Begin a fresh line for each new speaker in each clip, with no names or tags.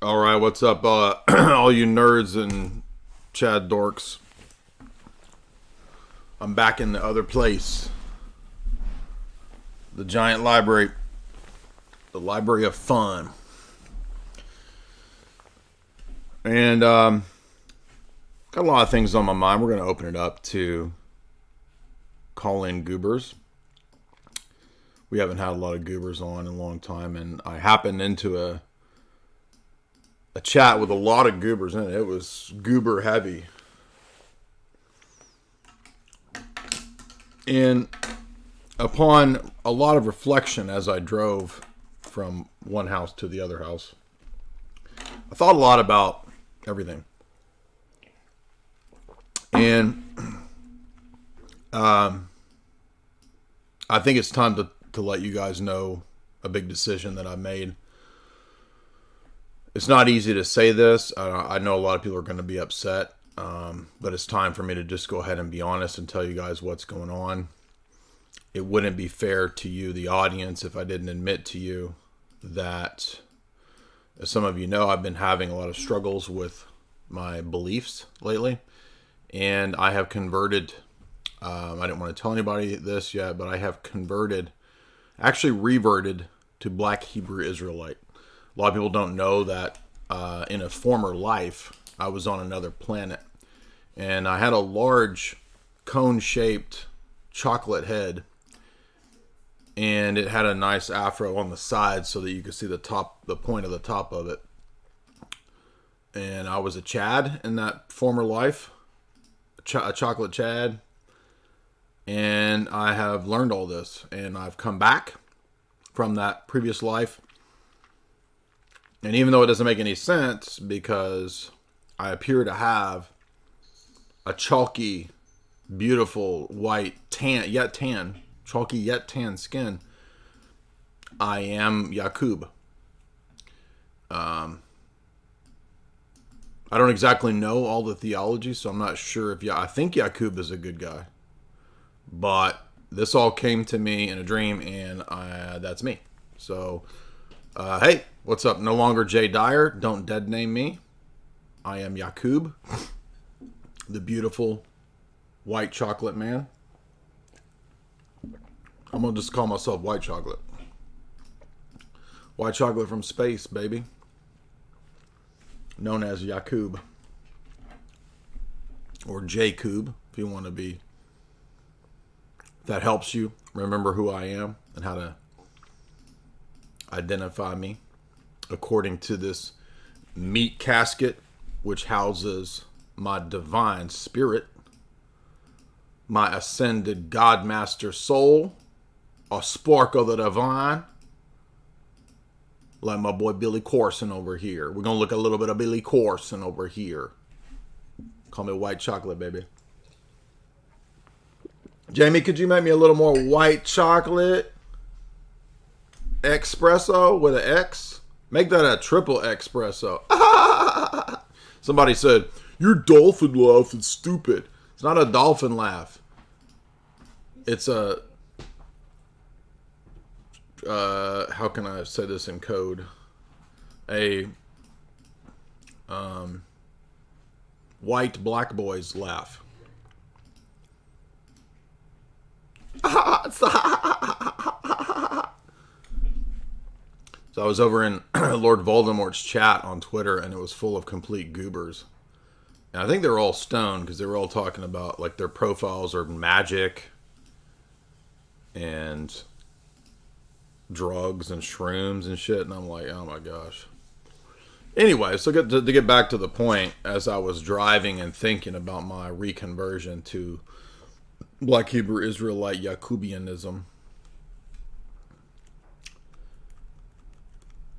All right, what's up, all you nerds and Chad dorks? I'm back in the other place. The giant library. The library of fun. And got a lot of things on my mind. We're going to open it up to call in goobers. We haven't had a lot of goobers on in a long time, and I happened into a chat with a lot of goobers in it. It was goober heavy. And upon a lot of reflection as I drove from one house to the other house, I thought a lot about everything. And I think it's time to let you guys know a big decision that I made. It's not easy to say this. I know a lot of people are going to be upset, but it's time for me to just go ahead and be honest and tell you guys what's going on. It wouldn't be fair to you, the audience, if I didn't admit to you that, as some of you know, I've been having a lot of struggles with my beliefs lately, and I have converted. I didn't want to tell anybody this yet, but I have converted, actually reverted to Black Hebrew Israelite. A lot of people don't know that in a former life, I was on another planet. And I had a large cone-shaped chocolate head. And it had a nice afro on the side so that you could see the point of the top of it. And I was a Chad in that former life. A chocolate Chad. And I have learned all this. And I've come back from that previous life. And even though it doesn't make any sense, because I appear to have a chalky, beautiful, white, chalky yet tan skin, I am Yaqub. I don't exactly know all the theology, so I'm not sure if I think Yaqub is a good guy. But this all came to me in a dream, and that's me. So, hey, what's up? No longer J. Dyer. Don't dead name me. I am Yaqub, the beautiful white chocolate man. I'm going to just call myself white chocolate. White chocolate from space, baby. Known as Yaqub. Or Jacob, if you want to be. If that helps you remember who I am and how to identify me according to this meat casket, which houses my divine spirit, my ascended Godmaster soul, a spark of the divine, like my boy Billy Carson over here. We're going to look a little bit of Billy Carson over here. Call me white chocolate, baby. Jamie, could you make me a little more white chocolate? Espresso with an X? Make that a triple espresso. Somebody said, your dolphin laugh is stupid. It's not a dolphin laugh. It's a... how can I say this in code? A... white black boys laugh. So I was over in Lord Voldemort's chat on Twitter, and it was full of complete goobers. And I think they were all stoned because they were all talking about, like, their profiles are magic and drugs and shrooms and shit. And I'm like, oh my gosh. Anyway, so to get back to the point, as I was driving and thinking about my reconversion to Black Hebrew Israelite Yaqubianism,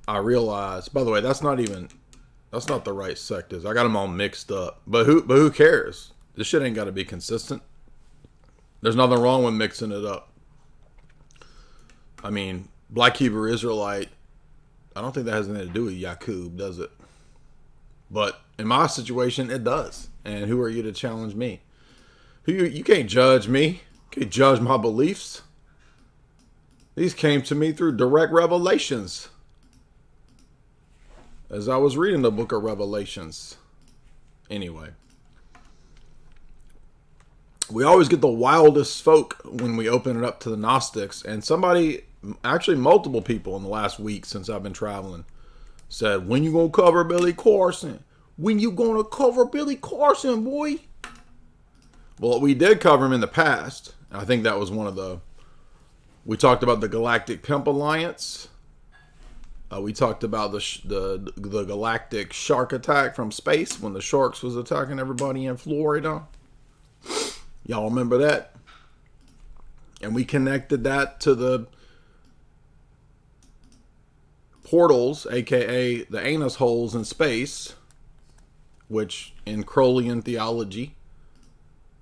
I realized, by the way, that's not the right sect. I got them all mixed up. But who cares? This shit ain't got to be consistent. There's nothing wrong with mixing it up. I mean, Black Hebrew Israelite, I don't think that has anything to do with Yaqub, does it? But in my situation, it does. And who are you to challenge me? You can't judge me. You can't judge my beliefs. These came to me through direct revelations. as I was reading the book of Revelations. Anyway, we always get the wildest folk when we open it up to the Gnostics. And somebody, actually multiple people in the last week since I've been traveling, said, when you gonna cover Billy Carson? When you gonna cover Billy Carson, boy? Well, we did cover him in the past. I think that was one of the... We talked about the Galactic Pimp Alliance. We talked about the galactic shark attack from space when the sharks was attacking everybody in Florida. Y'all remember that? And we connected that to the portals, aka the anus holes in space, which in Crowleyan theology,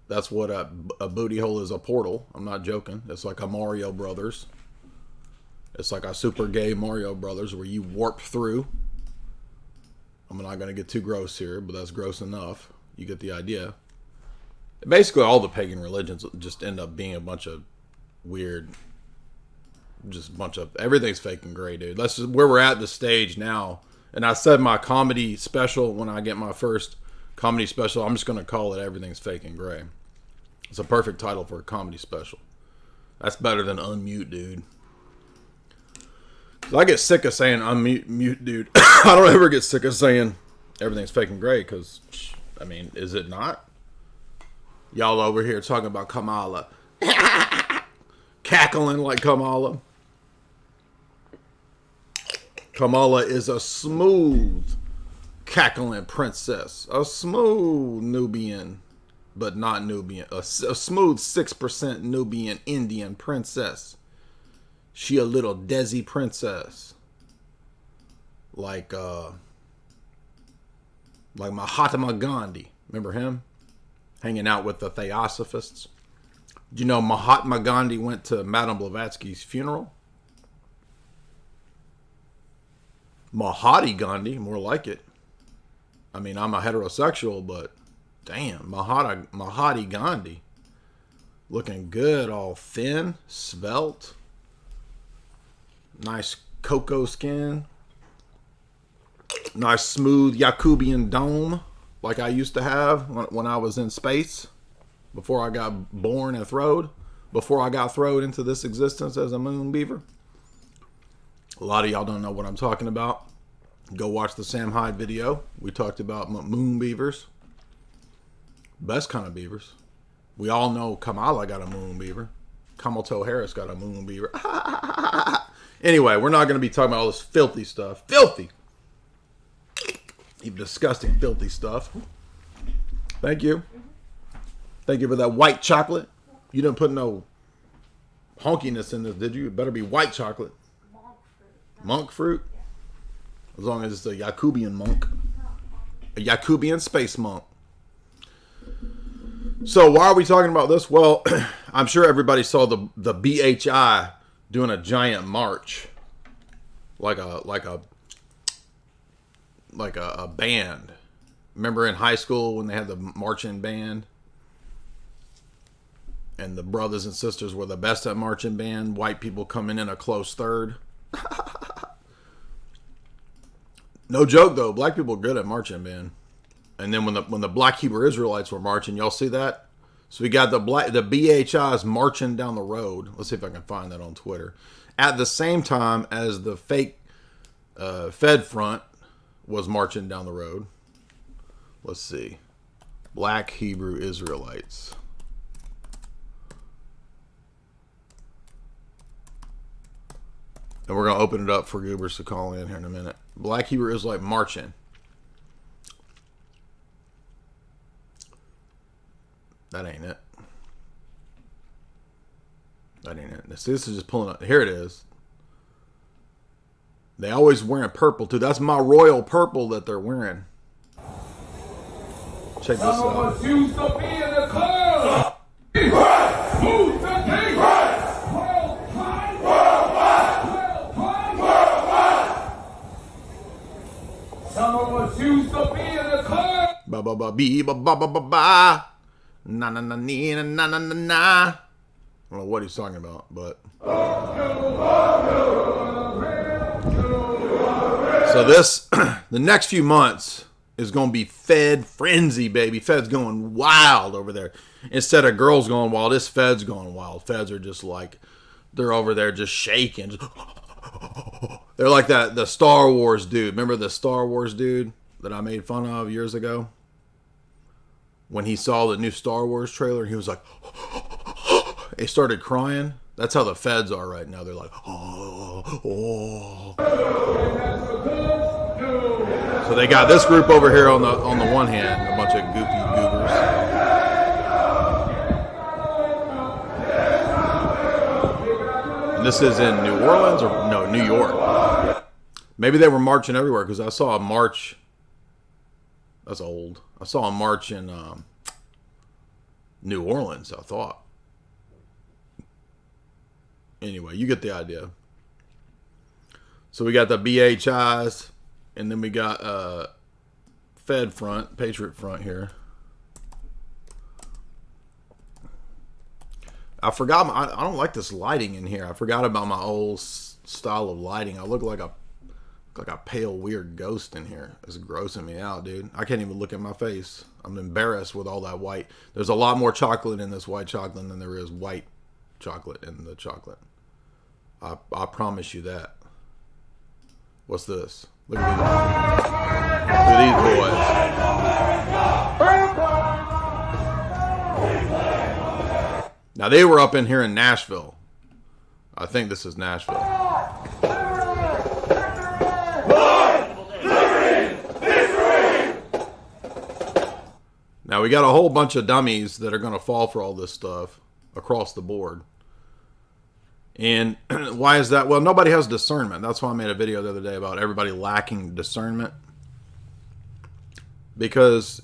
that's what a booty hole is, a portal. I'm not joking. It's like a Mario Brothers. It's like a super gay Mario Brothers where you warp through. I'm not going to get too gross here, but that's gross enough. You get the idea. Basically, all the pagan religions just end up being a bunch of weird, just a bunch of, everything's fake and gray, dude. That's just where we're at the stage now. And I said my comedy special, when I get my first comedy special, I'm just going to call it Everything's Fake and Gray. It's a perfect title for a comedy special. That's better than Unmute, dude. I get sick of saying unmute, dude. I don't ever get sick of saying everything's fake and gray, because, I mean, is it not? Y'all over here talking about Kamala. Cackling like Kamala. Kamala is a smooth, cackling princess. A smooth Nubian, but not Nubian. A smooth 6% Nubian Indian princess. She a little Desi princess. Like Mahatma Gandhi. Remember him? Hanging out with the Theosophists. Do you know Mahatma Gandhi went to Madame Blavatsky's funeral? Mahati Gandhi, more like it. I mean, I'm a heterosexual, but damn, Mahati Gandhi. Looking good, all thin, svelte. Nice cocoa skin. Nice smooth Yakubian dome, like I used to have when I was in space. Before I got born and throwed. Before I got throwed into this existence as a moon beaver. A lot of y'all don't know what I'm talking about. Go watch the Sam Hyde video. We talked about moon beavers. Best kind of beavers. We all know Kamala got a moon beaver. Kamala Harris got a moon beaver. Anyway, we're not going to be talking about all this filthy stuff. Filthy! Even disgusting, filthy stuff. Thank you. Thank you for that white chocolate. You didn't put no honkiness in this, did you? It better be white chocolate. Monk fruit? As long as it's a Yakubian monk. A Yakubian space monk. So why are we talking about this? Well, I'm sure everybody saw the BHI doing a giant march. Like a band. Remember in high school when they had the marching band? And the brothers and sisters were the best at marching band. White people coming in a close third. No joke though. Black people are good at marching band. And then when the Black Hebrew Israelites were marching, y'all see that? So we got the BHIs marching down the road. Let's see if I can find that on Twitter. At the same time as the fake Fed front was marching down the road. Let's see. Black Hebrew Israelites. And we're going to open it up for goobers to call in here in a minute. Black Hebrew Israelite marching. That ain't it. That ain't it. This is just pulling up. Here it is. They always wearing purple too. That's my royal purple that they're wearing. Check this out. Used to be in the club. Who's the king? Some of us used to be in the club. Ba ba ba bee ba ba ba ba ba. Na na na na na na na na. I don't know what he's talking about, but So this, the next few months is going to be Fed frenzy, baby. Fed's going wild over there. Instead of girls going wild, this Fed's going wild. Feds are just like, they're over there just shaking. Just, they're like the Star Wars dude. Remember the Star Wars dude that I made fun of years ago? When he saw the new Star Wars trailer, he was like, he started crying. That's how the Feds are right now. They're like, oh. So they got this group over here on the one hand, a bunch of goofy goobers. And this is in New Orleans or no, New York. Maybe they were marching everywhere because I saw a march. That's old. I saw a march in New Orleans, I thought. Anyway, you get the idea. So we got the BHIs, and then we got Fed front, Patriot front here. I forgot, I don't like this lighting in here. I forgot about my old style of lighting. I look like a pale, weird ghost in here. It's grossing me out, dude. I can't even look at my face. I'm embarrassed with all that white. There's a lot more chocolate in this white chocolate than there is white chocolate in the chocolate. I promise you that. What's this? Look at these boys. Now they were up in here in Nashville. I think this is Nashville. Now we got a whole bunch of dummies that are going to fall for all this stuff across the board. And why is that? Well, nobody has discernment. That's why I made a video the other day about everybody lacking discernment. Because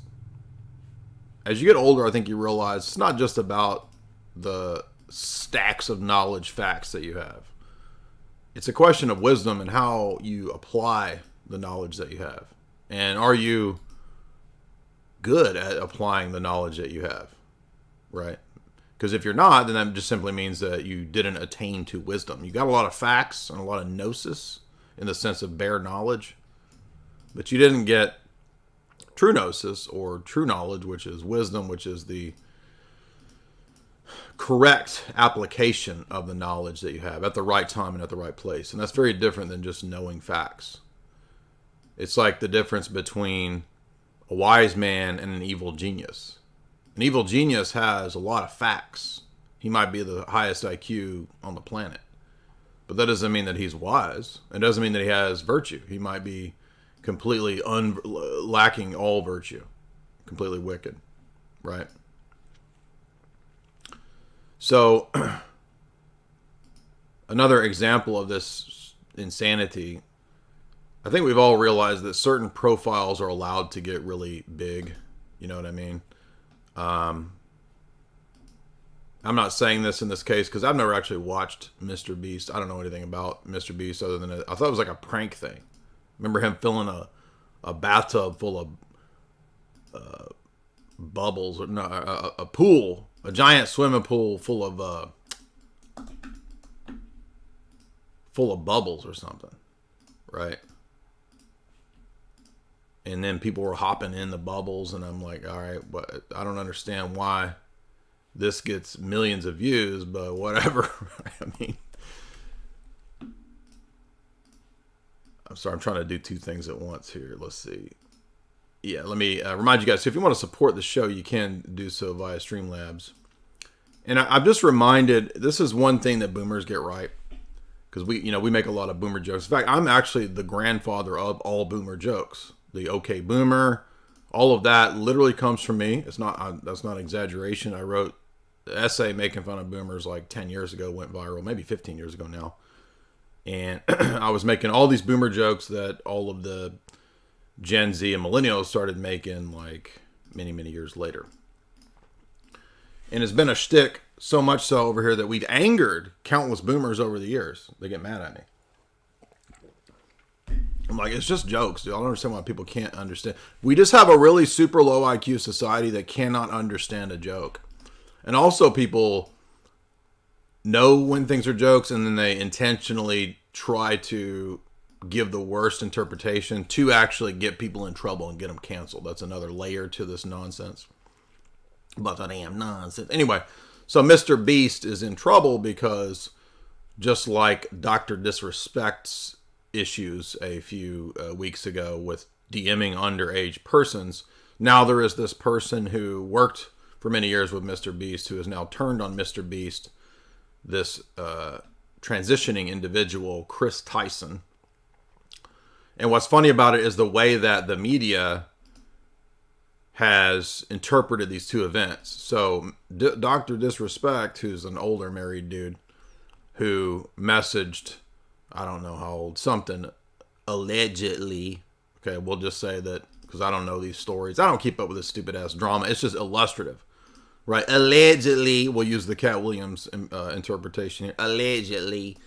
as you get older, I think you realize it's not just about the stacks of knowledge facts that you have. It's a question of wisdom and how you apply the knowledge that you have. And are you good at applying the knowledge that you have, right? Because if you're not, then that just simply means that you didn't attain to wisdom. You got a lot of facts and a lot of gnosis in the sense of bare knowledge, but you didn't get true gnosis or true knowledge, which is wisdom, which is the correct application of the knowledge that you have at the right time and at the right place. And that's very different than just knowing facts. It's like the difference between a wise man and an evil genius. An evil genius has a lot of facts. He might be the highest IQ on the planet. But that doesn't mean that he's wise. It doesn't mean that he has virtue. He might be completely lacking all virtue. Completely wicked. Right? So, another example of this insanity, I think we've all realized that certain profiles are allowed to get really big. You know what I mean? I'm not saying this in this case because I've never actually watched Mr. Beast. I don't know anything about Mr. Beast other than I thought it was like a prank thing. Remember him filling a bathtub full of bubbles, or no, a pool, a giant swimming pool full of bubbles or something, right? And then people were hopping in the bubbles, and I'm like, all right, but I don't understand why this gets millions of views, but whatever. I mean, I'm sorry, I'm trying to do two things at once here. Let's see. Yeah, let me remind you guys, so if you want to support the show, you can do so via Streamlabs. And I'm just reminded, this is one thing that boomers get right, because we make a lot of boomer jokes. In fact, I'm actually the grandfather of all boomer jokes. The okay boomer, all of that literally comes from me. It's not, that's not exaggeration. I wrote the essay making fun of boomers like 10 years ago, went viral, maybe 15 years ago now. And I was making all these boomer jokes that all of the Gen Z and millennials started making like many, many years later. And it's been a shtick, so much so over here that we've angered countless boomers over the years. They get mad at me. I'm like, it's just jokes, dude. I don't understand why people can't understand. We just have a really super low IQ society that cannot understand a joke. And also people know when things are jokes, and then they intentionally try to give the worst interpretation to actually get people in trouble and get them canceled. That's another layer to this nonsense. But that damn nonsense. Anyway, so Mr. Beast is in trouble because just like Dr. Disrespect's issues a few weeks ago with DMing underage persons, now there is this person who worked for many years with Mr. Beast who has now turned on Mr. Beast, this transitioning individual, Chris Tyson. And what's funny about it is the way that the media has interpreted these two events. So Dr. Disrespect, who's an older married dude who messaged, I don't know how old, something allegedly. Okay, we'll just say that because I don't know these stories. I don't keep up with this stupid ass drama. It's just illustrative, right? Allegedly, we'll use the Cat Williams interpretation here. Allegedly,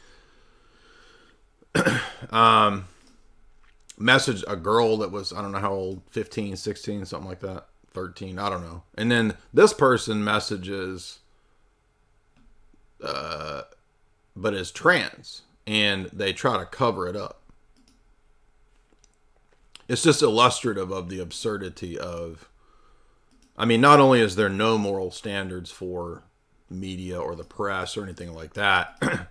messaged a girl that was, I don't know how old, 15, 16, something like that, 13, I don't know. And then this person messages, but is trans, and they try to cover it up. It's just illustrative of the absurdity of, I mean, not only is there no moral standards for media or the press or anything like that,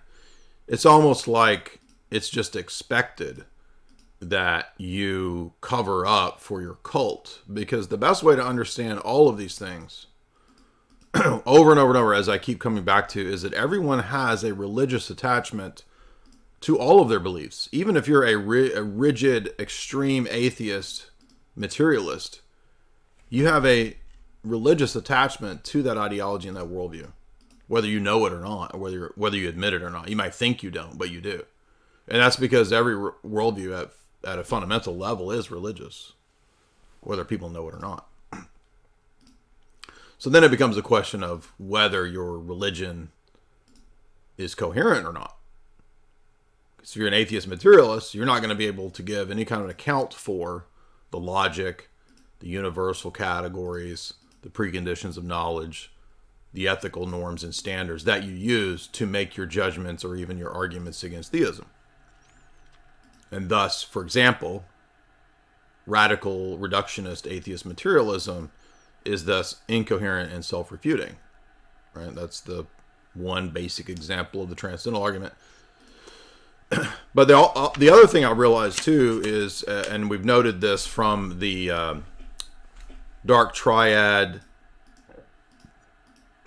it's almost like it's just expected that you cover up for your cult. Because the best way to understand all of these things over and over and over, as I keep coming back to, is that everyone has a religious attachment to all of their beliefs. Even if you're a rigid, extreme atheist, materialist, you have a religious attachment to that ideology and that worldview, whether you know it or not, or whether you admit it or not. You might think you don't, but you do. And that's because every worldview at a fundamental level is religious, whether people know it or not. So then it becomes a question of whether your religion is coherent or not. Because if you're an atheist materialist, you're not going to be able to give any kind of account for the logic, the universal categories, the preconditions of knowledge, the ethical norms and standards that you use to make your judgments or even your arguments against theism. And thus, for example, radical reductionist atheist materialism is thus incoherent and self-refuting. Right? That's the one basic example of the transcendental argument. But the other thing I realized too is, and we've noted this from the dark triad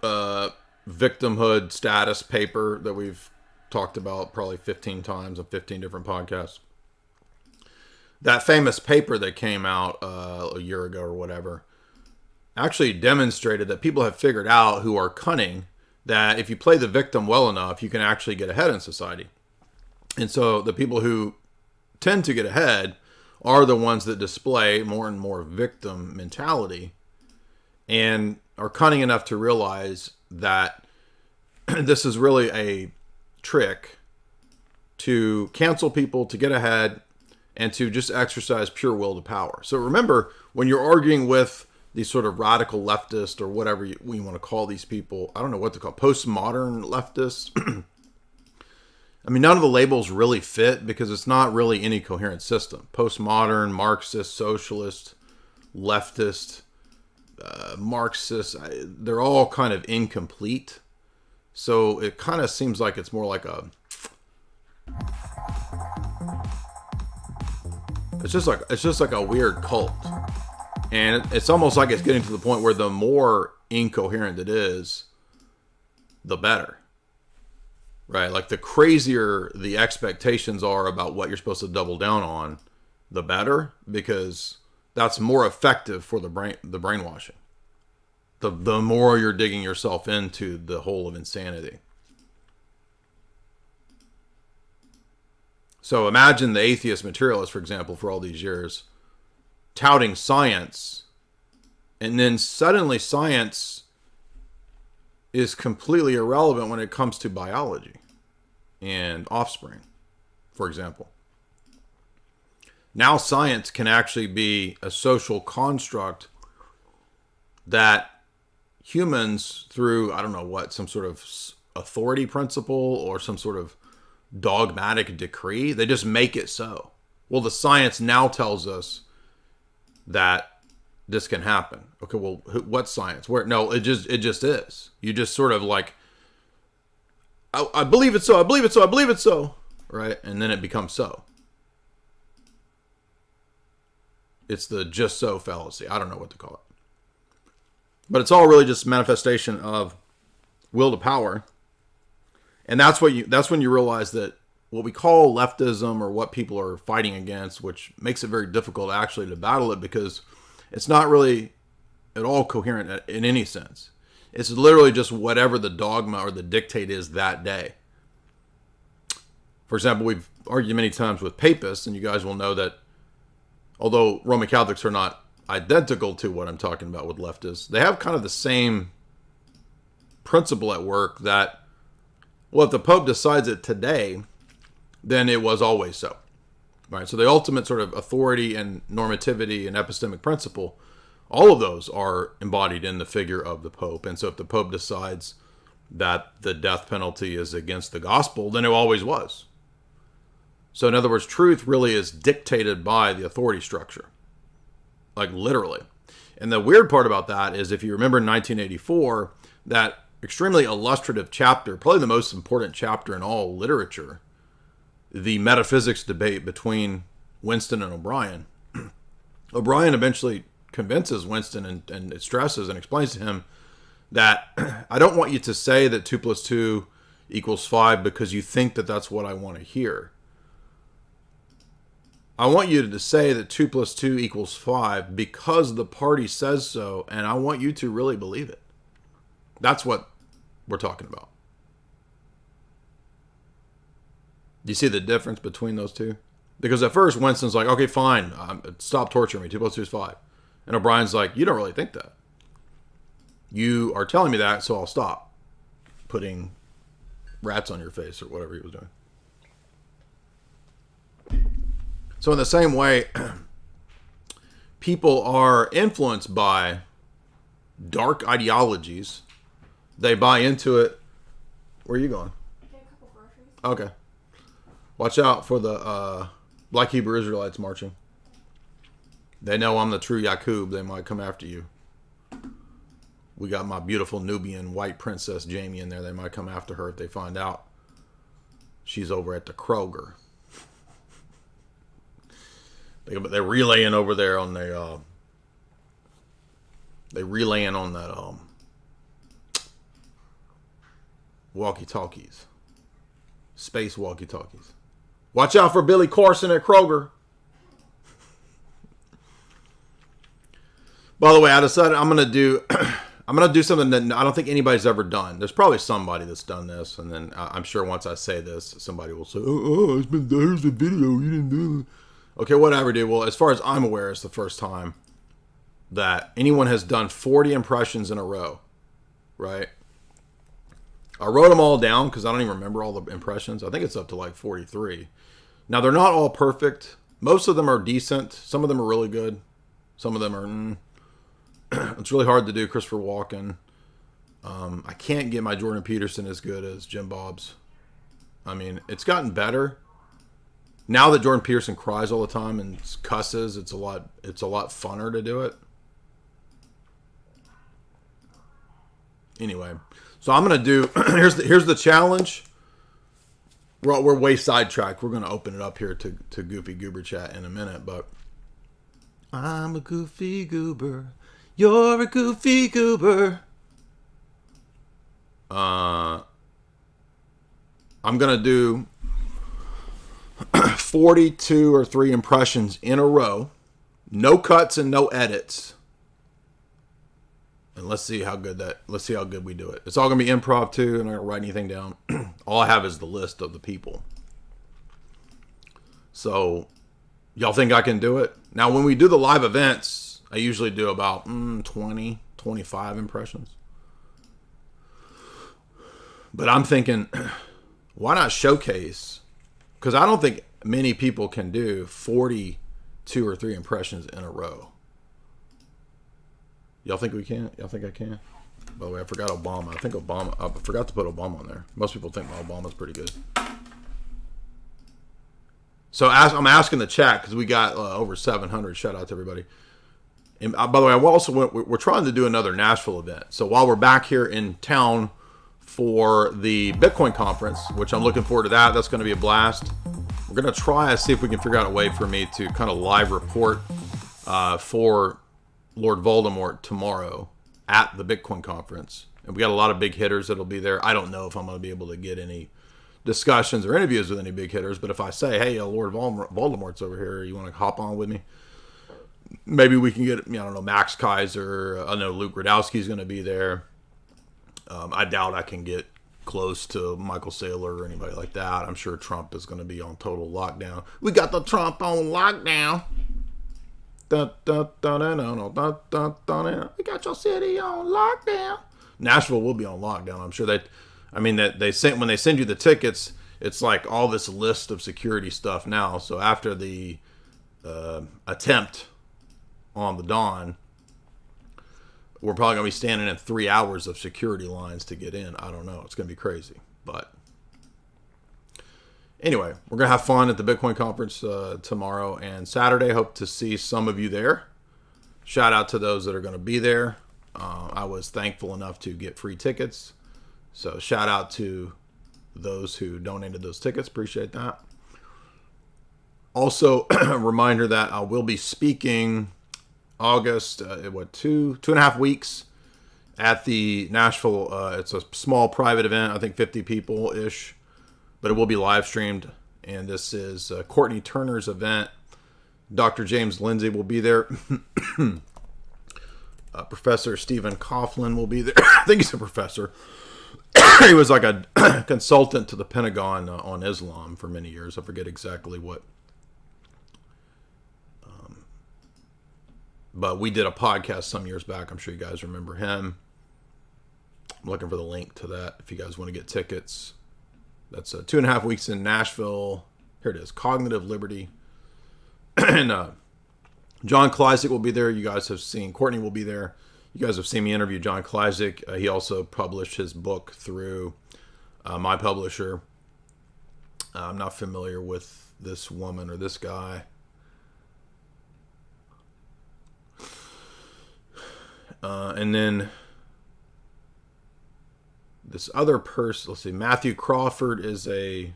victimhood status paper that we've talked about probably 15 times on 15 different podcasts. That famous paper that came out a year ago or whatever actually demonstrated that people have figured out, who are cunning, that if you play the victim well enough, you can actually get ahead in society. And so the people who tend to get ahead are the ones that display more and more victim mentality and are cunning enough to realize that this is really a trick to cancel people, to get ahead, and to just exercise pure will to power. So remember, when you're arguing with these sort of radical leftists or whatever you want to call these people, I don't know what to call postmodern leftists. I mean, none of the labels really fit because it's not really any coherent system. Postmodern, Marxist, socialist, leftist, Marxist, they're all kind of incomplete. So it kind of seems like it's more like it's just like a weird cult. And it's almost like it's getting to the point where the more incoherent it is, the better. Right? Like the crazier the expectations are about what you're supposed to double down on, the better, because that's more effective for the brainwashing. The more you're digging yourself into the hole of insanity. So imagine the atheist materialist, for example, for all these years, touting science, and then suddenly science is completely irrelevant when it comes to biology and offspring, for example. Now science can actually be a social construct that humans, through, I don't know what, some sort of authority principle or some sort of dogmatic decree. They just make it so. Well, the science now tells us that this can happen. Okay, well, what science? Where? No, it just is. You just sort of like, I believe it so, I believe it so, I believe it so, right? And then it becomes so. It's the just so fallacy. I don't know what to call it. But it's all really just manifestation of will to power. And that's when you realize that what we call leftism, or what people are fighting against, which makes it very difficult actually to battle it, because it's not really at all coherent in any sense. It's literally just whatever the dogma or the dictate is that day. For example, we've argued many times with papists, and you guys will know that although Roman Catholics are not identical to what I'm talking about with leftists, they have kind of the same principle at work that, well, if the Pope decides it today, then it was always so. Right? So the ultimate sort of authority and normativity and epistemic principle, all of those are embodied in the figure of the Pope. And so if the Pope decides that the death penalty is against the gospel, then it always was. So in other words, truth really is dictated by the authority structure. Like literally. And the weird part about that is, if you remember in 1984, that extremely illustrative chapter, probably the most important chapter in all literature, the metaphysics debate between Winston and O'Brien. O'Brien eventually convinces Winston and stresses and explains to him that I don't want you to say that 2 + 2 = 5 because you think that that's what I want to hear. I want you to say that 2 + 2 = 5 because the party says so, and I want you to really believe it. That's what we're talking about. Do you see the difference between those two? Because at first, Winston's like, okay, fine, stop torturing me, 2 + 2 = 5. And O'Brien's like, you don't really think that. You are telling me that, so I'll stop putting rats on your face, or whatever he was doing. So in the same way, people are influenced by dark ideologies. They buy into it. Where are you going?
Get a couple groceries.
Okay. Watch out for the Black Hebrew Israelites marching. They know I'm the true Yakub. They might come after you. We got my beautiful Nubian white princess Jamie in there. They might come after her if they find out she's over at the Kroger. They're relaying over there on their they relaying on that walkie-talkies. Space walkie-talkies. Watch out for Billy Carson at Kroger. By the way, I decided I'm gonna do something that I don't think anybody's ever done. There's probably somebody that's done this, and then I'm sure once I say this, somebody will say, "Oh, here's the video. You didn't do it." Okay, whatever, dude. Well, as far as I'm aware, it's the first time that anyone has done 40 impressions in a row, right? I wrote them all down because I don't even remember all the impressions. I think it's up to like 43. Now, they're not all perfect. Most of them are decent. Some of them are really good. Some of them are... It's really hard to do Christopher Walken. I can't get my Jordan Peterson as good as Jim Bob's. I mean, it's gotten better. Now that Jordan Peterson cries all the time and cusses, it's a lot funner to do it. Anyway, so I'm gonna do. here's the challenge. We're way sidetracked. We're gonna open it up here to Goofy Goober chat in a minute, but I'm a goofy goober. You're a goofy goober. I'm gonna do 42 or 3 impressions in a row, no cuts and no edits, and let's see how good we do it. It's all gonna be improv too. I'm not gonna write anything down. All I have is the list of the people. So y'all think I can do it? Now, when we do the live events, I usually do about 20, 25 impressions. But I'm thinking, why not showcase? Because I don't think many people can do 42 or 3 impressions in a row. Y'all think we can? Y'all think I can? By the way, I forgot Obama. I forgot to put Obama on there. Most people think Obama's pretty good. So I'm asking the chat because we got over 700. Shout out to everybody. And by the way, we're trying to do another Nashville event. So while we're back here in town for the Bitcoin conference, which I'm looking forward to that's going to be a blast. We're going to try to see if we can figure out a way for me to kind of live report for Lord Voldemort tomorrow at the Bitcoin conference. And we got a lot of big hitters that'll be there. I don't know if I'm going to be able to get any discussions or interviews with any big hitters, but if I say, hey, Lord Voldemort's over here, you want to hop on with me? Maybe we can get, I don't know, Max Kaiser. I know Luke Radowski's going to be there. I doubt I can get close to Michael Saylor or anybody like that. I'm sure Trump is going to be on total lockdown. We got the Trump on lockdown. We got your city on lockdown. Nashville will be on lockdown. I'm sure when they send you the tickets, it's like all this list of security stuff now. So after the attempt on the Dawn, we're probably going to be standing in 3 hours of security lines to get in. I don't know. It's going to be crazy. But anyway, we're going to have fun at the Bitcoin conference tomorrow and Saturday. Hope to see some of you there. Shout out to those that are going to be there. I was thankful enough to get free tickets. So shout out to those who donated those tickets. Appreciate that. Also, a reminder that I will be speaking August, 2.5 weeks at the Nashville. It's a small private event. I think 50 people-ish, but it will be live streamed. And this is Courtney Turner's event. Dr. James Lindsay will be there. Professor Stephen Coughlin will be there. I think he's a professor. He was like a consultant to the Pentagon on Islam for many years. I forget exactly what. But we did a podcast some years back. I'm sure you guys remember him. I'm looking for the link to that if you guys want to get tickets. That's 2.5 weeks in Nashville. Here it is. Cognitive Liberty. And John Kleisic will be there. You guys have seen. Courtney will be there. You guys have seen me interview John Kleisic. He also published his book through my publisher. I'm not familiar with this woman or this guy. And then this other person, let's see, Matthew Crawford is a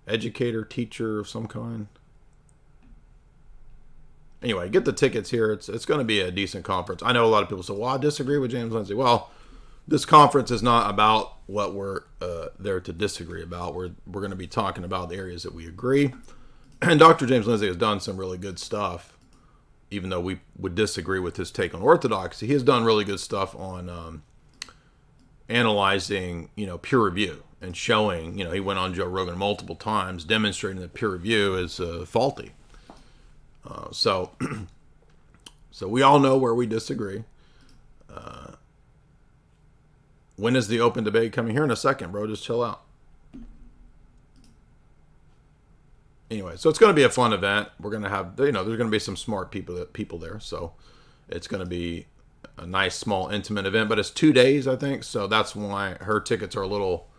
educator, teacher of some kind. Anyway, get the tickets here. It's going to be a decent conference. I know a lot of people say, well, I disagree with James Lindsay. Well, this conference is not about what we're there to disagree about. We're going to be talking about the areas that we agree. And Dr. James Lindsay has done some really good stuff. Even though we would disagree with his take on orthodoxy, he has done really good stuff on analyzing, peer review and showing, he went on Joe Rogan multiple times demonstrating that peer review is faulty. So we all know where we disagree. When is the open debate coming? Here in a second, bro. Just chill out. Anyway, so it's going to be a fun event. We're going to have, there's going to be some smart people there. So it's going to be a nice, small, intimate event. But it's 2 days, I think. So that's why her tickets are a little,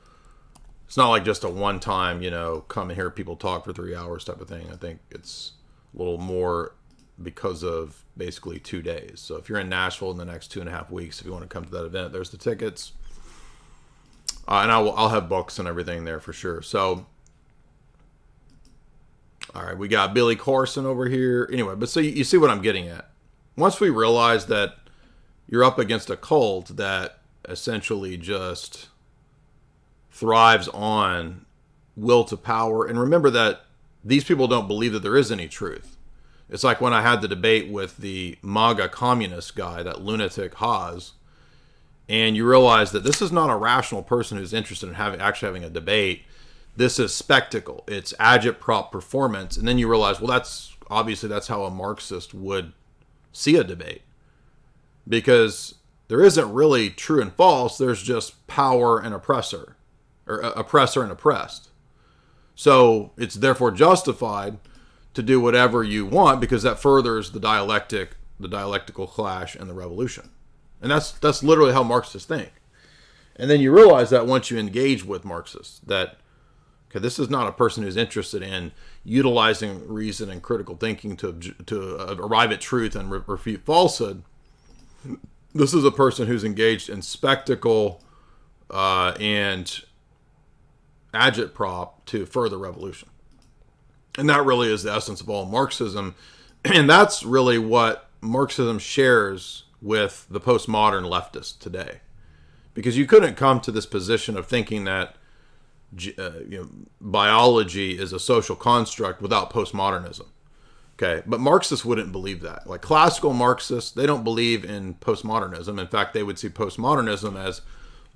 it's not like just a one-time, come and hear people talk for 3 hours type of thing. I think it's a little more because of basically 2 days. So if you're in Nashville in the next 2.5 weeks, if you want to come to that event, there's the tickets. And I'll have books and everything there for sure. So, all right, we got Billy Carson over here. Anyway, but so you see what I'm getting at. Once we realize that you're up against a cult that essentially just thrives on will to power, and remember that these people don't believe that there is any truth. It's like when I had the debate with the MAGA communist guy, that lunatic Haas, and you realize that this is not a rational person who's interested in actually having a debate. This is spectacle. It's agitprop performance. And then you realize, well, that's how a Marxist would see a debate. Because there isn't really true and false. There's just power and oppressor. Or oppressor and oppressed. So it's therefore justified to do whatever you want because that furthers the dialectical clash and the revolution. And that's literally how Marxists think. And then you realize that once you engage with Marxists, that Okay, this is not a person who's interested in utilizing reason and critical thinking to arrive at truth and refute falsehood. This is a person who's engaged in spectacle and agitprop to further revolution. And that really is the essence of all Marxism. And that's really what Marxism shares with the postmodern leftists today. Because you couldn't come to this position of thinking that biology is a social construct without postmodernism. Okay, but Marxists wouldn't believe that. Like classical Marxists, they don't believe in postmodernism. In fact, they would see postmodernism as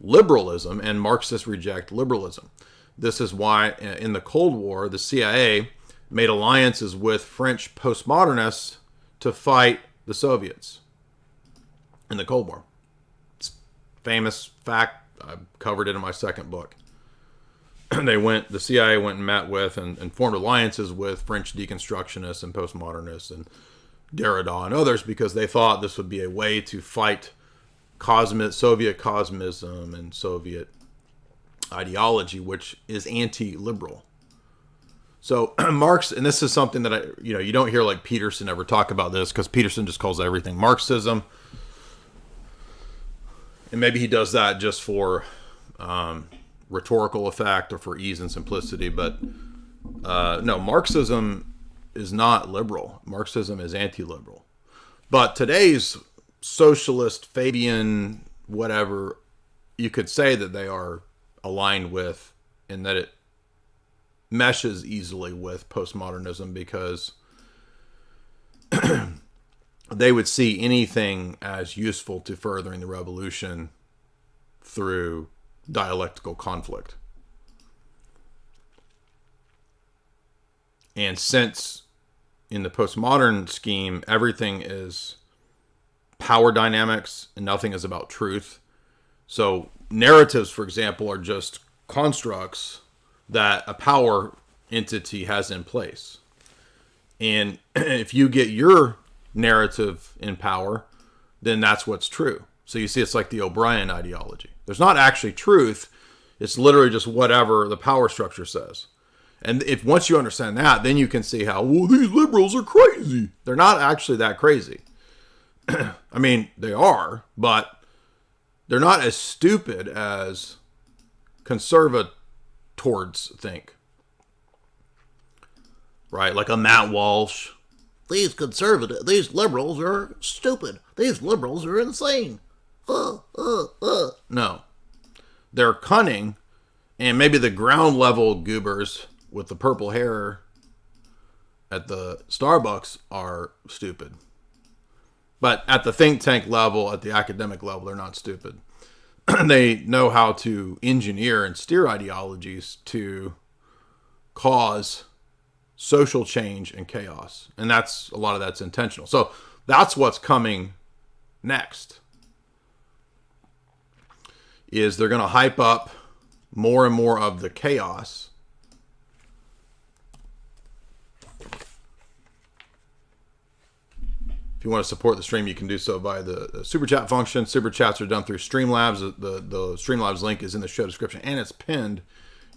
liberalism, and Marxists reject liberalism. This is why in the Cold War, the CIA made alliances with French postmodernists to fight the Soviets in the Cold War. It's a famous fact. I covered it in my second book. The CIA went and met with and formed alliances with French deconstructionists and postmodernists and Derrida and others because they thought this would be a way to fight Soviet cosmism and Soviet ideology, which is anti-liberal. So Marx, and this is something that you don't hear like Peterson ever talk about this because Peterson just calls everything Marxism, and maybe he does that just for rhetorical effect or for ease and simplicity. But no, Marxism is not liberal. Marxism is anti-liberal. But today's socialist, Fabian, whatever, you could say that they are aligned with, and that it meshes easily with postmodernism because they would see anything as useful to furthering the revolution through dialectical conflict. And since in the postmodern scheme, everything is power dynamics and nothing is about truth. So narratives, for example, are just constructs that a power entity has in place. And if you get your narrative in power, then that's what's true. So you see, it's like the O'Brien ideology. There's not actually truth. It's literally just whatever the power structure says. And if once you understand that, then you can see how, well, these liberals are crazy. They're not actually that crazy. I mean, they are, but they're not as stupid as conservators think. Right? Like a Matt Walsh.
These liberals are stupid. These liberals are insane.
No. They're cunning, and maybe the ground level goobers with the purple hair at the Starbucks are stupid. But at the think tank level, at the academic level, they're not stupid. They know how to engineer and steer ideologies to cause social change and chaos. And a lot of that's intentional. So that's what's coming next. Is they're going to hype up more and more of the chaos. If you want to support the stream, you can do so via the Super Chat function. Super Chats are done through Streamlabs. The Streamlabs link is in the show description, and it's pinned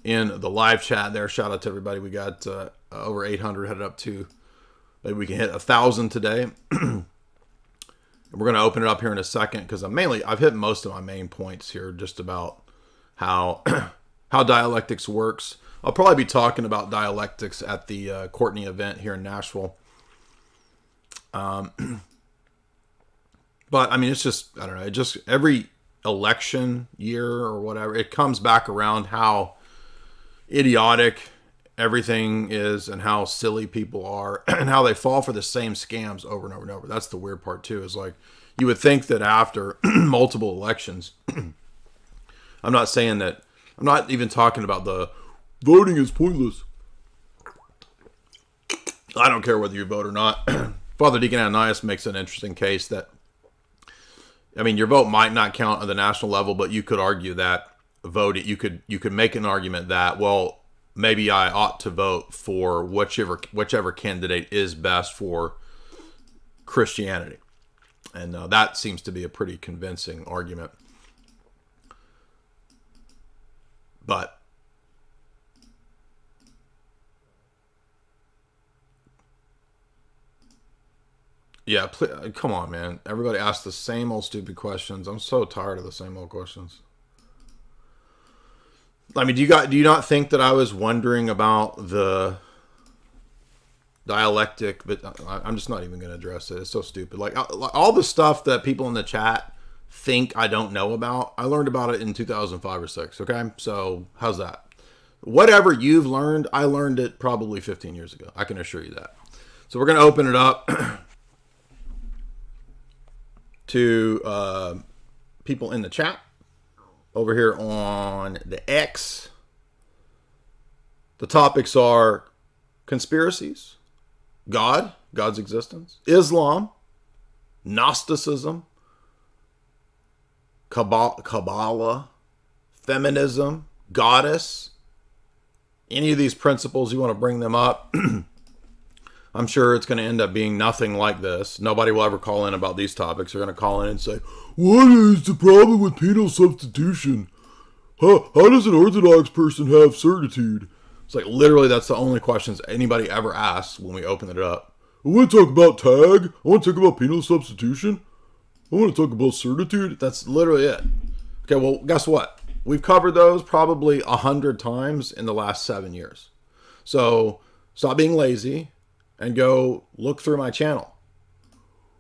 in the live chat there. Shout out to everybody. We got over 800, headed up to, maybe we can hit 1,000 today. We're going to open it up here in a second because I've hit most of my main points here just about how dialectics works. I'll probably be talking about dialectics at the Courtney event here in Nashville. But I mean, it's just, I don't know, it just every election year or whatever, it comes back around how idiotic everything is and how silly people are and how they fall for the same scams over and over and over. That's the weird part too, is like, you would think that after multiple elections, I'm not even talking about the voting is pointless. I don't care whether you vote or not. Father Deacon Ananias makes an interesting case that, I mean, your vote might not count on the national level, but you could argue that you could make an argument that, well, maybe I ought to vote for whichever candidate is best for Christianity. And that seems to be a pretty convincing argument. Yeah, come on, man. Everybody asks the same old stupid questions. I'm so tired of the same old questions. I mean, do you not think that I was wondering about the dialectic? But I'm just not even going to address it. It's so stupid. Like all the stuff that people in the chat think I don't know about, I learned about it in 2005 or 6. Okay, so how's that? Whatever you've learned, I learned it probably 15 years ago. I can assure you that. So we're going to open it up to people in the chat over here on the X. The topics are conspiracies, God's existence, Islam, Gnosticism, Kabbalah, feminism, goddess. Any of these principles, you want to bring them up. I'm sure it's going to end up being nothing like this. Nobody will ever call in about these topics. They're going to call in and say, what is the problem with penal substitution? How does an Orthodox person have certitude? It's like literally that's the only questions anybody ever asks when we open it up. I want to talk about tag. I want to talk about penal substitution. I want to talk about certitude. That's literally it. Okay, well, guess what? We've covered those probably 100 times in the last 7 years. So stop being lazy and go look through my channel.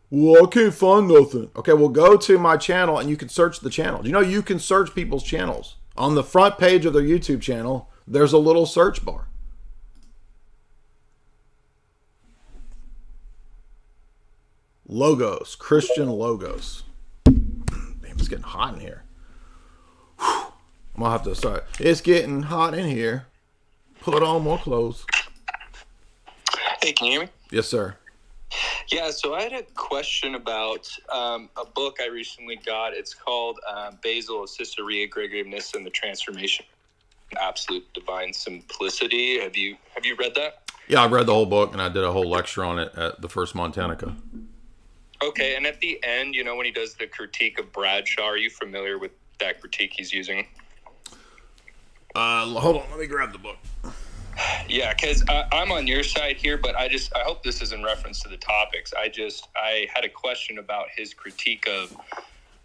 Well, I can't find nothing. Okay, well, go to my channel and you can search the channel. You know, you can search people's channels. On the front page of their YouTube channel, there's a little search bar. Logos, Christian logos. Damn, it's getting hot in here. Whew. I'm gonna have to start. It's getting hot in here. Put on more clothes.
Hey, can you hear me?
Yes, sir.
Yeah, so I had a question about a book I recently got. It's called Basil of Caesarea, Gregory of Nyssa, and the Transformation of Absolute Divine Simplicity. Have you read that?
Yeah, I read the whole book, and I did a whole lecture on it at the first Montanica.
Okay, and at the end, you know, when he does the critique of Bradshaw, are you familiar with that critique he's using?
Hold on, let me grab the book.
Yeah, because I'm on your side here, but I hope this is in reference to the topics. I had a question about his critique of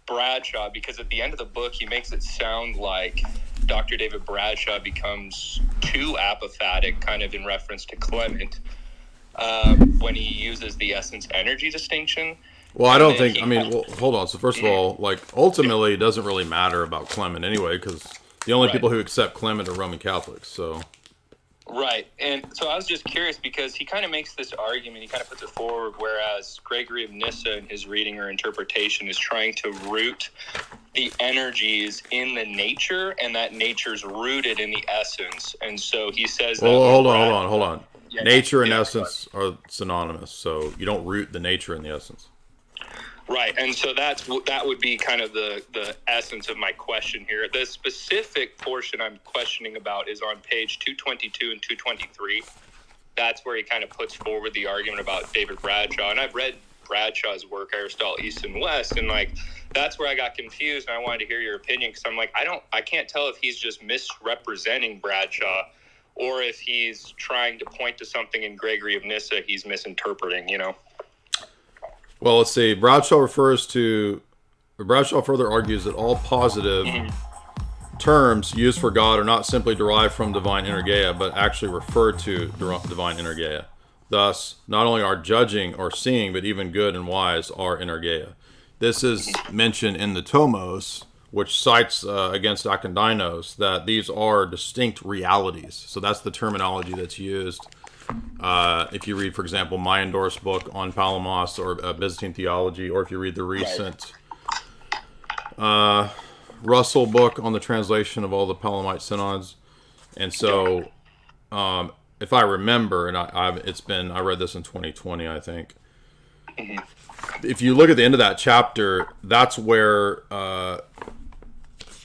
Bradshaw, because at the end of the book, he makes it sound like Dr. David Bradshaw becomes too apophatic, kind of in reference to Clement, when he uses the essence-energy distinction.
Well, I don't think, hold on. So first of all, like, ultimately, it doesn't really matter about Clement anyway, because the only people who accept Clement are Roman Catholics, so...
Right. And so I was just curious because he kind of makes this argument, he kind of puts it forward, whereas Gregory of Nyssa in his reading or interpretation is trying to root the energies in the nature, and that nature's rooted in the essence. And so he says that...
Well, hold on. Yeah, nature and essence are synonymous, so you don't root the nature in the essence.
Right, and so that would be kind of the essence of my question here. The specific portion I'm questioning about is on page 222 and 223. That's where he kind of puts forward the argument about David Bradshaw. And I've read Bradshaw's work, Aristotle, East and West, and like that's where I got confused, and I wanted to hear your opinion, because I'm like, I can't tell if he's just misrepresenting Bradshaw or if he's trying to point to something in Gregory of Nyssa he's misinterpreting, you know?
Well, let's see. Bradshaw further argues that all positive terms used for God are not simply derived from divine energeia, but actually refer to divine energeia. Thus, not only are judging or seeing, but even good and wise are energeia. This is mentioned in the Tomos, which cites against Akondinos that these are distinct realities. So that's the terminology that's used. If you read, for example, my endorsed book on Palamos or Byzantine Theology, or if you read the recent Russell book on the translation of all the Palamite synods. And so, if I remember, and I read this in 2020, I think. If you look at the end of that chapter, that's where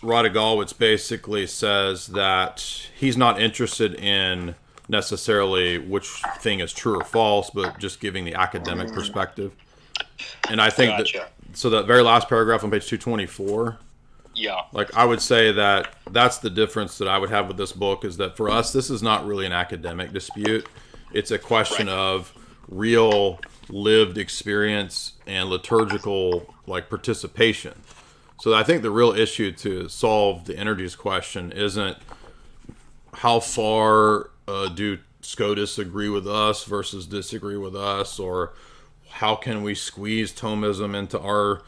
Radigalwitz basically says that he's not interested in necessarily which thing is true or false, but just giving the academic perspective. And I think so that very last paragraph on page 224, like I would say that that's the difference that I would have with this book, is that for us, this is not really an academic dispute. It's a question of real lived experience and liturgical like participation. So I think the real issue to solve the energies question isn't how far do SCOTUS agree with us versus disagree with us, or how can we squeeze Thomism into our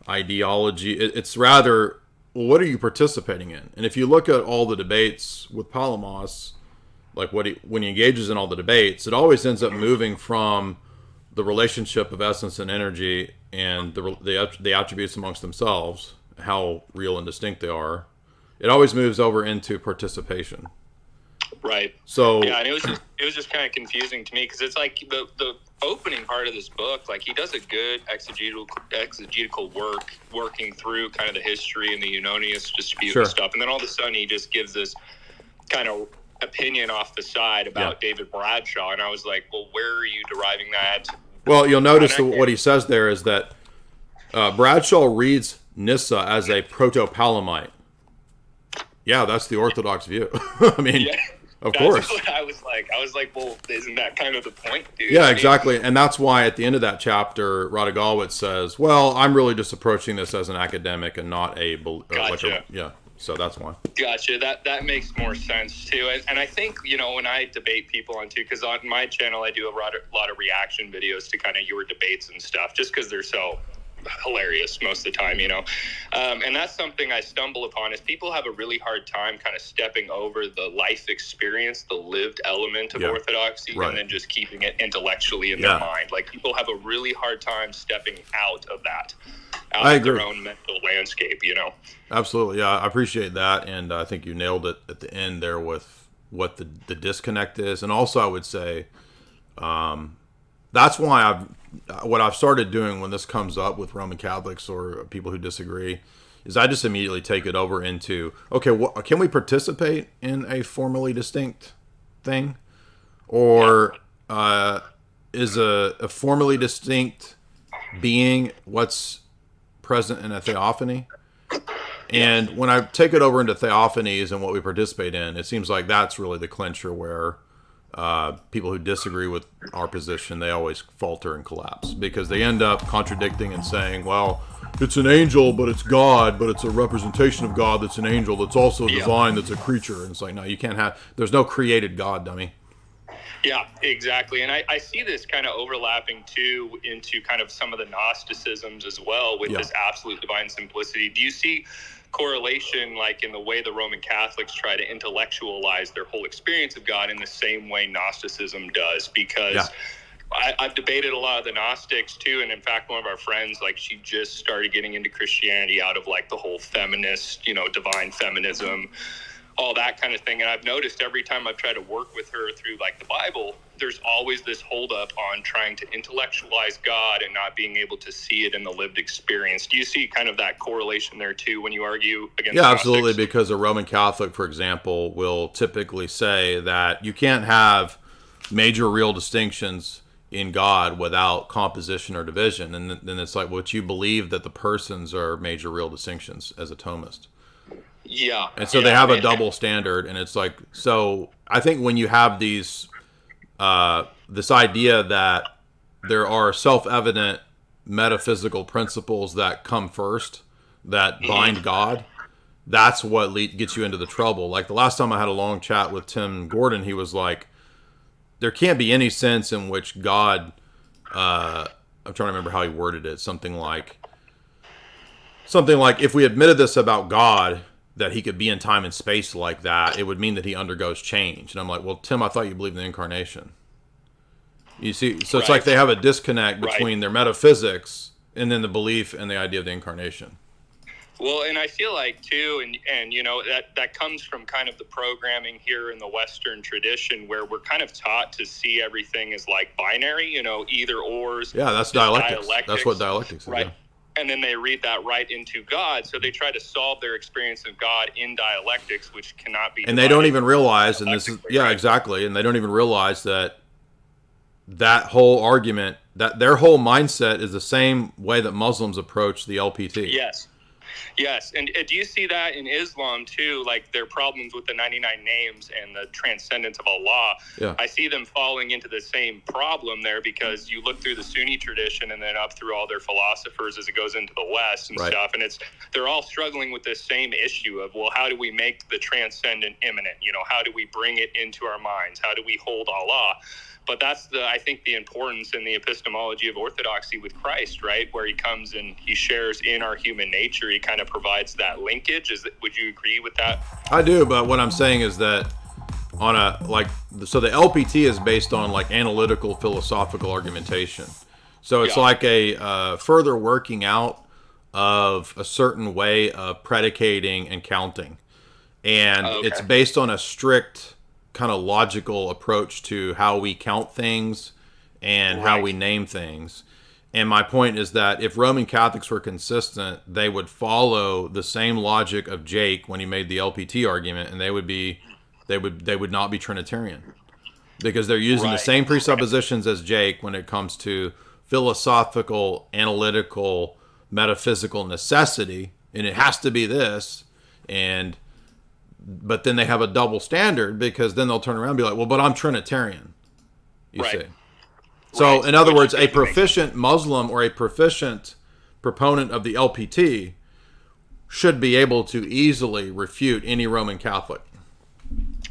ideology. It's rather, well, what are you participating in? And if you look at all the debates with Palamos, like when he engages in all the debates, it always ends up moving from the relationship of essence and energy and the attributes amongst themselves, how real and distinct they are. It always moves over into participation.
Right.
So
yeah, and it was just kind of confusing to me because it's like the opening part of this book, like he does a good exegetical work working through kind of the history and the Eunomius dispute and stuff, and then all of a sudden he just gives this kind of opinion off the side about David Bradshaw, and I was like, well, where are you deriving that?
Well, you'll notice that what he says there is that Bradshaw reads Nyssa as a proto-Palamite. Yeah, that's the Orthodox view. I mean, of course.
What I was like, well, isn't that kind of the point, dude?
Yeah, exactly. And that's why at the end of that chapter, Radagowicz says, well, I'm really just approaching this as an academic and not a...
Gotcha.
So that's why.
Gotcha. That makes more sense, too. And I think, when I debate people on, too, because on my channel, I do a lot of reaction videos to kind of your debates and stuff, just because they're so hilarious most of the time, and that's something I stumble upon is people have a really hard time kind of stepping over the life experience, the lived element of orthodoxy, and then just keeping it intellectually in their mind. Like people have a really hard time stepping out of that, out of their own mental landscape,
Absolutely. Yeah, I appreciate that, and I think you nailed it at the end there with what the disconnect is. And also I would say that's why what I've started doing when this comes up with Roman Catholics or people who disagree is I just immediately take it over into, okay, can we participate in a formally distinct thing? Or is a formally distinct being what's present in a theophany? And when I take it over into theophanies and what we participate in, it seems like that's really the clincher where people who disagree with our position, they always falter and collapse because they end up contradicting and saying, well, it's an angel, but it's God, but it's a representation of God that's an angel that's also divine, that's a creature. And it's like, no, you can't have, there's no created God, dummy.
Yeah, exactly. And I see this kind of overlapping too into kind of some of the Gnosticisms as well with this absolute divine simplicity. Do you see correlation like in the way the Roman Catholics try to intellectualize their whole experience of God in the same way Gnosticism does? Because I've debated a lot of the Gnostics too, and in fact one of our friends, like she just started getting into Christianity out of like the whole feminist, divine feminism, all that kind of thing. And I've noticed every time I've tried to work with her through like the Bible, there's always this holdup on trying to intellectualize God and not being able to see it in the lived experience. Do you see kind of that correlation there too when you argue against Gnostics?
Absolutely, because a Roman Catholic, for example, will typically say that you can't have major real distinctions in God without composition or division. And then it's like, what you believe that the persons are major real distinctions as a Thomist.
Yeah.
And so they have a double standard, and it's like, so I think when you have these, this idea that there are self-evident metaphysical principles that come first, that bind God, that's what gets you into the trouble. Like the last time I had a long chat with Tim Gordon, he was like, there can't be any sense in which God, I'm trying to remember how he worded it, something like if we admitted this about God, that he could be in time and space like that, it would mean that he undergoes change. And I'm like, well, Tim, I thought you believed in the incarnation. You see, so it's like they have a disconnect between their metaphysics and then the belief and the idea of the incarnation.
Well, and I feel like too, and that comes from kind of the programming here in the Western tradition where we're kind of taught to see everything as like binary, either ors.
Yeah, that's dialectics. That's what dialectics is.
Right. And then they read that right into God. So they try to solve their experience of God in dialectics, which cannot be.
And they don't even realize, and this is, exactly. And they don't even realize that whole argument, that their whole mindset is the same way that Muslims approach the LPT.
Yes. Yes, and do you see that in Islam too? Like their problems with the 99 names and the transcendence of Allah.
Yeah.
I see them falling into the same problem there, because you look through the Sunni tradition and then up through all their philosophers as it goes into the West and
Right.
stuff, and they're all struggling with this same issue of, well, how do we make the transcendent immanent? You know, how do we bring it into our minds? How do we hold Allah? But that's I think the importance in the epistemology of orthodoxy with Christ, right? Where he comes and he shares in our human nature. He kind of provides that linkage. Would you agree with that?
I do, but what I'm saying is that so the LPT is based on like analytical philosophical argumentation. So it's like a further working out of a certain way of predicating and counting. And it's based on a strict kind of logical approach to how we count things and how we name things. And my point is that if Roman Catholics were consistent, they would follow the same logic of Jake when he made the LPT argument, and they would not be Trinitarian, because they're using the same presuppositions as Jake when it comes to philosophical, analytical, metaphysical necessity, and it has to be this. But then they have a double standard, because then they'll turn around and be like, well, but I'm Trinitarian. You see? So, in other words, a proficient Muslim or a proficient proponent of the LPT should be able to easily refute any Roman Catholic.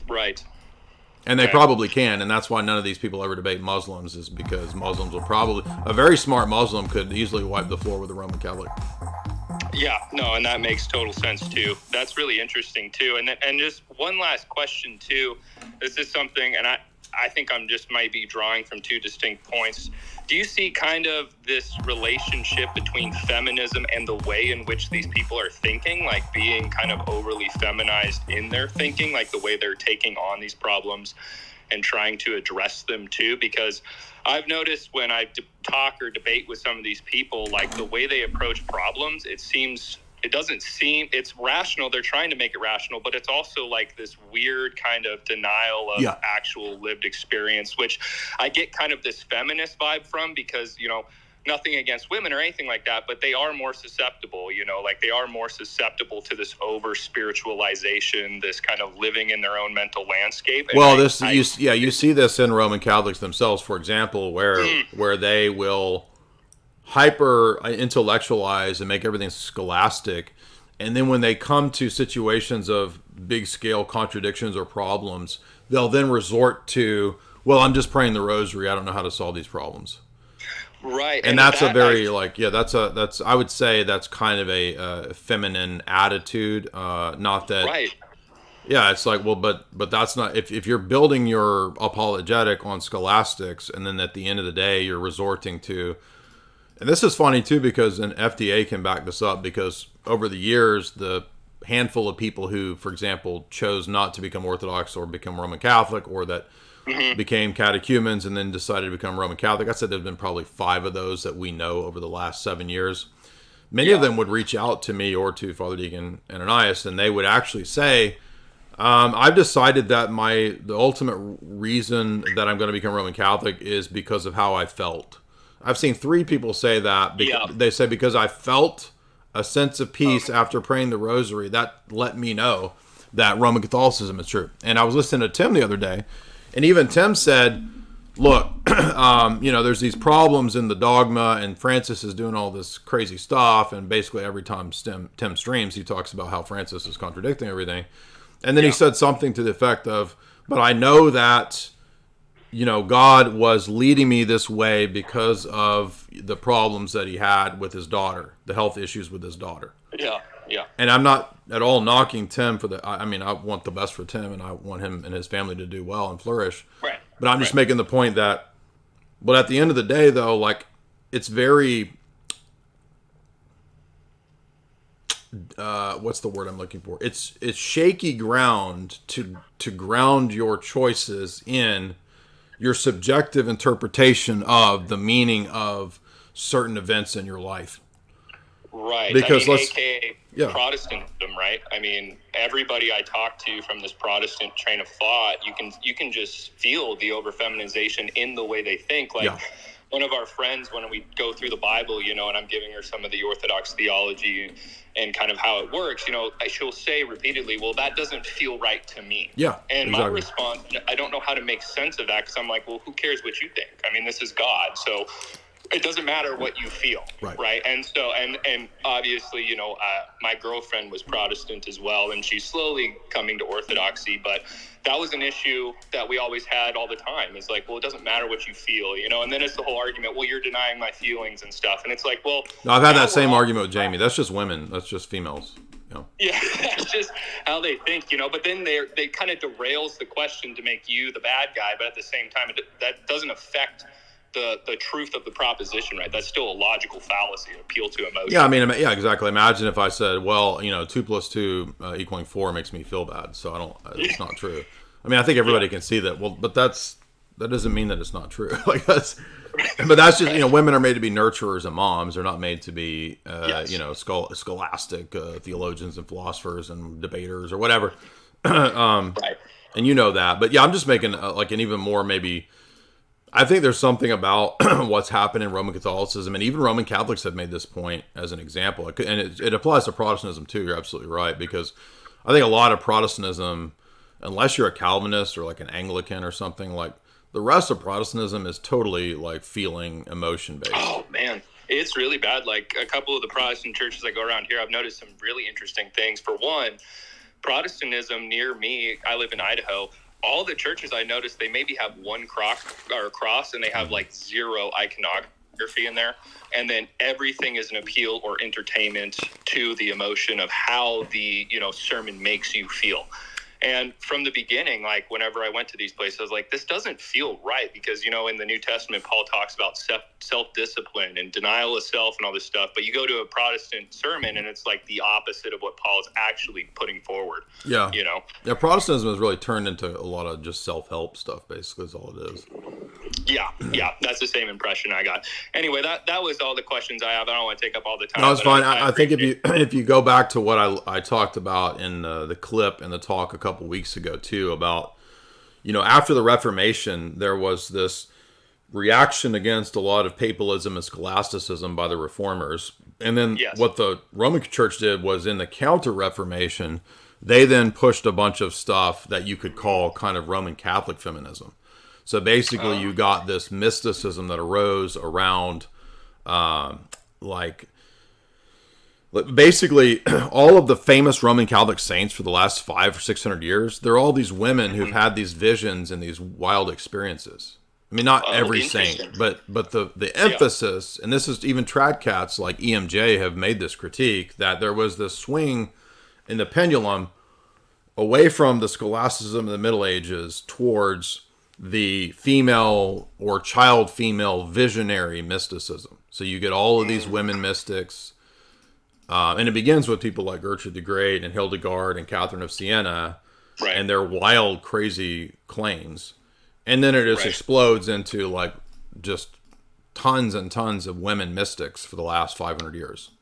Right.
And they probably can, and that's why none of these people ever debate Muslims, is because Muslims will probably... A very smart Muslim could easily wipe the floor with a Roman Catholic.
Yeah, no, and that makes total sense too. That's really interesting too. And just one last question too. This is something, and I think I'm just might be drawing from two distinct points. Do you see kind of this relationship between feminism and the way in which these people are thinking, like being kind of overly feminized in their thinking, like the way they're taking on these problems and trying to address them too? Because I've noticed when I talk or debate with some of these people, like the way they approach problems, it's rational. They're trying to make it rational, but it's also like this weird kind of denial of actual lived experience, which I get kind of this feminist vibe from, because, you know, nothing against women or anything like that, but they are more susceptible, you know, like they are more susceptible to this over spiritualization, this kind of living in their own mental landscape. And
well, you see this in Roman Catholics themselves, for example, where they will hyper intellectualize and make everything scholastic, and then when they come to situations of big scale contradictions or problems, they'll then resort to, well, I'm just praying the rosary, I don't know how to solve these problems.
Right.
And that's I would say that's kind of a feminine attitude. Not that.
Right.
Yeah, it's like, well, but that's not, if you're building your apologetic on scholastics, and then at the end of the day you're resorting to, and this is funny too, because an FDA can back this up, because over the years, the handful of people who, for example, chose not to become Orthodox or become Roman Catholic, or that became catechumens and then decided to become Roman Catholic. I said there's been probably 5 of those that we know over the last 7 years. Many of them would reach out to me or to Father Deacon Ananias, and they would actually say, I've decided that the ultimate reason that I'm going to become Roman Catholic is because of how I felt. I've seen 3 people say that. They say, because I felt a sense of peace after praying the rosary, that let me know that Roman Catholicism is true. And I was listening to Tim the other day, and even Tim said, look, there's these problems in the dogma, and Francis is doing all this crazy stuff, and basically every time Tim streams, he talks about how Francis is contradicting everything. And then he said something to the effect of, but I know that, God was leading me this way because of the problems that he had with his daughter, the health issues with his daughter.
Yeah, yeah.
And I'm not at all knocking Tim for that. I want the best for Tim, and I want him and his family to do well and flourish.
Right.
But I'm just making the point that, but at the end of the day, though, like, it's very, what's the word I'm looking for? It's shaky ground to ground your choices in your subjective interpretation of the meaning of certain events in your life.
Right.
Because
AKA Protestantism, right? I mean, everybody I talk to from this Protestant train of thought, you can just feel the over feminization in the way they think. Like, one of our friends, when we go through the Bible, you know, and I'm giving her some of the Orthodox theology and kind of how it works, you know, she'll say repeatedly, well, that doesn't feel right to me.
Yeah.
And
exactly.
my response, I don't know how to make sense of that, because I'm like, well, who cares what you think? I mean, this is God. So it doesn't matter what you feel. Right. And so, and obviously, you know, my girlfriend was Protestant as well, and she's slowly coming to Orthodoxy, but that was an issue that we always had all the time. It's like, well, it doesn't matter what you feel, you know, and then it's the whole argument, well, you're denying my feelings and stuff. And it's like, well,
no, I've had that same argument with Jamie. That's just women. That's just females. You know?
Yeah, that's just how they think, you know, but then they kind of derails the question to make you the bad guy. But at the same time, that doesn't affect the truth of the proposition, right? That's still a logical fallacy, appeal to emotion.
Yeah, I mean, yeah, exactly. Imagine if I said, well, you know, 2 + 2 equaling 4 makes me feel bad. So I don't, it's not true. I mean, I think everybody can see that. Well, but that doesn't mean that it's not true. Like but that's just, you know, women are made to be nurturers and moms. They're not made to be, you know, scholastic theologians and philosophers and debaters or whatever.
Right.
And you know that. But yeah, I'm just making like an even more maybe. I think there's something about what's happened in Roman Catholicism, and even Roman Catholics have made this point as an example. And it applies to Protestantism too. You're absolutely right, because I think a lot of Protestantism, unless you're a Calvinist or like an Anglican or something, like the rest of Protestantism is totally like feeling, emotion based.
Oh man, it's really bad. Like a couple of the Protestant churches that go around here, I've noticed some really interesting things. For one, Protestantism near me, I live in Idaho. All the churches I noticed, they maybe have one cross, and they have like 0 iconography in there. And then everything is an appeal or entertainment to the emotion of how the, you know, sermon makes you feel. And from the beginning, like whenever I went to these places, I was like, this doesn't feel right, because, you know, in the New Testament, Paul talks about self-discipline and denial of self and all this stuff. But you go to a Protestant sermon and it's like the opposite of what Paul is actually putting forward. Yeah. You know?
Yeah, Protestantism has really turned into a lot of just self-help stuff, basically, is all it is.
Yeah, that's the same impression I got. Anyway, that was all the questions I have. I don't want to take up all the time.
No, it's fine. I think if you go back to what I talked about in the clip and the talk a couple weeks ago too, about, you know, after the Reformation, there was this reaction against a lot of papalism and scholasticism by the reformers. And then what the Roman Church did was, in the Counter-Reformation, they then pushed a bunch of stuff that you could call kind of Roman Catholic feminism. So basically, you got this mysticism that arose around, basically all of the famous Roman Catholic saints for the last 500 or 600 years. They're all these women who've had these visions and these wild experiences. I mean, not every saint, but the emphasis, and this is even tradcats like EMJ have made this critique, that there was this swing in the pendulum away from the scholasticism of the Middle Ages towards the female or child female visionary mysticism. So you get all of these women mystics, and it begins with people like Gertrude the Great and Hildegard and Catherine of Siena, and their wild, crazy claims. And then it just explodes into like just tons and tons of women mystics for the last 500 years.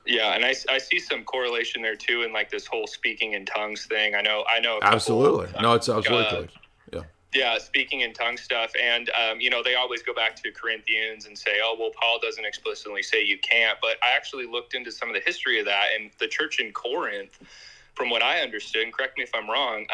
Yeah, and I see some correlation there too in like this whole speaking in tongues thing. I know. Absolutely. No, it's absolutely.
Yeah, speaking in tongue stuff. And, you know, they always go back to Corinthians and say, oh, well, Paul doesn't explicitly say you can't. But I actually looked into some of the history of that. And the church in Corinth, from what I understood, and correct me if I'm wrong,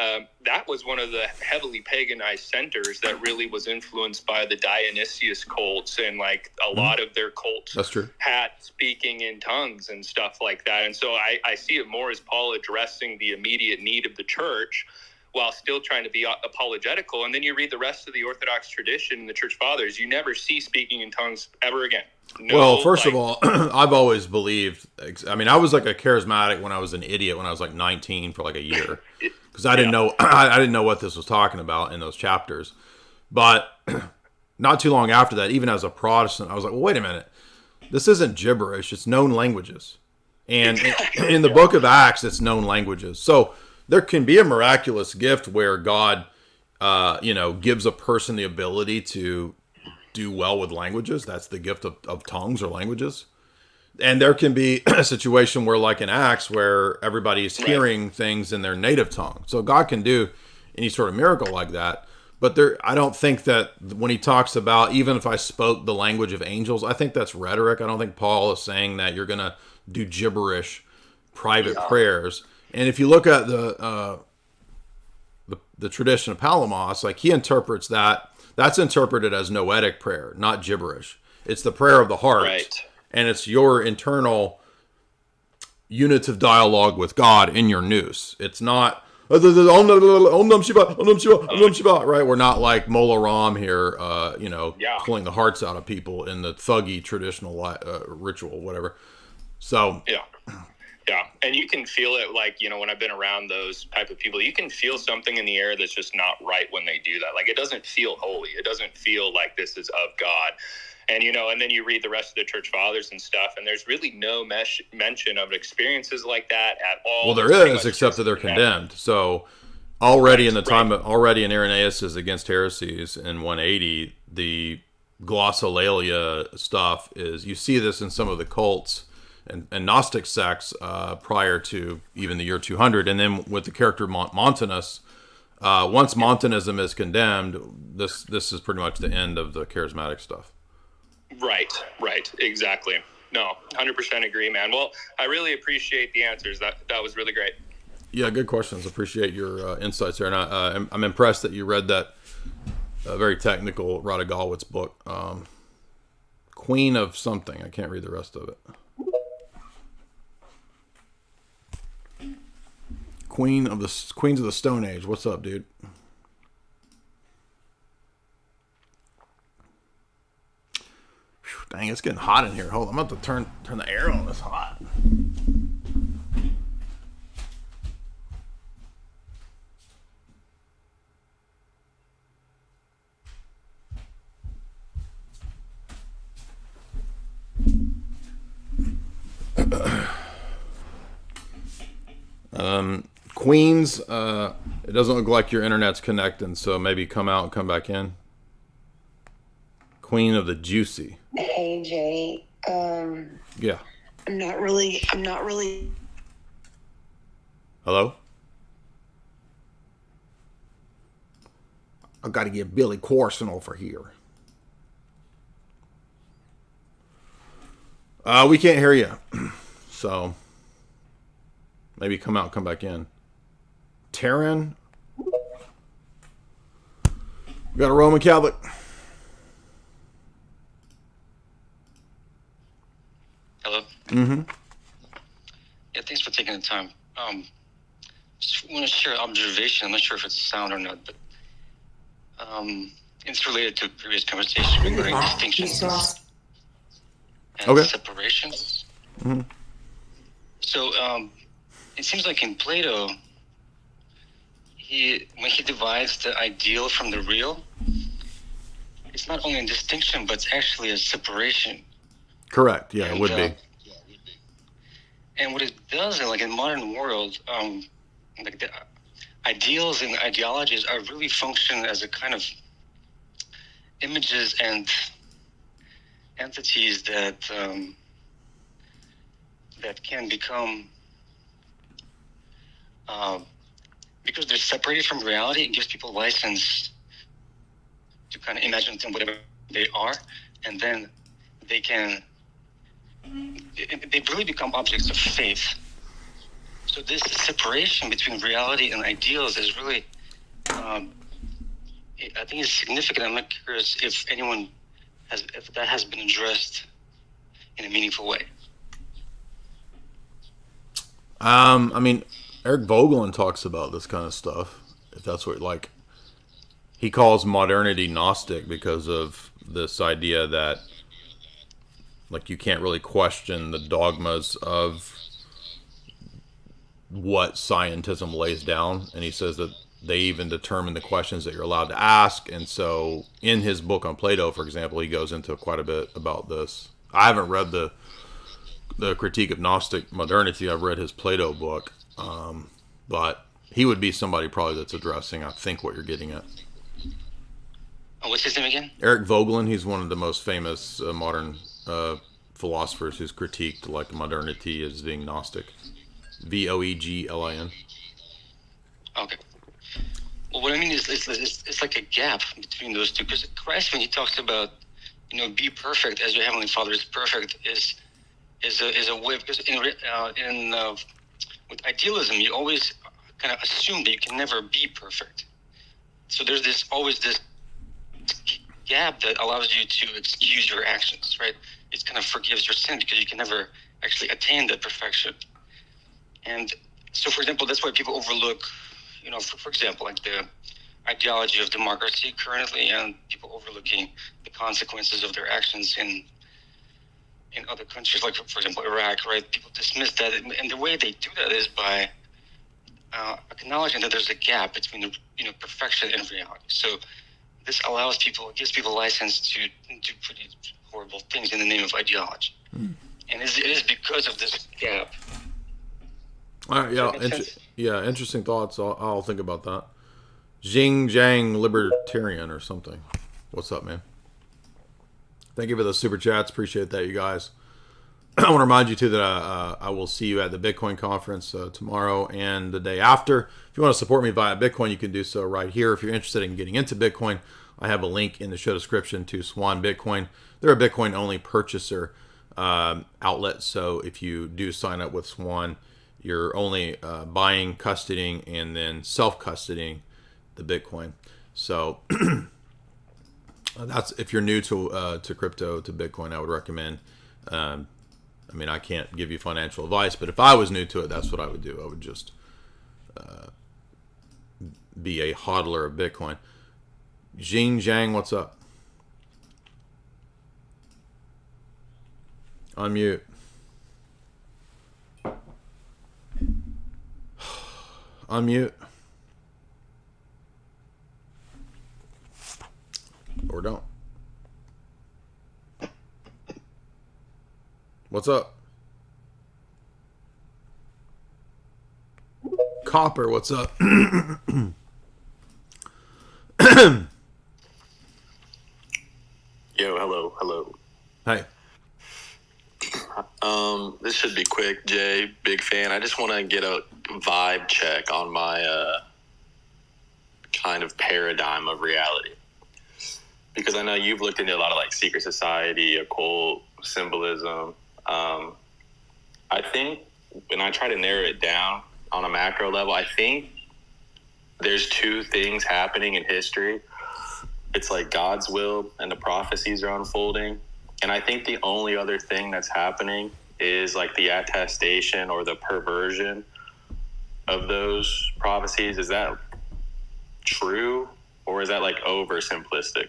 that was one of the heavily paganized centers that really was influenced by the Dionysius cults. And, like, a lot of their cults had speaking in tongues and stuff like that. And so I see it more as Paul addressing the immediate need of the church, while still trying to be apologetical. And then you read the rest of the Orthodox tradition and the Church Fathers, you never see speaking in tongues ever again. No,
well, first of all, I've always believed, I mean, I was like a charismatic when I was an idiot when I was like 19 for like a year, because I didn't know I didn't know what this was talking about in those chapters. But not too long after that, even as a Protestant, I was like, well, wait a minute, this isn't gibberish, it's known languages. And in the book of Acts, it's known languages. So there can be a miraculous gift where God, gives a person the ability to do well with languages. That's the gift of tongues or languages. And there can be a situation where, like in Acts, where everybody's hearing things in their native tongue. So God can do any sort of miracle like that. But I don't think that when he talks about, even if I spoke the language of angels, I think that's rhetoric. I don't think Paul is saying that you're going to do gibberish private prayers. And if you look at the tradition of Palamos, like he interprets that's interpreted as noetic prayer, not gibberish. It's the prayer of the heart.
Right.
And it's your internal unitive dialogue with God in your nous. It's not Om Nam Shiva, Om Nam Shiva, Om Nam Shiva, right? We're not like Mola Ram here, pulling the hearts out of people in the thuggy traditional ritual, whatever. So
yeah, and you can feel it, like, when I've been around those type of people, you can feel something in the air that's just not right when they do that. Like, it doesn't feel holy. It doesn't feel like this is of God. And, and then you read the rest of the church fathers and stuff, and there's really no mention of experiences like that at all.
Well, there is, except that they're condemned. So already in the time, already in Irenaeus' Against Heresies in 180, the glossolalia stuff is, you see this in some of the cults and Gnostic sects prior to even the year 200. And then with the character Montanus, once Montanism is condemned, this is pretty much the end of the charismatic stuff. Right, exactly. No, 100% agree, man. Well, I really appreciate the answers. That was really great. Yeah, good questions. Appreciate your insights there. And I'm impressed that you read that very technical Radagowitz book, Queen of something. I can't read the rest of it. Queens of the Stone Age. What's up, dude? Dang, it's getting hot in here. Hold on, I'm about to turn the air on. It's hot. Queens, it doesn't look like your internet's connecting, so maybe come out and come back in. Queen of the Juicy.
Hey Jay.
Yeah.
I'm not really.
Hello? I gotta get Billy Carson over here. We can't hear you. So maybe come out and come back in. Taryn? We got a Roman Catholic.
Hello?
Mm-hmm.
Yeah, thanks for taking the time. Just want to share an observation. I'm not sure if it's sound or not, but it's related to previous conversation regarding distinctions and separations.
Mm-hmm.
So it seems like in Plato, when he divides the ideal from the real, it's not only a distinction, but it's actually a separation.
Correct. Yeah, it would be.
And what it does, like in modern world, like the ideals and ideologies are really function as a kind of images and entities that can become, because they're separated from reality, it gives people license to kind of imagine them whatever they are, and then they really become objects of faith. So this separation between reality and ideals is really, I think it's significant. I'm not curious if that has been addressed in a meaningful way.
I mean, Eric Vogelin talks about this kind of stuff. If that's what, he calls modernity Gnostic because of this idea that, you can't really question the dogmas of what scientism lays down. And he says that they even determine the questions that you're allowed to ask. And so in his book on Plato, for example, he goes into quite a bit about this. I haven't read the Critique of Gnostic Modernity. I've read his Plato book. But he would be somebody probably that's addressing, I think, what you're getting at.
What's his name again?
Eric Vogelin. He's one of the most famous modern philosophers who's critiqued modernity as being Gnostic. Voeglin.
Okay. Well, what I mean is, it's like a gap between those two. Because Christ, when he talks about, be perfect as your heavenly Father is perfect, is a way. Because with idealism, you always kind of assume that you can never be perfect. So there's always this gap that allows you to excuse your actions, right? It kind of forgives your sin because you can never actually attain that perfection. And so, for example, that's why people overlook, for example, like the ideology of democracy currently, and people overlooking the consequences of their actions in other countries, like, for example, Iraq, right? People dismiss that, and the way they do that is by acknowledging that there's a gap between perfection and reality. So this gives people license to do pretty horrible things in the name of ideology. And it is because of this gap.
All right, interesting thoughts. I'll think about that. Jing Jang Libertarian or something. What's up, man? Thank you for the super chats. Appreciate that, you guys. I want to remind you, too, that I will see you at the Bitcoin conference tomorrow and the day after. If you want to support me via Bitcoin, you can do so right here. If you're interested in getting into Bitcoin, I have a link in the show description to Swan Bitcoin. They're a Bitcoin-only purchaser outlet, so if you do sign up with Swan, you're only buying, custodying, and then self-custodying the Bitcoin. So that's, if you're new to crypto, to Bitcoin, I would recommend. I can't give you financial advice, but if I was new to it, that's what I would do. I would just be a hodler of Bitcoin. Jing Zhang, what's up? Unmute. Unmute. Or don't. What's up? Copper, what's up?
Yo, hello.
Hey.
This should be quick, Jay. Big fan. I just want to get a vibe check on my kind of paradigm of reality. Because I know you've looked into a lot of like secret society, occult, symbolism. I think when I try to narrow it down on a macro level, I think there's two things happening in history. It's like God's will and the prophecies are unfolding. And I think the only other thing that's happening is like the attestation or the perversion of those prophecies. Is that true, or is that like oversimplistic?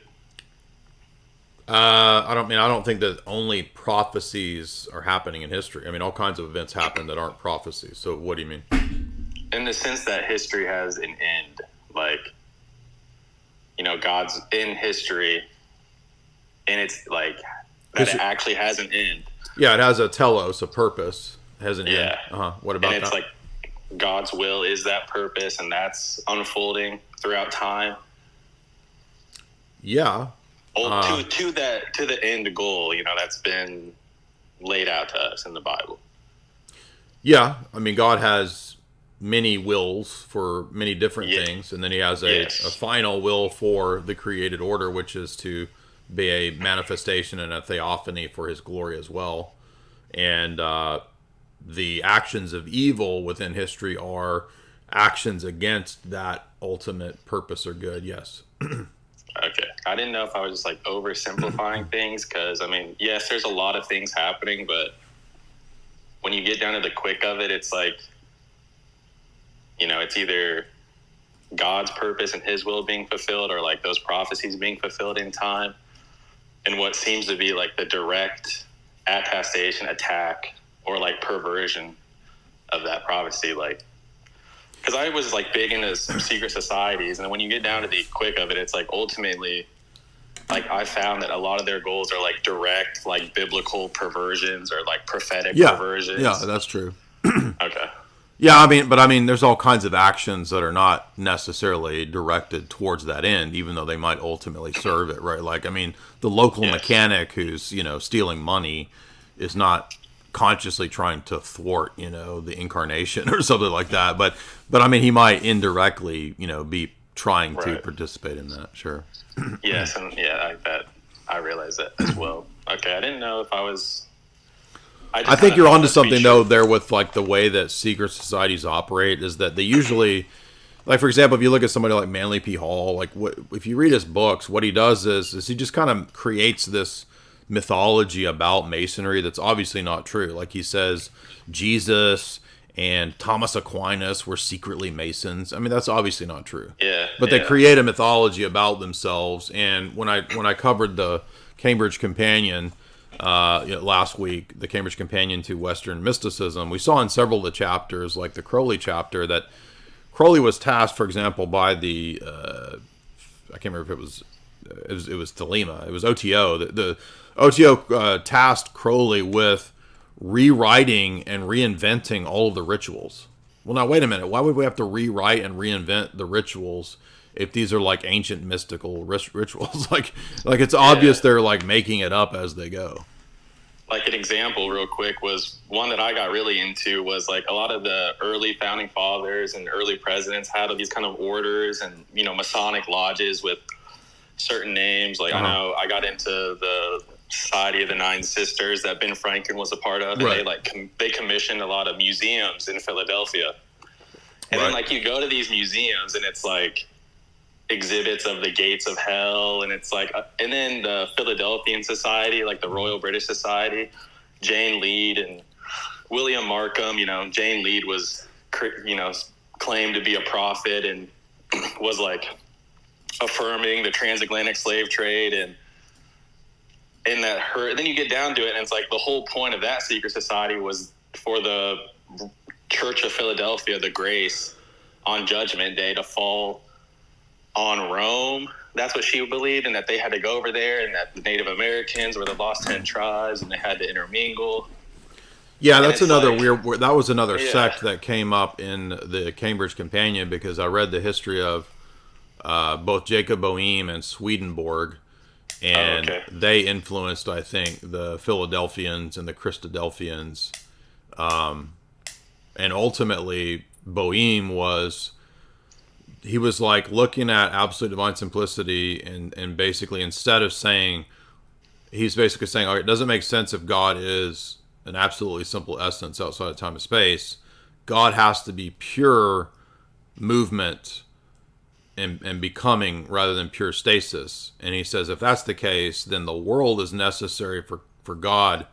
I don't think that only prophecies are happening in history. I mean, all kinds of events happen that aren't prophecies. So what do you mean?
In the sense that history has an end, like, God's in history, and it's like that it actually has an end.
Yeah, it has a telos, a purpose. It has an end. What about that?
And it's like God's will is that purpose, and that's unfolding throughout time.
Yeah.
To the end goal, that's been laid out to us in the Bible.
Yeah, I mean, God has many wills for many different things, and then he has a final will for the created order, which is to be a manifestation and a theophany for his glory as well. And the actions of evil within history are actions against that ultimate purpose or good. Yes.
Okay. I didn't know if I was just like oversimplifying things, because yes, there's a lot of things happening, but when you get down to the quick of it, it's like, it's either God's purpose and his will being fulfilled, or like those prophecies being fulfilled in time. And what seems to be like the direct attestation, attack, or like perversion of that prophecy, like, because I was like big into some secret societies, and when you get down to the quick of it, it's like ultimately, like, I found that a lot of their goals are like direct, like biblical perversions or like prophetic perversions.
Yeah, that's true.
Okay.
Yeah, there's all kinds of actions that are not necessarily directed towards that end, even though they might ultimately serve it, right? Like, the local mechanic who's, stealing money is not consciously trying to thwart, the incarnation or something like that. But he might indirectly, be trying to
Right.
participate in that. Sure.
Yes, and I realize that as well. Okay, I didn't know if I was.
I think you're onto something though there with like the way that secret societies operate is that they usually, like for example, if you look at somebody like Manly P. Hall, like if you read his books, what he does is he just kind of creates this mythology about Masonry that's obviously not true. Like he says Jesus and Thomas Aquinas were secretly Masons. I mean, that's obviously not true.
Yeah.
But they create a mythology about themselves. And when I covered the Cambridge Companion last week, the Cambridge Companion to Western Mysticism, we saw in several of the chapters, like the Crowley chapter, that Crowley was tasked, for example, by the I can't remember if it was Thelema, it was OTO. The OTO tasked Crowley with rewriting and reinventing all of the rituals. Well, now wait a minute. Why would we have to rewrite and reinvent the rituals if these are like ancient mystical rituals? like it's obvious they're like making it up as they go.
Like an example real quick was one that I got really into was like a lot of the early founding fathers and early presidents had these kind of orders and, Masonic lodges with certain names. Like I know I got into the Society of the Nine Sisters that Ben Franklin was a part of. And they commissioned a lot of museums in Philadelphia. And then like you go to these museums and it's like exhibits of the gates of hell, and it's like and then the Philadelphian Society, like the Royal British Society, Jane Lead and William Markham. Jane Lead was claimed to be a prophet and was like affirming the transatlantic slave trade, and then you get down to it and it's like the whole point of that secret society was for the Church of Philadelphia, the grace on Judgment Day to fall on Rome. That's what she believed, and that they had to go over there, and that the Native Americans were the lost 10 tribes and they had to intermingle.
Yeah, that's another weird. That was another sect that came up in the Cambridge Companion, because I read the history of both Jacob Boehme and Swedenborg, and they influenced, I think, the Philadelphians and the Christadelphians, and ultimately Boehme was like looking at absolute divine simplicity, and basically instead of saying, he's basically saying, all right, it doesn't make sense if God is an absolutely simple essence outside of time and space. God has to be pure movement and becoming rather than pure stasis. And he says if that's the case, then the world is necessary for God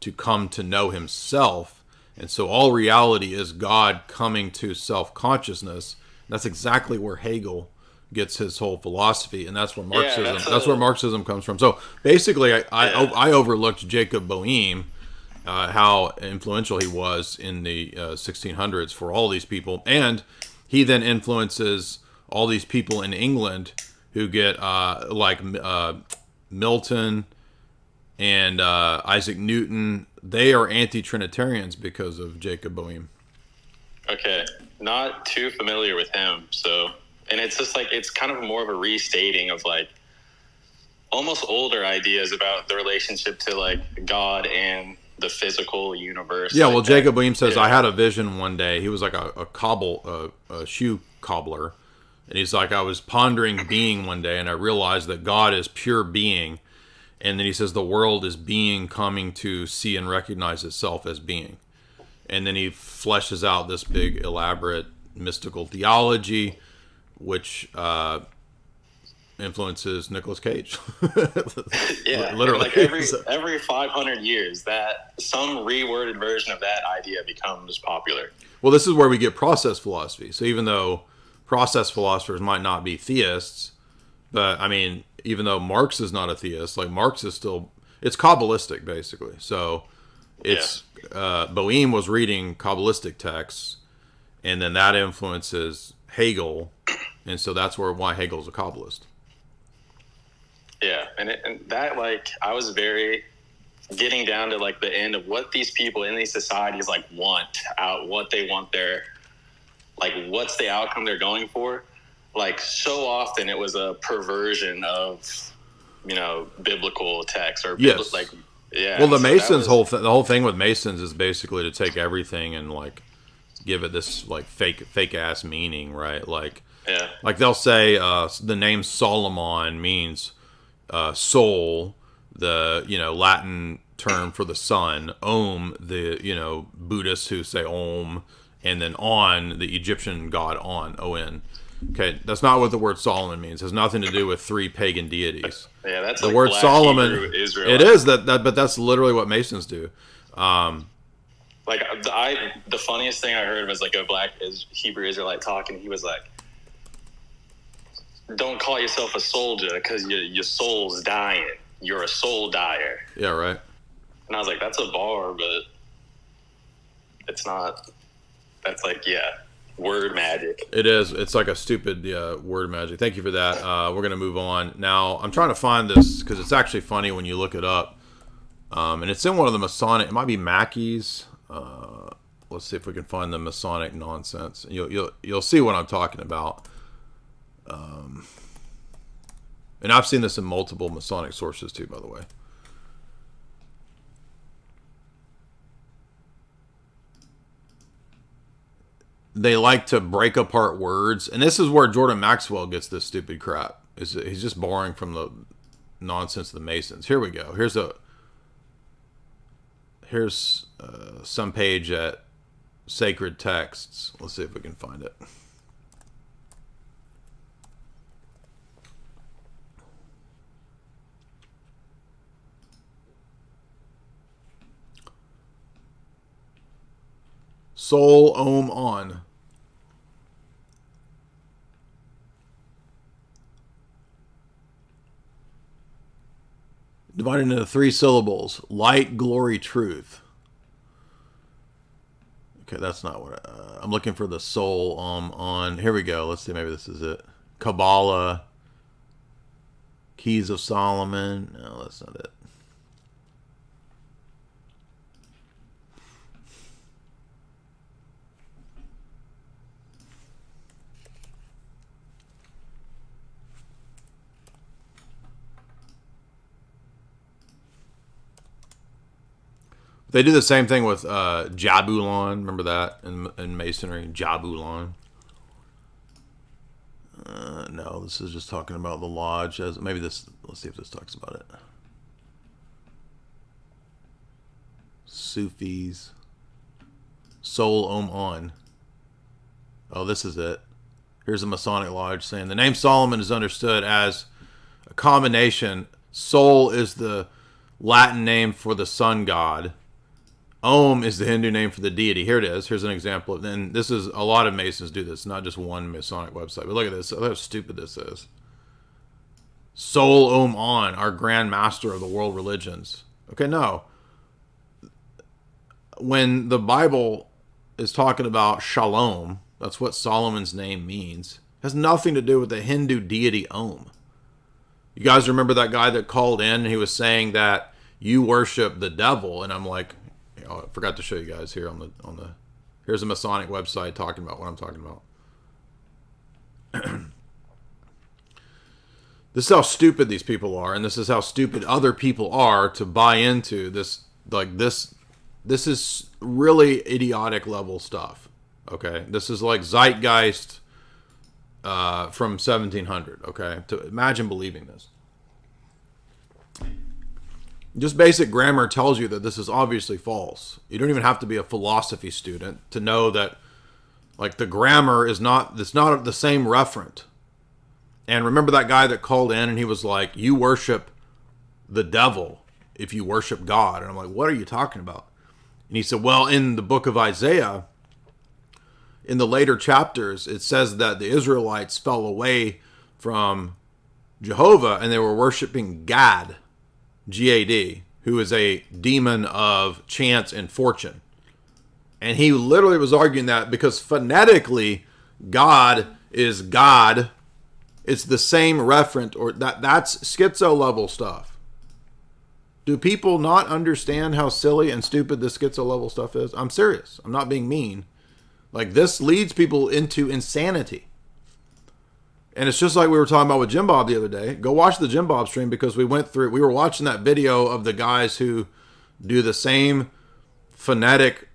to come to know himself. And so all reality is God coming to self-consciousness. That's exactly where Hegel gets his whole philosophy, and that's where Marxism. That's where Marxism comes from. So basically, I overlooked Jacob Boehme, how influential he was in the 1600s for all these people, and he then influences all these people in England who get like Milton and Isaac Newton. They are anti-Trinitarians because of Jacob Boehme.
Okay, not too familiar with him. So, and it's just like, it's kind of more of a restating of like almost older ideas about the relationship to like God and the physical universe.
Yeah,
like
well,
that.
Jacob Boehme says, I had a vision one day. He was like a shoe cobbler. And he's like, I was pondering being one day, and I realized that God is pure being. And then he says the world is being coming to see and recognize itself as being. And then he fleshes out this big, elaborate, mystical theology, which influences Nicolas Cage.
Yeah,
literally.
like every 500 years, that some reworded version of that idea becomes popular.
Well, this is where we get process philosophy. So even though process philosophers might not be theists, but I mean, even though Marx is not a theist, like Marx is still, it's Kabbalistic basically. So it's Boehme was reading Kabbalistic texts, and then that influences Hegel, and so that's why Hegel's a Kabbalist.
Yeah, and that, like, I was very getting down to like the end of what these people in these societies like want out, what they want their, like, what's the outcome they're going for. Like, so often it was a perversion of, biblical text or
yes.
like, yeah.
Well, the
so
Masons the whole thing with Masons is basically to take everything and like give it this like fake ass meaning, right? Like
Yeah.
Like they'll say the name Solomon means soul, the Latin term for the sun, Om, the Buddhists who say Om, and then On, the Egyptian god On. Okay, that's not what the word Solomon means. It has nothing to do with three pagan deities.
Yeah, that's
the
like
word
Black
Solomon.
Hebrew Israelite.
It is that, but that's literally what Masons do.
Like the funniest thing I heard was like a Black Hebrew Israelite talking. He was like, "Don't call yourself a soldier because your soul's dying. You're a soul dyer."
Yeah, right.
And I was like, "That's a bar, but it's not." That's like, word magic.
It is. It's like a stupid word magic. Thank you for that. We're going to move on. Now, I'm trying to find this because it's actually funny when you look it up. And it's in one of the Masonic, it might be Mackey's. Let's see if we can find the Masonic nonsense. You'll see what I'm talking about. And I've seen this in multiple Masonic sources too, by the way. They like to break apart words, and this is where Jordan Maxwell gets this stupid crap. He's just borrowing from the nonsense of the Masons. Here we go. Here's some page at Sacred Texts. Let's see if we can find it. Soul Om On. Divided into 3 syllables. Light, glory, truth. Okay, that's not what I'm looking for. The soul on. Here we go. Let's see. Maybe this is it. Kabbalah. Keys of Solomon. No, that's not it. They do the same thing with Jabulon. Remember that in Masonry? Jabulon. No, this is just talking about the lodge. Maybe this. Let's see if this talks about it. Sufis. Soul Om On. Oh, this is it. Here's a Masonic lodge saying the name Solomon is understood as a combination. Soul is the Latin name for the sun god. Om is the Hindu name for the deity. Here it is. Here's an example. And this is, a lot of Masons do this, not just one Masonic website. But look at this. Look how stupid this is. Soul Om On, our grand master of the world religions. Okay, no. When the Bible is talking about Shalom, that's what Solomon's name means. It has nothing to do with the Hindu deity Om. You guys remember that guy that called in and he was saying that you worship the devil, and I'm like, I forgot to show you guys here on the here's a Masonic website talking about what I'm talking about. This is how stupid these people are, and this is how stupid other people are to buy into this. Like this is really idiotic level stuff. Okay, this is like zeitgeist from 1700. Okay, to imagine believing this. Just basic grammar tells you that this is obviously false. You don't even have to be a philosophy student to know that, like, the grammar is not, it's not the same referent. And remember that guy that called in and he was like, you worship the devil if you worship God. And I'm like, what are you talking about? And he said, well, in the book of Isaiah, in the later chapters, it says that the Israelites fell away from Jehovah and they were worshiping Gad. Gad, who is a demon of chance and fortune. And he literally was arguing that because phonetically, God is God. It's the same referent, or that's schizo level stuff. Do people not understand how silly and stupid this schizo level stuff is? I'm serious. I'm not being mean. Like, this leads people into insanity. And it's just like we were talking about with Jim Bob the other day. Go watch the Jim Bob stream because we were watching that video of the guys who do the same phonetic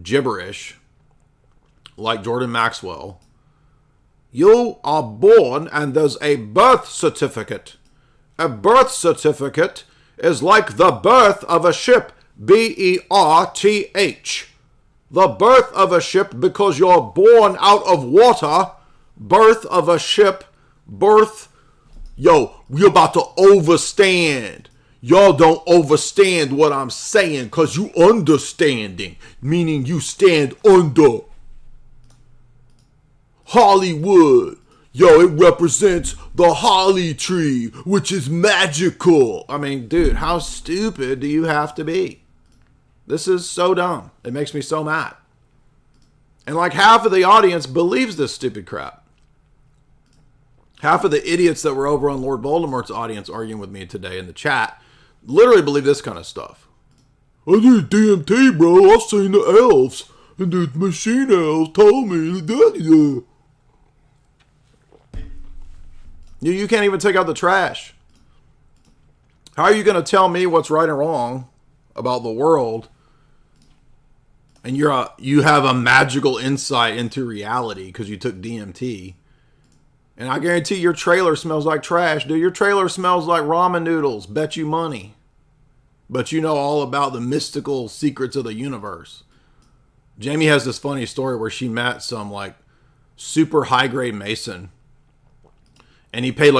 gibberish like Jordan Maxwell. You are born and there's a birth certificate. A birth certificate is like the birth of a ship. B-E-R-T-H. The birth of a ship because you're born out of water. Birth of a ship. Birth. Yo, you're about to overstand. Y'all don't understand what I'm saying because you understanding. Meaning you stand under. Hollywood. Yo, it represents the holly tree, which is magical. I mean, dude, how stupid do you have to be? This is so dumb. It makes me so mad. And like half of the audience believes this stupid crap. Half of the idiots that were over on Lord Voldemort's audience arguing with me today in the chat literally believe this kind of stuff. I did DMT, bro. I've seen the elves. And the machine elves told me that. You can't even take out the trash. How are you going to tell me what's right and wrong about the world? And you have a magical insight into reality because you took DMT. And I guarantee your trailer smells like trash, dude. Your trailer smells like ramen noodles. Bet you money. But you know all about the mystical secrets of the universe. Jamie has this funny story where she met some like super high grade Mason. And he paid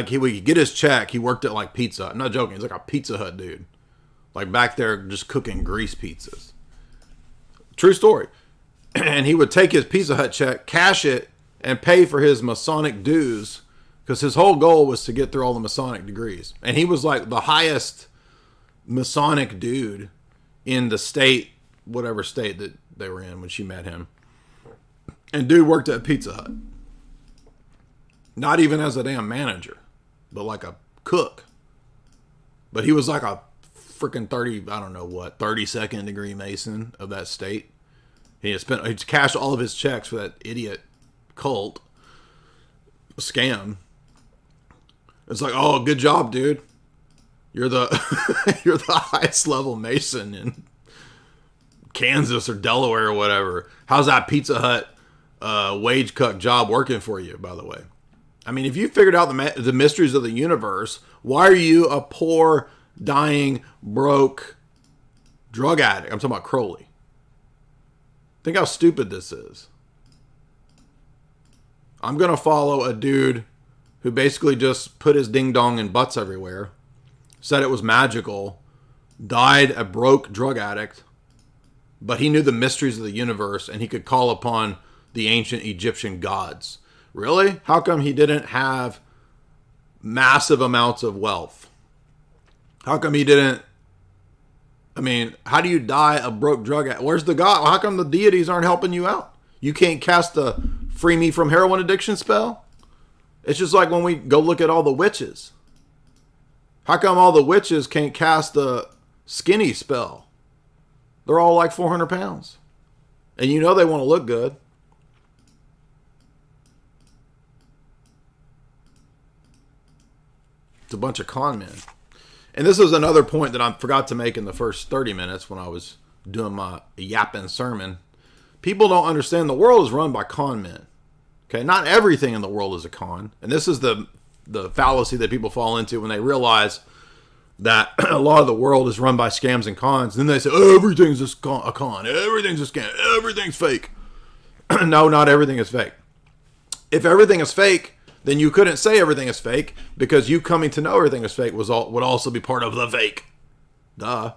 he would get his check. He worked at like Pizza Hut. I'm not joking. He's like a Pizza Hut dude. Like back there just cooking grease pizzas. True story. And he would take his Pizza Hut check, cash it, and pay for his Masonic dues. Because his whole goal was to get through all the Masonic degrees. And he was like the highest Masonic dude in the state, whatever state that they were in when she met him. And dude worked at Pizza Hut. Not even as a damn manager, but like a cook. But he was like a freaking 32nd degree Mason of that state. He cashed all of his checks for that idiot cult scam. It's like, oh, good job, dude. You're the you're the highest level Mason in Kansas or Delaware or whatever. How's that Pizza Hut wage cut job working for you, by the way? I mean, if you figured out the mysteries of the universe, why are you a poor, dying, broke drug addict? I'm talking about Crowley. Think how stupid this is. I'm going to follow a dude who basically just put his ding-dong in butts everywhere, said it was magical, died a broke drug addict, but he knew the mysteries of the universe and he could call upon the ancient Egyptian gods. Really? How come he didn't have massive amounts of wealth? How come he didn't... I mean, how do you die a broke drug addict? Where's the God? How come the deities aren't helping you out? You can't cast the free me from heroin addiction spell? It's just like when we go look at all the witches. How come all the witches can't cast the skinny spell? They're all like 400 pounds. And you know they want to look good. It's a bunch of con men. And this is another point that I forgot to make in the first 30 minutes when I was doing my yapping sermon. People don't understand the world is run by con men. Okay, not everything in the world is a con. And this is the fallacy that people fall into when they realize that a lot of the world is run by scams and cons. Then they say, oh, everything's a con. Everything's a scam. Everything's fake. No, not everything is fake. If everything is fake, then you couldn't say everything is fake because you coming to know everything is fake would also be part of the fake. Duh.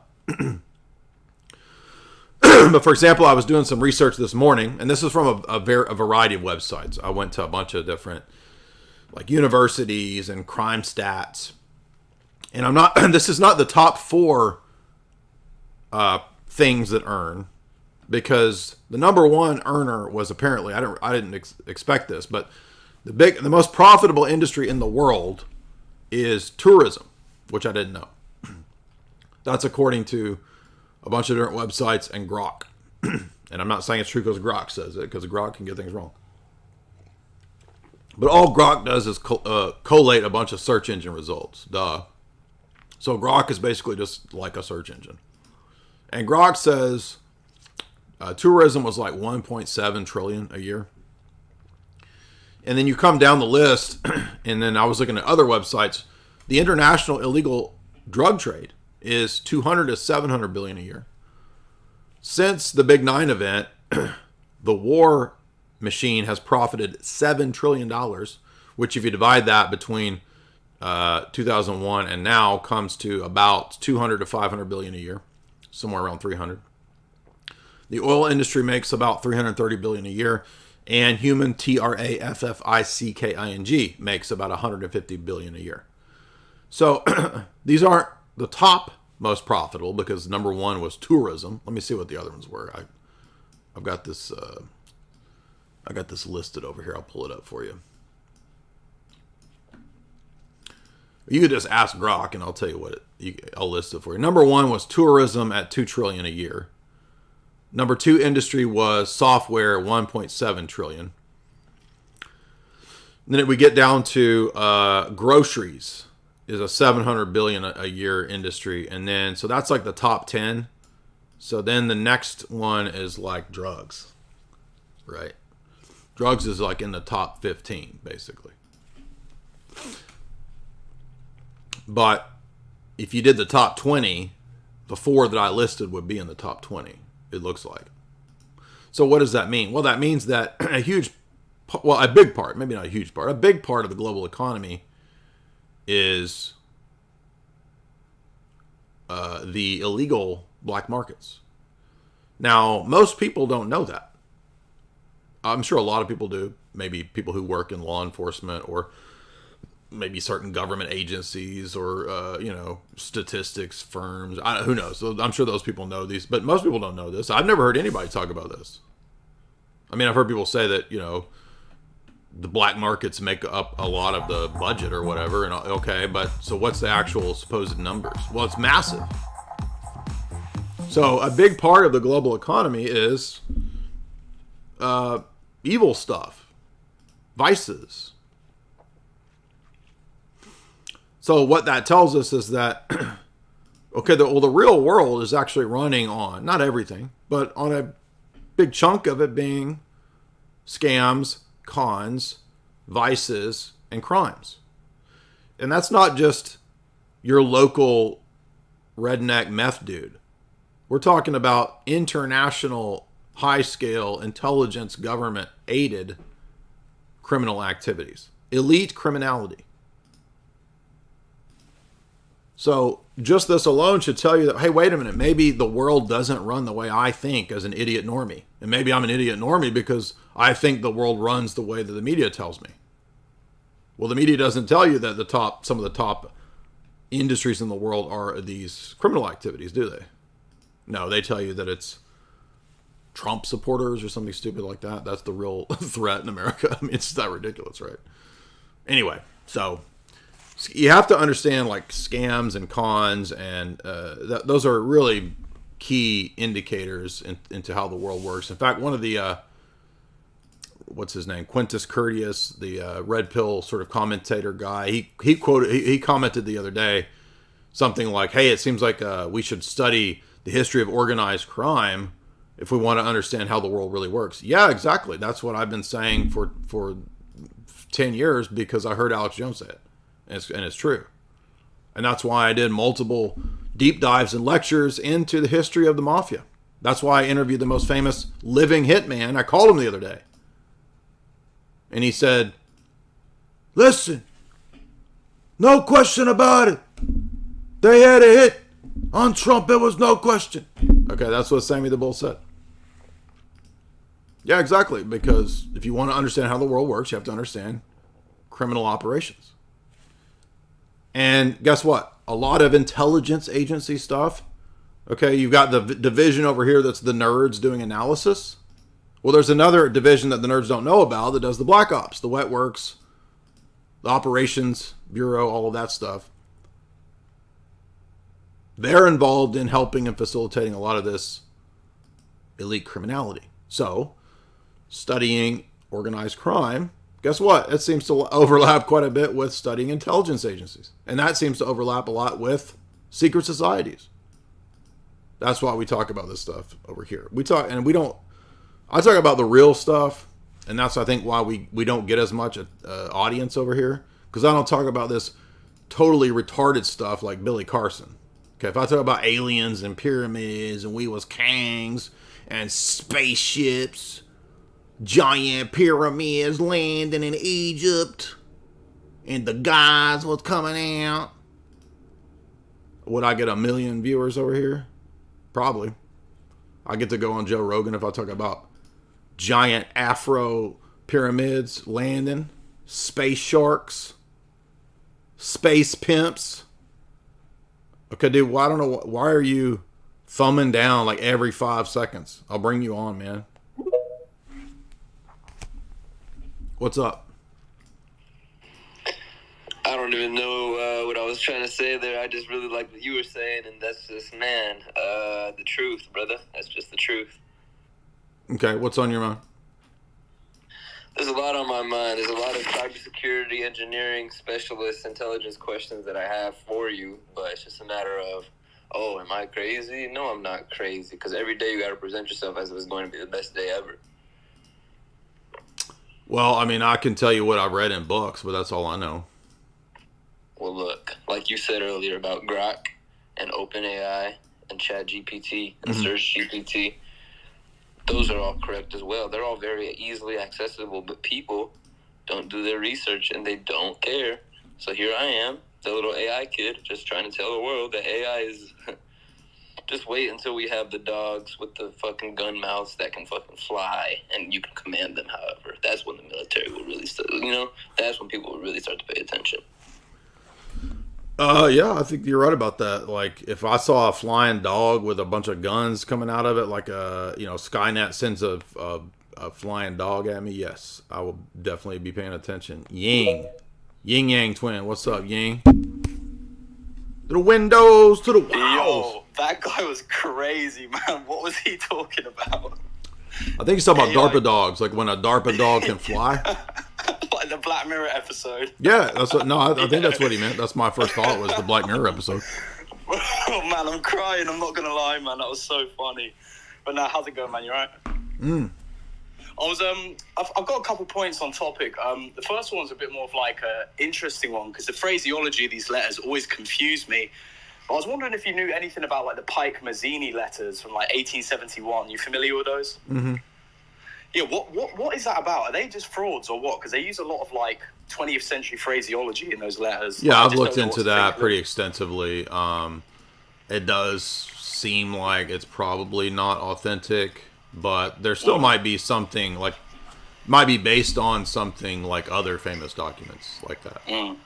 But for example, I was doing some research this morning, and this is from a variety of websites. I went to a bunch of different like universities and crime stats. And this is not the top 4 things that earn, because the number 1 earner was apparently, I didn't expect this, but the most profitable industry in the world is tourism, which I didn't know. That's according to a bunch of different websites and Grok. And I'm not saying it's true because Grok says it, because Grok can get things wrong. But all Grok does is collate a bunch of search engine results. Duh. So Grok is basically just like a search engine. And Grok says tourism was like 1.7 trillion a year. And then you come down the list, and then I was looking at other websites. The international illegal drug trade is 200 to 700 billion a year. Since the Big Nine event, the war machine has profited $7 trillion, which if you divide that between 2001 and now comes to about 200 to 500 billion a year, somewhere around 300. The oil industry makes about 330 billion a year, and human trafficking makes about 150 billion a year. So these aren't the top most profitable, because number one was tourism. Let me see what the other ones were. I've got this. I got this listed over here. I'll pull it up for you. You could just ask Grok, and I'll tell you what I'll list it for you. Number one was tourism at $2 trillion a year. Number two industry was software, 1.7 trillion. Then we get down to groceries, is a 700 billion a year industry, and then so that's like the top 10. So then the next one is like drugs, right? Drugs is like in the top 15 basically. But if you did the top 20, the four that I listed would be in the top 20. It looks like. So what does that mean? Well, that means that a big part, maybe not a huge part, a big part of the global economy is the illegal black markets. Now, most people don't know that. I'm sure a lot of people do. Maybe people who work in law enforcement, or maybe certain government agencies, or statistics firms. Who knows? So I'm sure those people know these, but most people don't know this. I've never heard anybody talk about this. I mean, I've heard people say that the black markets make up a lot of the budget or whatever, and okay, but so what's the actual supposed numbers? Well, it's massive. So a big part of the global economy is evil stuff, vices. So what that tells us is that, okay, the real world is actually running on, not everything, but on a big chunk of it being scams, cons, vices, and crimes. And that's not just your local redneck meth dude. We're talking about international, high-scale, intelligence, government-aided criminal activities. Elite criminality. So just this alone should tell you that, hey, wait a minute, maybe the world doesn't run the way I think as an idiot normie. And maybe I'm an idiot normie because I think the world runs the way that the media tells me. Well, the media doesn't tell you that some of the top industries in the world are these criminal activities, do they? No, they tell you that it's Trump supporters or something stupid like that. That's the real threat in America. I mean, it's that ridiculous, right? Anyway, so you have to understand like scams and cons, and those are really key indicators into how the world works. In fact, one of the what's his name, Quintus Curtius, the red pill sort of commentator guy, he commented the other day something like, "Hey, it seems like we should study the history of organized crime if we want to understand how the world really works." Yeah, exactly. That's what I've been saying for 10 years because I heard Alex Jones say it. And it's true. And that's why I did multiple deep dives and lectures into the history of the mafia. That's why I interviewed the most famous living hitman. I called him the other day. And he said, "Listen, no question about it. They had a hit on Trump. There was no question." Okay, that's what Sammy the Bull said. Yeah, exactly. Because if you want to understand how the world works, you have to understand criminal operations. And guess what? A lot of intelligence agency stuff. Okay, you've got the division over here that's the nerds doing analysis. Well, there's another division that the nerds don't know about that does the black ops, the wet works, the operations bureau, all of that stuff. They're involved in helping and facilitating a lot of this elite criminality. So, studying organized crime, guess what? It seems to overlap quite a bit with studying intelligence agencies. And that seems to overlap a lot with secret societies. That's why we talk about this stuff over here. I talk about the real stuff, And that's, I think, why we don't get as much audience over here. Because I don't talk about this totally retarded stuff like Billy Carson. Okay, if I talk about aliens and pyramids and we was kings and spaceships, giant pyramids landing in Egypt, and the guys was coming out, would I get 1 million viewers over here? Probably. I get to go on Joe Rogan if I talk about giant Afro pyramids landing, space sharks, space pimps. Okay, dude, well, I don't know. Why are you thumbing down like every 5 seconds? I'll bring you on, man. What's up?
I don't even know what I was trying to say there. I just really like what you were saying, and that's just, man, the truth, brother. That's just the truth.
Okay, what's on your mind?
There's a lot on my mind. There's a lot of cybersecurity, engineering, specialist, intelligence questions that I have for you, but it's just a matter of, oh, am I crazy? No, I'm not crazy, because every day you got to present yourself as if it's going to be the best day ever.
Well, I mean, I can tell you what I've read in books, but that's all I know.
Well, look, like you said earlier about Grok and OpenAI and ChatGPT and SearchGPT, those are all correct as well. They're all very easily accessible, but people don't do their research and they don't care. So here I am, the little AI kid, just trying to tell the world that AI is... Just wait until we have the dogs with the fucking gun mouths that can fucking fly and you can command them, however. That's when the military will really start, that's when people will really start to pay attention.
Yeah, I think you're right about that. Like, if I saw a flying dog with a bunch of guns coming out of it, like Skynet sends a flying dog at me, yes, I will definitely be paying attention. Yin Yang twin, what's up, Ying? To the windows, to the walls.
Yo, that guy was crazy, man. What was he talking about?
I think he's talking about DARPA dogs, like when a DARPA dog can fly.
Like the Black Mirror episode.
Yeah, that's what. No, I think that's what he meant. That's my first thought was the Black Mirror episode.
Oh man, I'm crying. I'm not gonna lie, man. That was so funny. But now, how's it going, man? You alright? I've got a couple points on topic. The first one's a bit more of like a interesting one because the phraseology of these letters always confused me. I was wondering if you knew anything about like the Pike Mazzini letters from like 1871. You familiar with those? Mm-hmm. Yeah. What is that about? Are they just frauds or what? Because they use a lot of like 20th century phraseology in those letters.
Yeah, I've looked into that pretty extensively. It does seem like it's probably not authentic, but there still might be something like, might be based on something like other famous documents like that. Mm.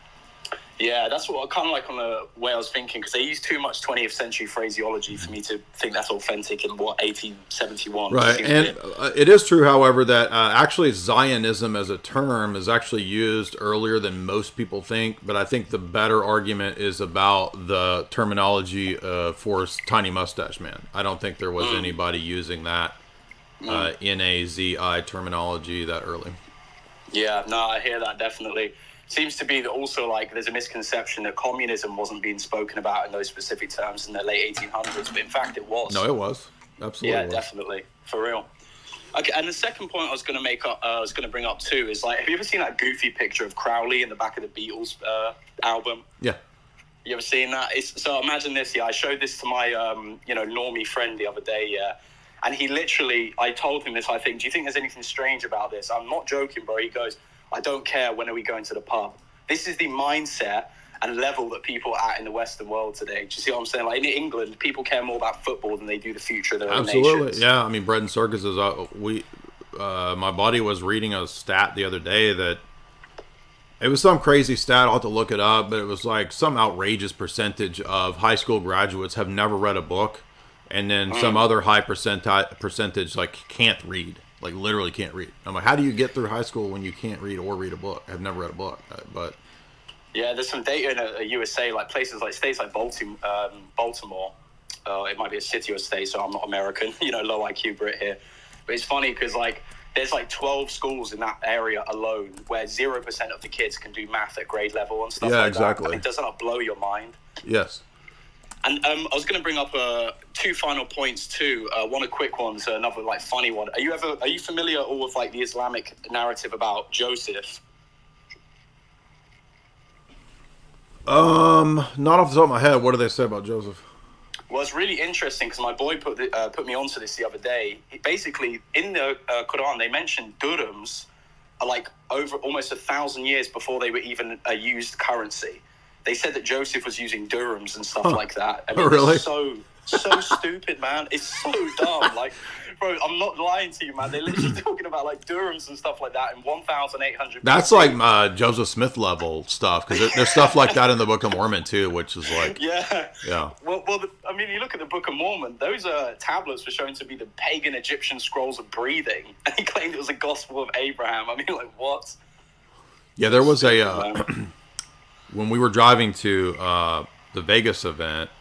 Yeah, that's what kind of like on the way I was thinking, because they use too much 20th century phraseology for me to think that's authentic in 1871.
Right, and it is true, however, that actually Zionism as a term is actually used earlier than most people think, but I think the better argument is about the terminology for Tiny Mustache Man. I don't think there was anybody using that N-A-Z-I terminology that early.
Yeah, no, I hear that definitely. Seems to be that also like there's a misconception that communism wasn't being spoken about in those specific terms in the late 1800s, but in fact it was.
No, it was. Absolutely.
Yeah, definitely. For real. Okay, and the second point I was going to bring up too is like, have you ever seen that goofy picture of Crowley in the back of the Beatles album?
Yeah.
You ever seen that? So imagine this, I showed this to my, normie friend the other day, and he literally, I told him this, I think, do you think there's anything strange about this? I'm not joking, bro. He goes, I don't care, when are we going to the pub? This is the mindset and level that people are at in the Western world today. Do you see what I'm saying? Like in England, people care more about football than they do the future of their own nations.
Absolutely, yeah. I mean, bread and circuses. My buddy was reading a stat the other day that it was some crazy stat. I'll have to look it up, but it was like some outrageous percentage of high school graduates have never read a book, and then some other high percentage like can't read. Like literally can't read. I'm like, how do you get through high school when you can't read or read a book? I've never read a book, but
yeah, there's some data in the USA, like places like states like Baltimore. It might be a city or a state, so I'm not American. Low IQ Brit here. But it's funny because like there's like 12 schools in that area alone where 0% of the kids can do math at grade level and stuff.
Yeah,
like
exactly.
That. I mean, doesn't that blow your mind?
Yes.
And I was going to bring up two final points too. One a quick one, so another like funny one. Are you familiar all with like the Islamic narrative about Joseph?
Not off the top of my head. What do they say about Joseph?
Well, it's really interesting because my boy put me onto this the other day. Basically, in the Quran, they mentioned dirhams are like over almost 1,000 years before they were even a used currency. They said that Joseph was using dirhams and stuff like that. I mean,
really?
It's so stupid, man. It's so dumb. Like, bro, I'm not lying to you, man. They're literally talking about like dirhams and stuff like that in 1,800.
That's like Joseph Smith level stuff, because there's stuff like that in the Book of Mormon too, which is like yeah.
Well, I mean, you look at the Book of Mormon; those tablets were shown to be the pagan Egyptian scrolls of breathing, and he claimed it was a gospel of Abraham. I mean, like what?
Yeah, there was when we were driving to the Vegas event,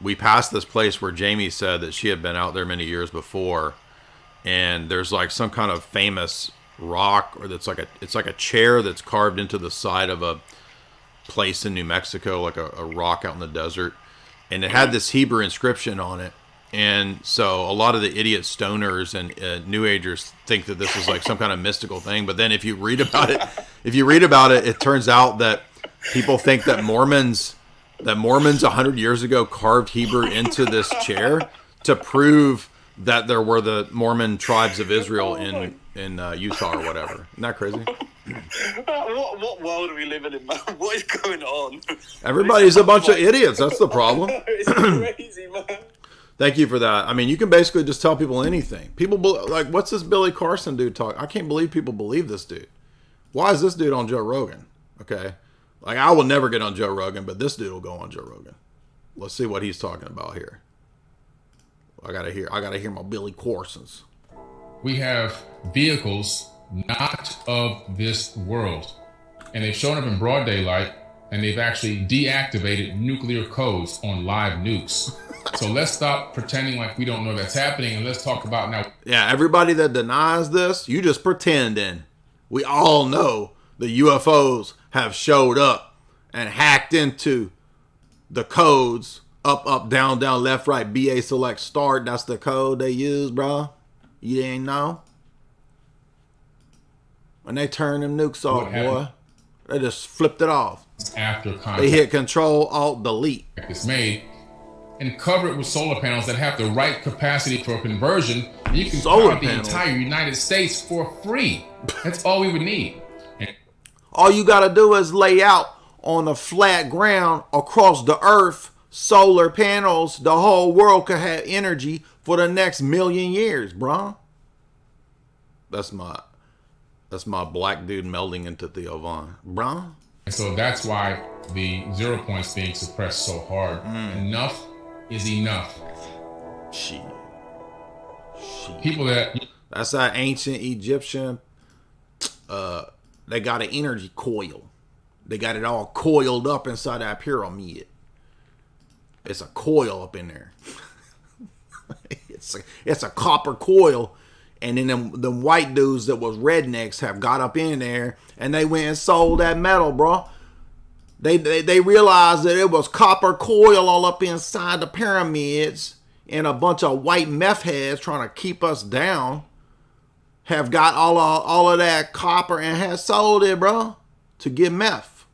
we passed this place where Jamie said that she had been out there many years before, and there's like some kind of famous rock, or it's like a chair that's carved into the side of a place in New Mexico, like a rock out in the desert, and it had this Hebrew inscription on it. And so a lot of the idiot stoners and New Agers think that this is like some kind of mystical thing. But then if you read about it, it turns out that people think that Mormons 100 years ago carved Hebrew into this chair to prove that there were the Mormon tribes of Israel in Utah or whatever. Isn't that crazy?
What world are we living in, man? What is going on?
Everybody's a bunch of idiots. That's the problem.
It's crazy, man.
Thank you for that. I mean, you can basically just tell people anything. People like, what's this Billy Carson dude talk? I can't believe people believe this dude. Why is this dude on Joe Rogan? Okay. Like, I will never get on Joe Rogan, but this dude will go on Joe Rogan. Let's see what he's talking about here. I gotta hear my Billy Carsons.
We have vehicles not of this world, and they've shown up in broad daylight, and they've actually deactivated nuclear codes on live nukes. So let's stop pretending like we don't know that's happening, and let's talk about now.
Yeah, everybody that denies this, you just pretending. We all know the UFOs have showed up and hacked into the codes. Up, down, left, right, BA, select, start. That's the code they use, bro. You didn't know? When they turn them nukes off, boy, they just flipped it off.
After contact,
they hit Control, Alt, Delete.
It's made and cover it with solar panels that have the right capacity for conversion. And you can power the entire United States for free. That's all we would need.
All you got to do is lay out on a flat ground across the earth solar panels. The whole world could have energy for the next 1,000,000 years, bro. That's my black dude melding into Theo Von, bro.
And so that's why the 0 point's being suppressed so hard. Enough is enough.
Shit.
People
that's that ancient Egyptian. They got an energy coil. They got it all coiled up inside that pyramid. It's a coil up in there. It's a copper coil. And then them white dudes that was rednecks have got up in there and they went and sold that metal, bro. They realized that it was copper coil all up inside the pyramids, and a bunch of white meth heads trying to keep us down have got all of that copper and has sold it, bro, to get meth.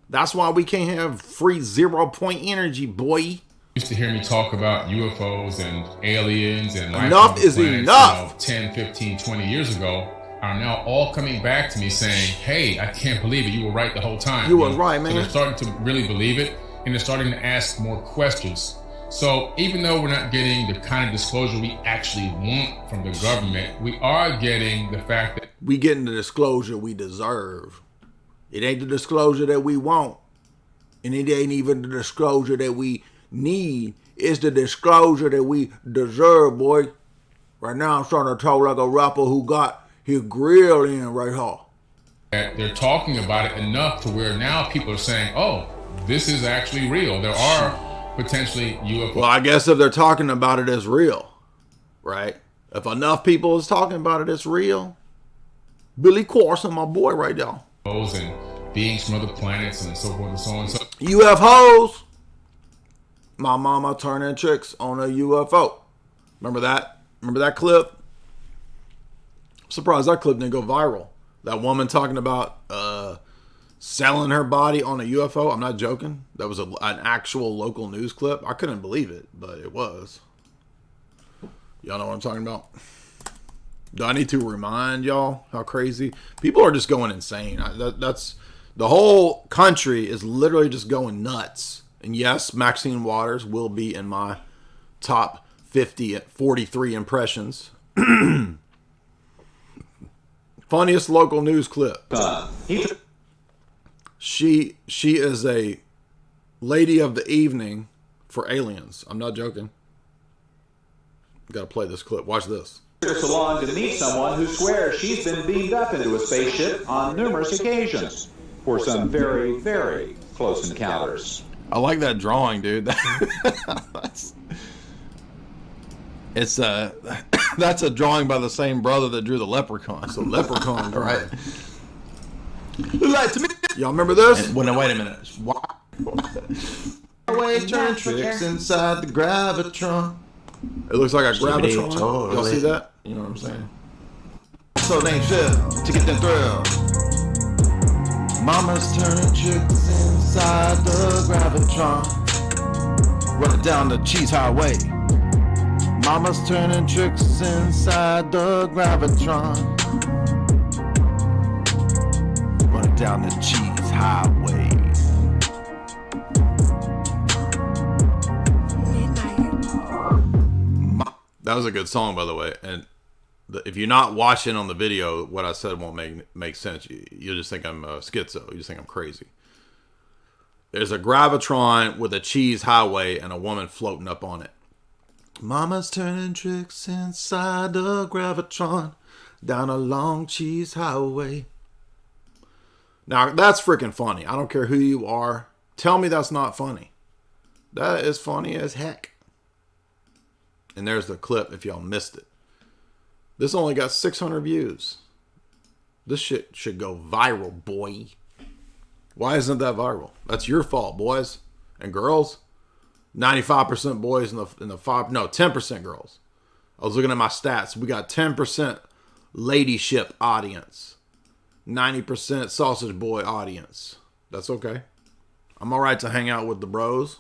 That's why we can't have free 0 point energy, boy.
Used to hear me talk about UFOs and aliens and life
enough is enough.
10, 15, 20 years ago are now all coming back to me saying, hey, I can't believe it. You were right the whole time.
You was right, man.
So they're starting to really believe it, and they're starting to ask more questions. So even though we're not getting the kind of disclosure we actually want from the government, we are getting the fact that
we getting the disclosure we deserve. It ain't the disclosure that we want, and it ain't even the disclosure that we need. It's the disclosure that we deserve, boy. Right now I'm starting to talk like a rapper who got his grill in right here.
That they're talking about it enough to where now people are saying, oh, this is actually real. There are potentially UFOs.
Well, I guess if they're talking about it as real, right? If enough people is talking about it as real, Billy Carson, my boy right there.
And beings from other planets and so forth and so on. So
UFOs. My mama turning tricks on a UFO. Remember that? Remember that clip? I'm surprised that clip didn't go viral. That woman talking about selling her body on a UFO. I'm not joking. That was an actual local news clip. I couldn't believe it, but it was. Y'all know what I'm talking about? Do I need to remind y'all how crazy? People are just going insane. That's the whole country is literally just going nuts. And yes, Maxine Waters will be in my top 50 at 43 impressions. Funniest local news clip. She is a lady of the evening for aliens. I'm not joking. Gotta play this clip. Watch this.
To salon to meet someone who swears she's been beamed up into a spaceship on numerous occasions for some very, very close encounters.
I like that drawing, dude. That's a drawing by the same brother that drew the leprechaun. So leprechaun, right? Y'all remember this?
Wait a minute.
Away turn tricks inside the gravitron. It looks like a gravitron.
Totally.
Y'all see that? You know what I'm saying?
So name shit to get them thrills. Mama's turning tricks inside the gravitron. Running down the cheese highway. Mama's turning tricks inside the gravitron. Running down the cheese highway.
That was a good song, by the way. And if you're not watching on the video, what I said won't make sense. You'll just think I'm schizo. You just think I'm crazy. There's a gravitron with a cheese highway and a woman floating up on it. Mama's turning tricks inside the gravitron down a long cheese highway. Now, that's freaking funny. I don't care who you are. Tell me that's not funny. That is funny as heck. And there's the clip if y'all missed it. This only got 600 views. This shit should go viral, boy. Why isn't that viral? That's your fault, boys and girls. 95% boys in the 10% girls. I was looking at my stats. We got 10% ladyship audience. 90% sausage boy audience. That's okay. I'm all right to hang out with the bros.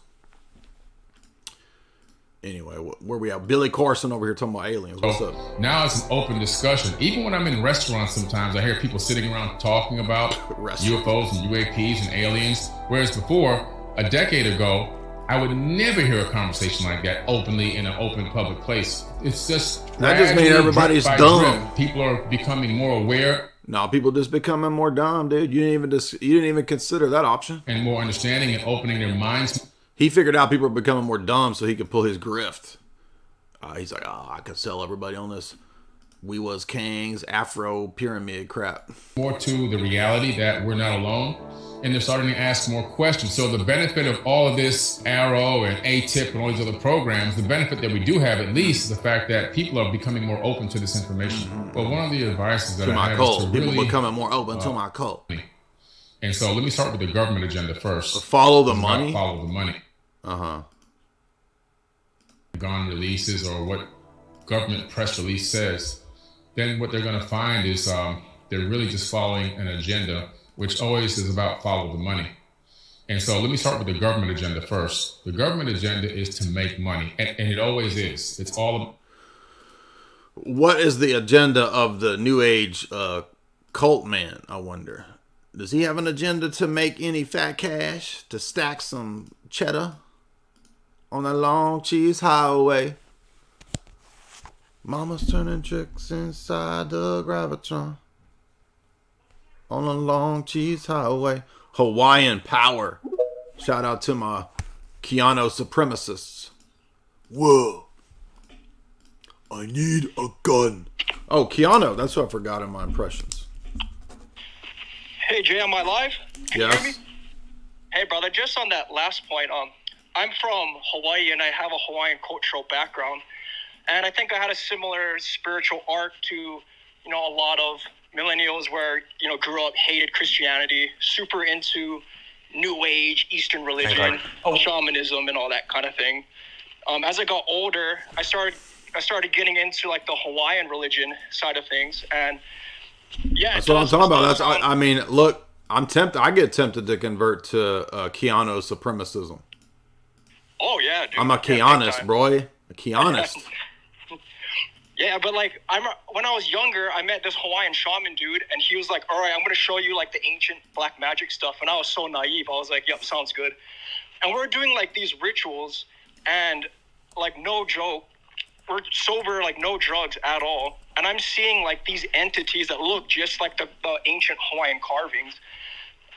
Anyway, where we at? Billy Carson over here talking about aliens. What's up?
Now it's an open discussion. Even when I'm in restaurants, sometimes I hear people sitting around talking about UFOs and UAPs and aliens. Whereas before, a decade ago, I would never hear a conversation like that openly in an open public place. It's just
that just means everybody's dumb.
People are becoming more aware.
No, people just becoming more dumb, dude. You didn't even consider that option.
And more understanding and opening their minds.
He figured out people are becoming more dumb so he could pull his grift. He's like, I could sell everybody on this We Was Kings Afro pyramid crap.
More to the reality that we're not alone. And they're starting to ask more questions. So the benefit of all of this Arrow and ATIP and all these other programs, the benefit that we do have at least is the fact that people are becoming more open to this information. But one of the advices that I have is to really...
People becoming more open to my cult.
And so let me start with the government agenda first.
Follow the money?
Follow the money.
Uh-huh.
Gone releases or what government press release says, then what they're going to find is they're really just following an agenda, which always is about follow the money. And so let me start with the government agenda first. The government agenda is to make money, and it always is. It's all...
What is the agenda of the New Age cult man, I wonder? Does he have an agenda to make any fat cash, to stack some cheddar on a long cheese highway? Mama's turning tricks inside the gravitron on a long cheese highway. Hawaiian power. Shout out to my Keanu supremacists. Whoa. I need a gun. Oh, Keanu. That's what I forgot in my impressions.
Hey, Jay, am I live? Can you hear me?
Yes.
Hey, brother, just on that last point, I'm from Hawaii and I have a Hawaiian cultural background. And I think I had a similar spiritual arc to, a lot of millennials where, grew up, hated Christianity, super into New Age, Eastern religion, shamanism, and all that kind of thing. As I got older, I started getting into like the Hawaiian religion side of things, and yeah,
that's what I'm talking about. I mean, look, I'm tempted. I get tempted to convert to Keanu supremacism.
Oh yeah, dude.
I'm a Keanist, bro. A Keanist.
Yeah, but like when I was younger, I met this Hawaiian shaman dude, and he was like, "All right, I'm gonna show you like the ancient black magic stuff." And I was so naive. I was like, "Yep, sounds good." And we're doing like these rituals, and like no joke, we're sober, like no drugs at all. And I'm seeing like these entities that look just like the ancient Hawaiian carvings,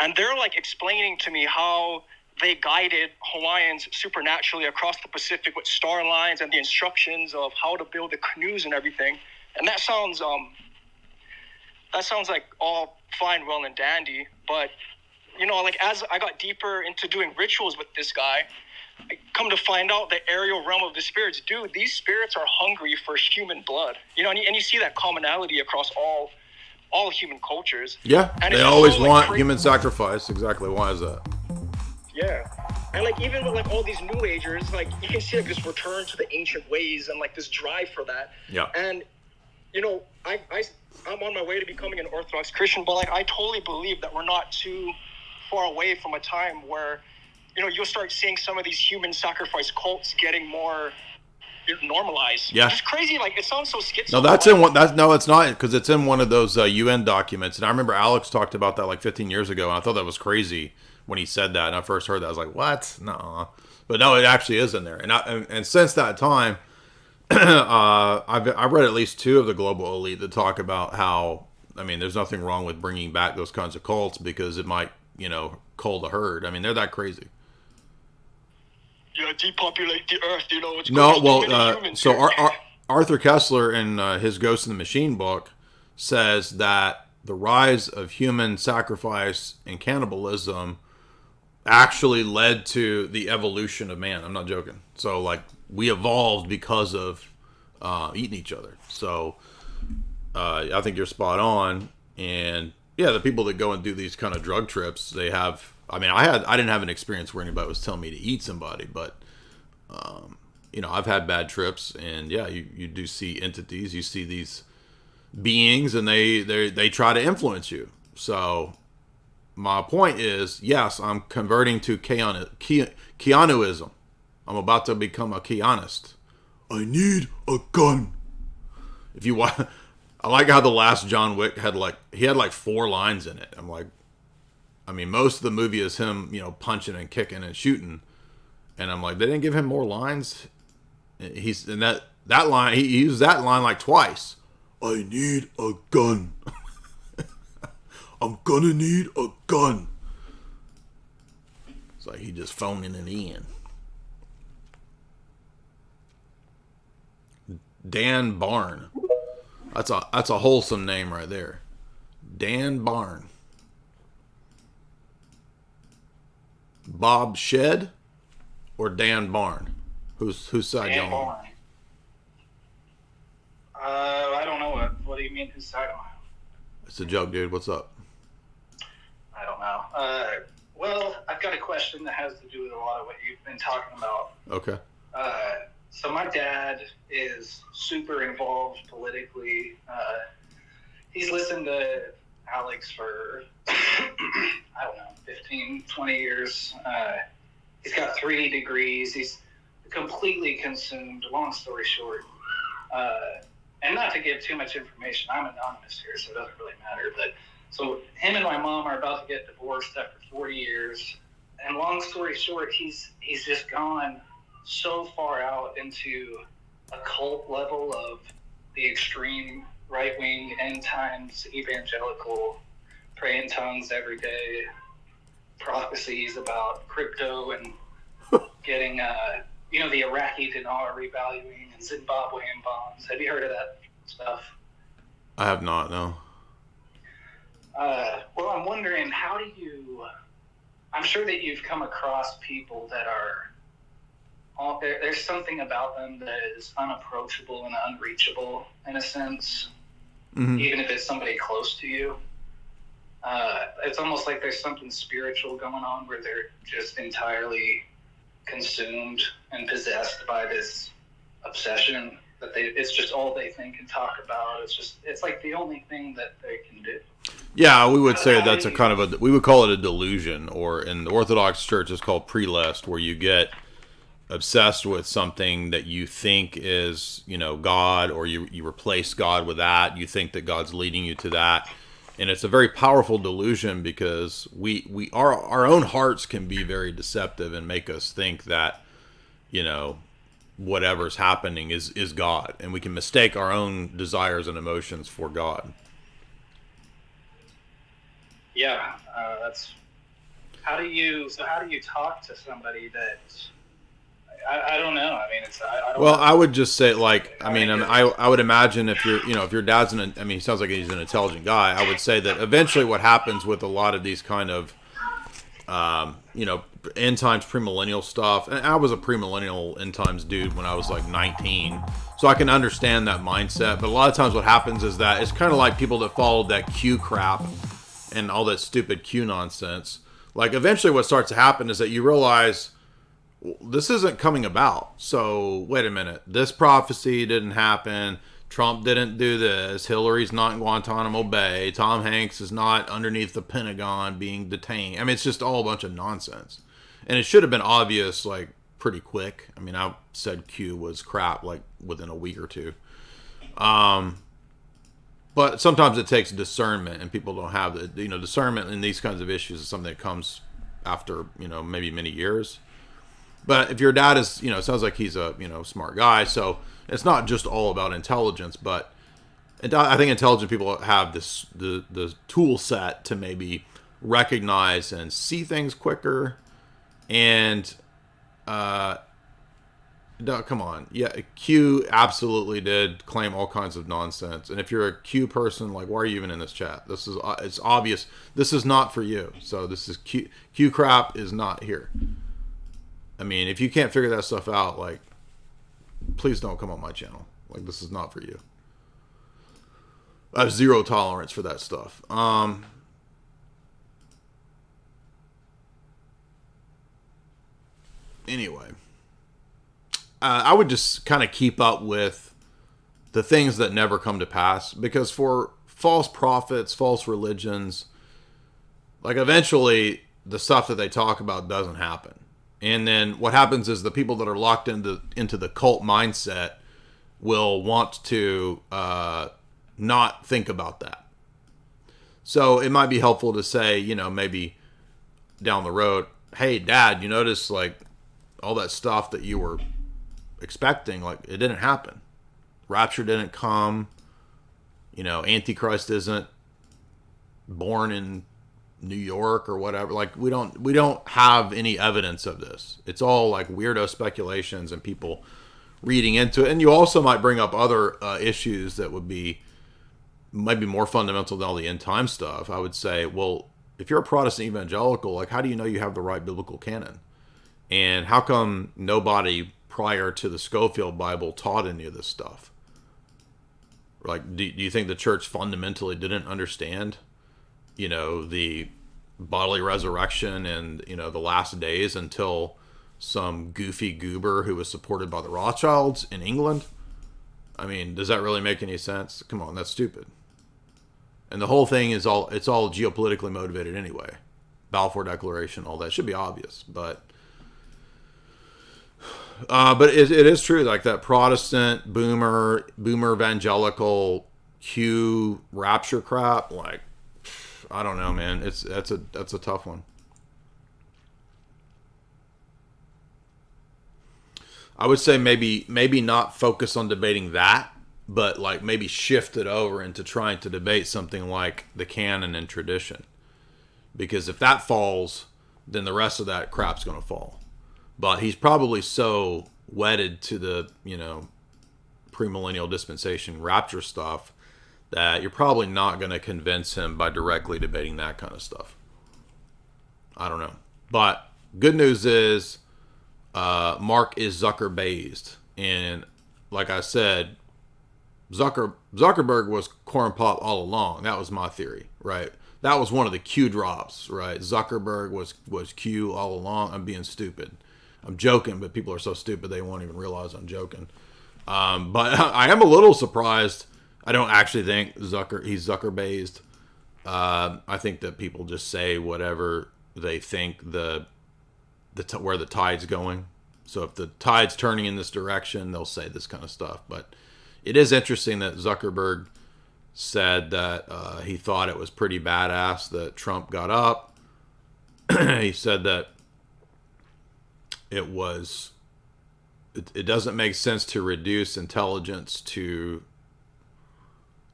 and they're like explaining to me how they guided Hawaiians supernaturally across the Pacific with star lines and the instructions of how to build the canoes and everything. And that sounds like all fine, well, and dandy. But, you know, like as I got deeper into doing rituals with this guy, I come to find out the aerial realm of the spirits, dude, these spirits are hungry for human blood. You know, and you see that commonality across all human cultures.
Yeah,
and
they always want human sacrifice. Exactly. Why is that?
Yeah. And like even with like all these new agers, like you can see like this return to the ancient ways and like this drive for that.
Yeah.
And you know, I'm on my way to becoming an Orthodox Christian, but like I totally believe that we're not too far away from a time where, you know, you'll start seeing some of these human sacrifice cults getting more normalized.
Yeah.
Which is crazy. Like it sounds so schizophrenic.
No, that's in one. No, it's not, because it's in one of those UN documents. And I remember Alex talked about that like 15 years ago, and I thought that was crazy when he said that. And I first heard that, I was like, "What? No." But no, it actually is in there. And since that time, I've read at least 2 of the global elite that talk about how, I mean, there's nothing wrong with bringing back those kinds of cults because it might, you know, cull the herd. I mean, they're that crazy.
Yeah, depopulate the earth, you know. It's
No, well, so Arthur Kessler in his Ghost in the Machine book says that the rise of human sacrifice and cannibalism actually led to the evolution of man. I'm not joking. So, like, we evolved because of eating each other. So, I think you're spot on. And yeah, the people that go and do these kind of drug trips, they have. I mean, I didn't have an experience where anybody was telling me to eat somebody, but you know, I've had bad trips, and yeah, you do see entities, you see these beings, and they try to influence you. So my point is, yes, I'm converting to Keanuism. I'm about to become a Keanist. I need a gun. If you want, I like how the last John Wick had like 4 lines in it. I'm like, I mean, most of the movie is him, you know, punching and kicking and shooting, and I'm like, they didn't give him more lines. He's in that line. He used that line like twice. I need a gun. I'm gonna need a gun. It's like he just phoning it in. Dan Barn. That's a wholesome name right there. Dan Barn. Bob Shed or Dan Barn? Whose side
Dan
y'all on?
Barn. I don't know. What do you mean, whose side am I on?
It's a joke, dude. What's up?
I don't know. Well, I've got a question that has to do with a lot of what you've been talking about.
Okay.
So my dad is super involved politically. He's listened to Alex for, I don't know, 15, 20 years. He's got 3 degrees. He's completely consumed, long story short. And not to give too much information, I'm anonymous here, so it doesn't really matter. But so him and my mom are about to get divorced after 40 years. And long story short, he's just gone so far out into a cult level of the extreme right-wing, end times, evangelical, pray in tongues every day, prophecies about crypto and getting, the Iraqi dinar revaluing and Zimbabwean bonds. Have you heard of that stuff?
I have not, no.
Well, I'm wondering, I'm sure that you've come across people that are, there's something about them that is unapproachable and unreachable in a sense, even if it's somebody close to you. It's almost like there's something spiritual going on where they're just entirely consumed and possessed by this obsession that it's just all they think and talk about. It's like the only thing that they can do.
Yeah, we would say that's a kind of we would call it a delusion, or in the Orthodox Church it's called prelest, where you get obsessed with something that you think is, God, or you replace God with that. You think that God's leading you to that. And it's a very powerful delusion, because our own hearts can be very deceptive and make us think that, whatever's happening is God, and we can mistake our own desires and emotions for God.
Yeah, that's how do you talk to somebody that I don't know. I mean, I don't know.
I would just say, I would imagine if if your dad's he sounds like he's an intelligent guy. I would say that eventually what happens with a lot of these kind of, end times premillennial stuff, and I was a premillennial end times dude when I was like 19, so I can understand that mindset. But a lot of times what happens is that it's kind of like people that followed that Q crap and all that stupid Q nonsense. Like, eventually what starts to happen is that you realize, this isn't coming about. So wait a minute, this prophecy didn't happen. Trump didn't do this. Hillary's not in Guantanamo Bay. Tom Hanks is not underneath the Pentagon being detained. I mean, it's just all a bunch of nonsense. And it should have been obvious, like, pretty quick. I mean, I said Q was crap, like, within a week or two. But sometimes it takes discernment, and people don't have the, discernment in these kinds of issues is something that comes after, maybe many years. But if your dad is, it sounds like he's a, smart guy. So it's not just all about intelligence, but I think intelligent people have the tool set to maybe recognize and see things quicker. And, no, come on. Yeah, Q absolutely did claim all kinds of nonsense. And if you're a Q person, like, why are you even in this chat? It's obvious. This is not for you. So this is Q crap is not here. I mean, if you can't figure that stuff out, like, please don't come on my channel. Like, this is not for you. I have zero tolerance for that stuff. Anyway, I would just kind of keep up with the things that never come to pass, because for false prophets, false religions, like, eventually the stuff that they talk about doesn't happen. And then what happens is the people that are locked into the cult mindset will want to not think about that. So it might be helpful to say, maybe down the road, hey, Dad, you notice, like, all that stuff that you were expecting, like, it didn't happen. Rapture didn't come. Antichrist isn't born in New York or whatever. Like, we don't have any evidence of this. It's all like weirdo speculations and people reading into it. And you also might bring up other issues that might be more fundamental than all the end time stuff. I would say, well, if you're a Protestant evangelical, like, how do you know you have the right biblical canon? And how come nobody prior to the Schofield Bible taught any of this stuff? Like, do you think the church fundamentally didn't understand, the bodily resurrection and, the last days until some goofy goober who was supported by the Rothschilds in England? I mean, does that really make any sense? Come on, that's stupid. And the whole thing it's all geopolitically motivated anyway. Balfour Declaration, all that should be obvious, but it is true, like, that Protestant boomer evangelical Q rapture crap, like, I don't know, man. That's a tough one. I would say maybe not focus on debating that, but, like, maybe shift it over into trying to debate something like the canon and tradition. Because if that falls, then the rest of that crap's going to fall. But he's probably so wedded to the, premillennial dispensation rapture stuff that you're probably not going to convince him by directly debating that kind of stuff. I don't know. But good news is Mark is Zucker-based. And like I said, Zuckerberg was corn pop all along. That was my theory, right? that was one of the Q drops, right? Zuckerberg was Q all along. I'm being stupid. I'm joking, but people are so stupid they won't even realize I'm joking. But I am a little surprised. I don't actually think he's Zucker-based. I think that people just say whatever they think where the tide's going. So if the tide's turning in this direction, they'll say this kind of stuff. But it is interesting that Zuckerberg said that he thought it was pretty badass that Trump got up. He said that it doesn't make sense to reduce intelligence to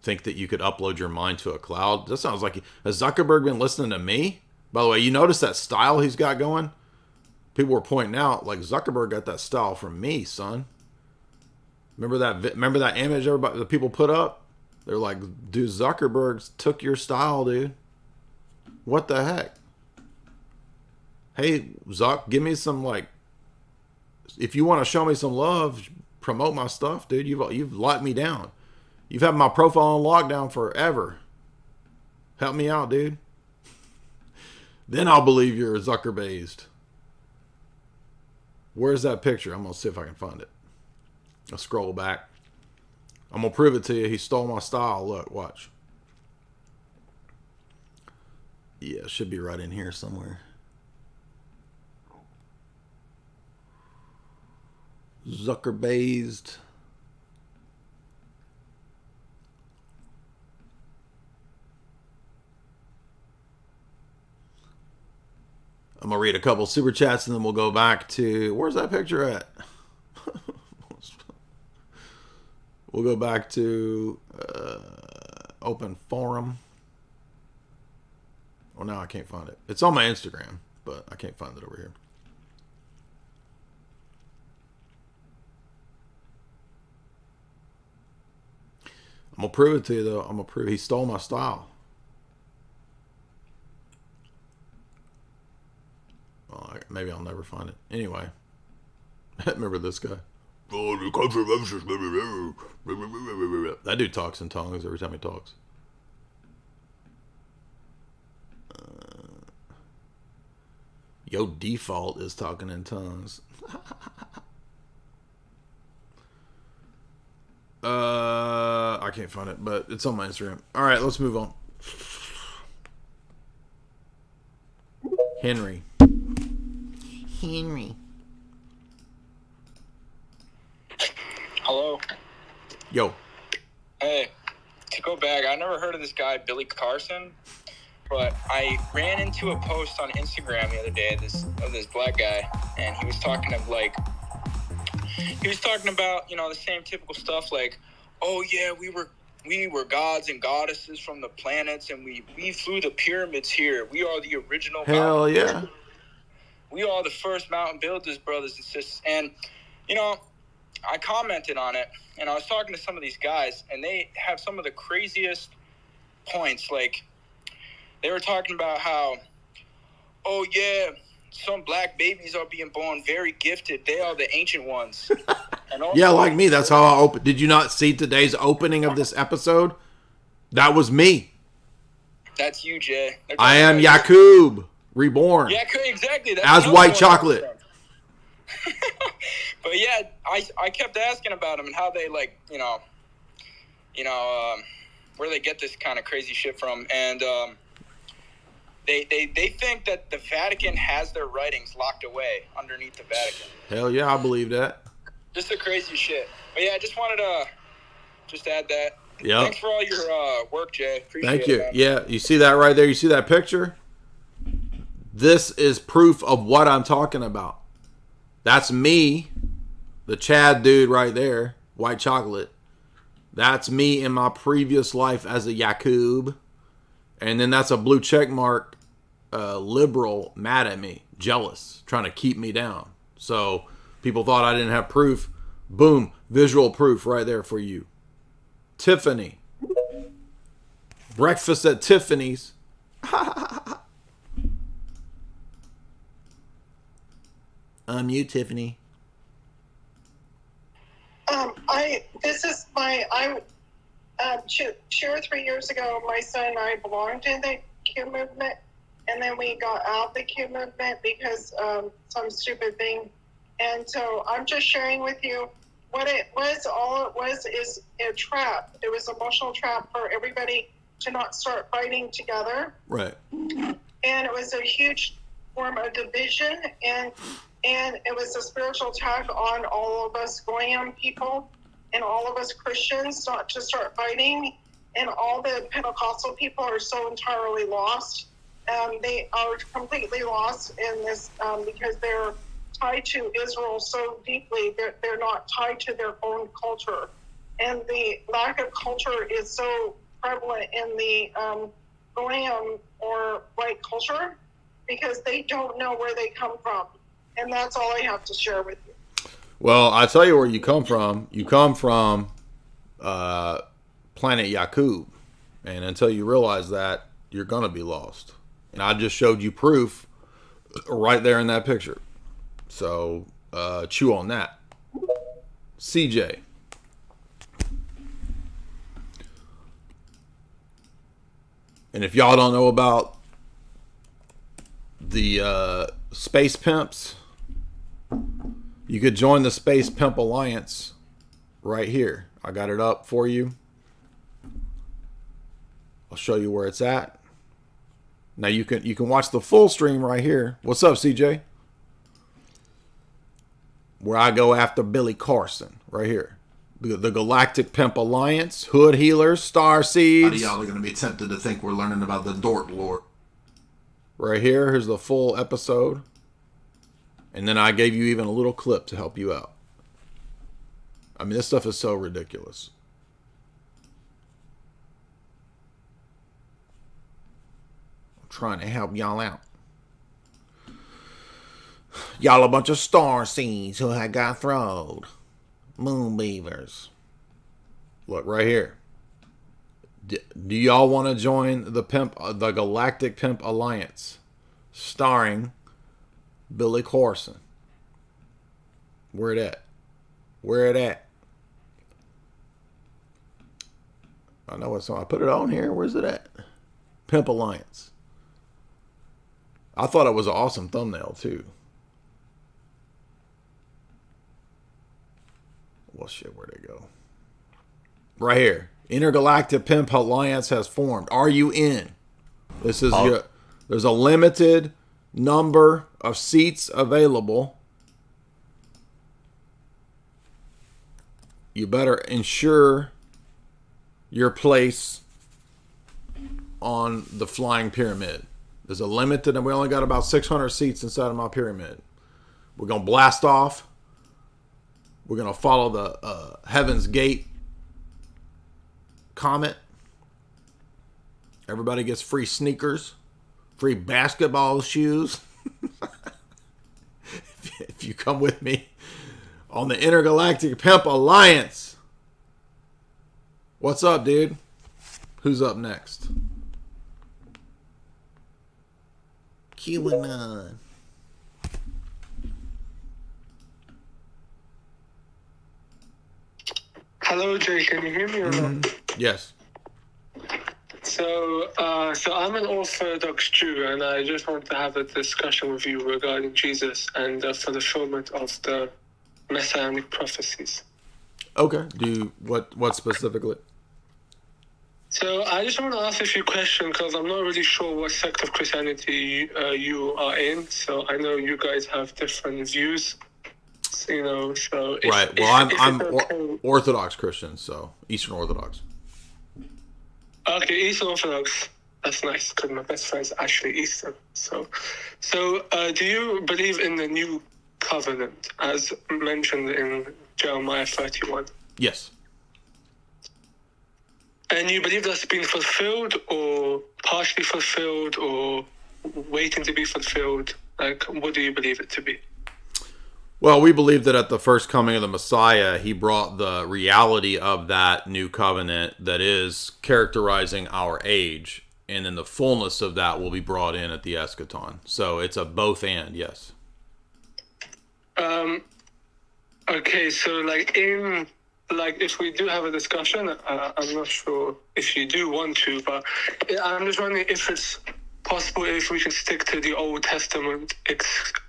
think that you could upload your mind to a cloud. That sounds like, has Zuckerberg been listening to me? By the way, you notice that style he's got going? People were pointing out, like, Zuckerberg got that style from me, son. Remember that image the people put up? They're like, dude, Zuckerberg took your style, dude. What the heck? Hey, Zuck, give me some, like, if you want to show me some love, promote my stuff, dude. You've locked me down. You've had my profile on lockdown forever. Help me out, dude. Then I'll believe you're Zucker-based. Where's that picture? I'm going to see if I can find it. I'll scroll back. I'm going to prove it to you. He stole my style. Look, watch. Yeah, it should be right in here somewhere. Zucker-based. I'm going to read a couple super chats and then we'll go back to... Where's that picture at? We'll go back to open forum. Oh, now I can't find it. It's on my Instagram, but I can't find it over here. I'm going to prove it to you, though. I'm going to prove he stole my style. Well, maybe I'll never find it. Anyway. Remember this guy? That dude talks in tongues every time he talks. Yo, default is talking in tongues. I can't find it, but it's on my Instagram. All right, let's move on. Henry.
Hello.
Yo.
Hey, to go back, I never heard of this guy, Billy Carson, but I ran into a post on Instagram the other day of this black guy, and he was talking about, the same typical stuff, like, oh yeah, we were gods and goddesses from the planets, and we flew the pyramids here. We are the original.
Hell yeah.
We are the first mountain builders, brothers and sisters. And, I commented on it, and I was talking to some of these guys, and they have some of the craziest points. Like, they were talking about how, oh yeah, some black babies are being born very gifted. They are the ancient ones. And also,
yeah, like me. That's how I open. Did you not see today's opening of this episode? That was me.
That's you, Jay.
I am Yakub, reborn.
Yeah, exactly. That's
as white chocolate.
But yeah, I kept asking about them and how they where they get this kind of crazy shit from, and they think that the Vatican has their writings locked away underneath the Vatican.
Hell yeah, I believe that.
Just the crazy shit. But yeah, I just wanted to add that.
Yeah.
Thanks for all your work, Jay. Appreciate
Thank you.
it,
Yeah, you see that right there? You see that picture? This is proof of what I'm talking about. That's me, the Chad dude right there, white chocolate. That's me in my previous life as a Yakub. And then that's a blue check mark liberal mad at me, jealous, trying to keep me down. So people thought I didn't have proof. Boom, visual proof right there for you. Tiffany. Breakfast at Tiffany's. You, Tiffany.
2 or 3 years ago, my son and I belonged in the
Q movement, and then we got out of the Q movement because some stupid thing. And so I'm just sharing with you what it was. All it was is a trap. It was an emotional trap for everybody to not start fighting together.
Right.
And it was a huge form of division, and it was a spiritual attack on all of us Goyim people and all of us Christians not to start fighting. And all the Pentecostal people are so entirely lost. They are completely lost in this because they're tied to Israel so deeply. They're not tied to their own culture. And the lack of culture is so prevalent in the Goyim or white culture because they don't know where they come from. And that's all I have to share with you.
Well, I tell you where you come from. You come from planet Yakub. And until you realize that, you're going to be lost. And I just showed you proof right there in that picture. So chew on that. CJ. And if y'all don't know about the Space Pimps, you could join the Space Pimp Alliance right here. I got it up for you. I'll show you where it's at. Now you can watch the full stream right here. What's up, CJ? Where I go after Billy Carson right here. The Galactic Pimp Alliance, Hood Healers, Star Seeds.
A lot of y'all are going to be tempted to think we're learning about the Dork Lord.
Right here. Here's the full episode. And then I gave you even a little clip to help you out. I mean, this stuff is so ridiculous. I'm trying to help y'all out. Y'all a bunch of star seeds who had got throwed. Moonbeavers. Look right here. Do y'all want to join the Galactic Pimp Alliance, starring Billy Carson? Where it at? Where it at? I know it's on. I put it on here. Where's it at? Pimp Alliance. I thought it was an awesome thumbnail too. Well, shit, where'd it go? Right here. Intergalactic Pimp Alliance has formed. Are you in? This is your. There's a limited number of seats available. You better ensure your place on the flying pyramid. There's a limited, and we only got about 600 seats inside of my pyramid. We're gonna blast off. We're going to follow the Heaven's Gate comet. Everybody gets free sneakers, free basketball shoes. If you come with me on the Intergalactic Pimp Alliance. What's up, dude? Who's up next? QAnon.
Hello, Jay. Can you hear me or not?
Yes.
So I'm an Orthodox Jew, and I just want to have a discussion with you regarding Jesus and the fulfillment of the messianic prophecies.
Okay. What specifically?
So I just want to ask a few questions because I'm not really sure what sect of Christianity you are in. So I know you guys have different views. You know, so
right. Well, I'm Orthodox Christian, so Eastern Orthodox.
Okay, Eastern Orthodox. That's nice because my best friend's actually Eastern. So, do you believe in the new covenant as mentioned in Jeremiah 31?
Yes.
And you believe that's been fulfilled, or partially fulfilled, or waiting to be fulfilled? Like, what do you believe it to be?
Well, we believe that at the first coming of the Messiah, he brought the reality of that new covenant that is characterizing our age. And then the fullness of that will be brought in at the eschaton. So it's a both and, yes.
Okay, so if we do have a discussion, I'm not sure if you do want to, but I'm just wondering if it's possible if we can stick to the Old Testament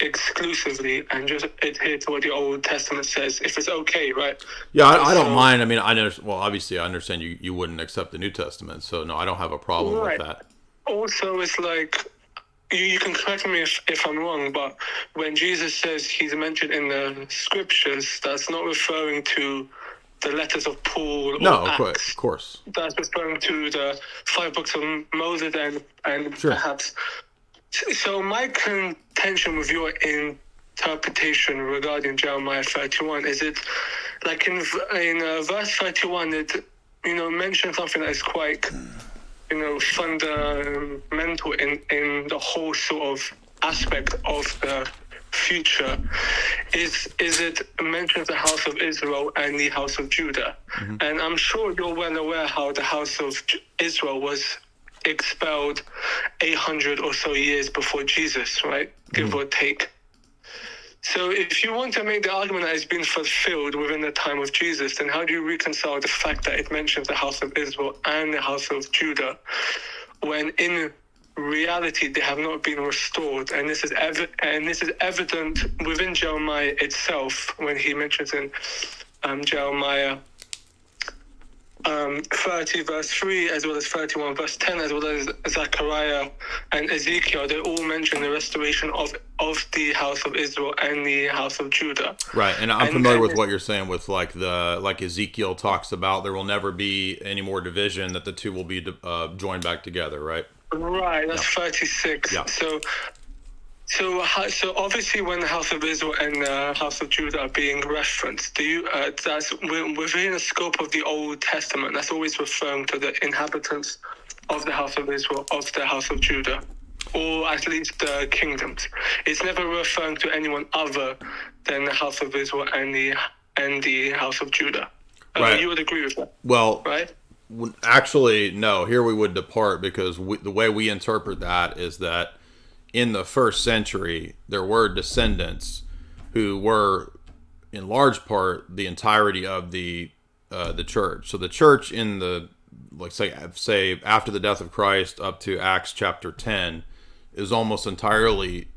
exclusively and just adhere to what the Old Testament says, if it's okay, right?
Yeah, I don't mind. I mean, I know. Well, obviously, I understand you wouldn't accept the New Testament, so no, I don't have a problem with that.
Also, it's like, you can correct me if I'm wrong, but when Jesus says he's mentioned in the scriptures, that's not referring to the letters of Paul or Acts.
Of course.
That's referring to the 5 books of Moses and perhaps. So my contention with your interpretation regarding Jeremiah 31 is it like in verse 31 it mentions something that is quite fundamental in the whole sort of aspect of the future. Is it mentions the house of Israel and the house of Judah? Mm-hmm. And I'm sure you're well aware how the house of Israel was expelled 800 or so years before Jesus, right? Give or take. So if you want to make the argument that it's been fulfilled within the time of Jesus, then how do you reconcile the fact that it mentions the house of Israel and the house of Judah when in reality they have not been restored? And this is evident within Jeremiah itself when he mentions in Jeremiah 30 verse 3 as well as 31 verse 10 as well as Zechariah and Ezekiel. They all mention the restoration of the house of Israel and the house of Judah.
Right, and I'm familiar with what you're saying with like Ezekiel talks about there will never be any more division, that the two will be joined back together, right?
Right, that's 36.
Yeah.
So obviously when the house of Israel and the house of Judah are being referenced, that's within the scope of the Old Testament, that's always referring to the inhabitants of the house of Israel, of the house of Judah, or at least the kingdoms. It's never referring to anyone other than the house of Israel and the house of Judah.
Right.
You would agree with that?
Well,
right?
Actually, no. Here we would depart because the way we interpret that is that in the first century, there were descendants who were, in large part, the entirety of the church. So the church in the, like say after the death of Christ up to Acts chapter 10 is almost entirely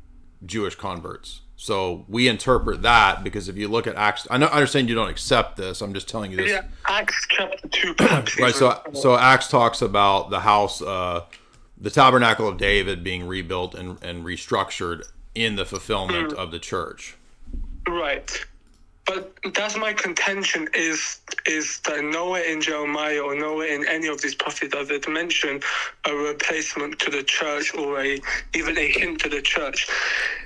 Jewish converts. So we interpret that because if you look at Acts, I understand you don't accept this. I'm just telling you this.
Yeah, Acts chapter 2.
Right. So Acts talks about the house. The tabernacle of David being rebuilt and restructured in the fulfillment of the church.
Right. But that's my contention is that nowhere in Jeremiah or nowhere in any of these prophets does it mention a replacement to the church or even a hint to the church.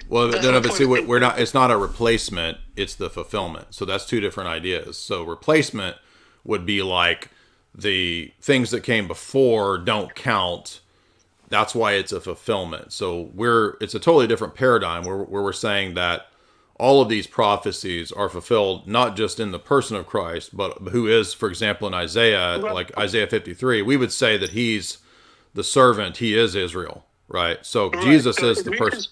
Well, but see, we're not. It's not a replacement. It's the fulfillment. So that's two different ideas. So replacement would be like the things that came before don't count. That's why it's a fulfillment. So it's a totally different paradigm where we're saying that all of these prophecies are fulfilled, not just in the person of Christ, but who is, for example, in Isaiah, like Isaiah 53, we would say that he's the servant, he is Israel, right? So Jesus is the person.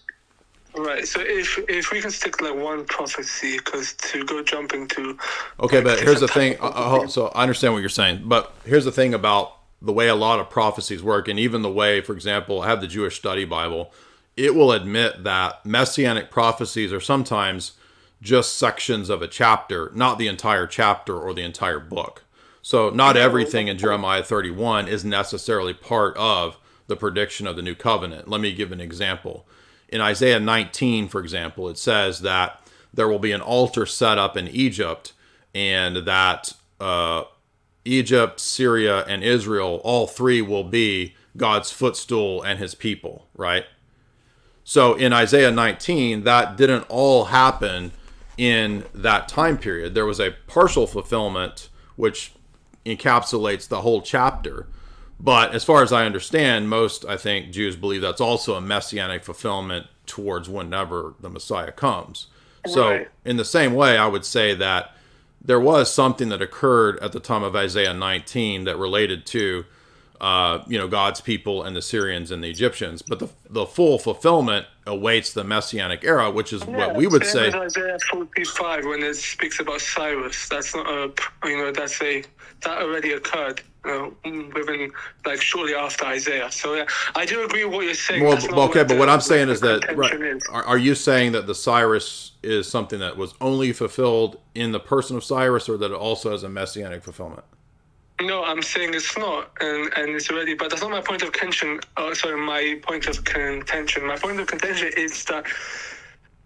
Right. So if we can stick to like one prophecy, because to go jump into.
Okay, but here's the thing. So I understand what you're saying, but here's the thing about the way a lot of prophecies work, and even the way, for example, I have the Jewish Study Bible, it will admit that messianic prophecies are sometimes just sections of a chapter, not the entire chapter or the entire book. So not everything in Jeremiah 31 is necessarily part of the prediction of the new covenant. Let me give an example. In Isaiah 19, for example, it says that there will be an altar set up in Egypt, and that Egypt, Syria, and Israel, all three will be God's footstool and his people, right? So in Isaiah 19, that didn't all happen in that time period. There was a partial fulfillment, which encapsulates the whole chapter. But as far as I understand, most, I think, Jews believe that's also a messianic fulfillment towards whenever the Messiah comes. So in the same way, I would say that there was something that occurred at the time of Isaiah 19 that related to, God's people and the Syrians and the Egyptians. But the full fulfillment awaits the Messianic era, which is what we would say.
Isaiah 45, when it speaks about Cyrus, that's not that already occurred. within like shortly after Isaiah. So yeah, I do agree with what you're saying.
Well,
That's not
okay, but what I'm saying
the
is that
contention
right,
is.
are you saying that the Cyrus is something that was only fulfilled in the person of Cyrus, or that it also has a messianic fulfillment?
No, I'm saying it's not, and it's already. But that's not my point of contention. My point of contention. My point of contention is that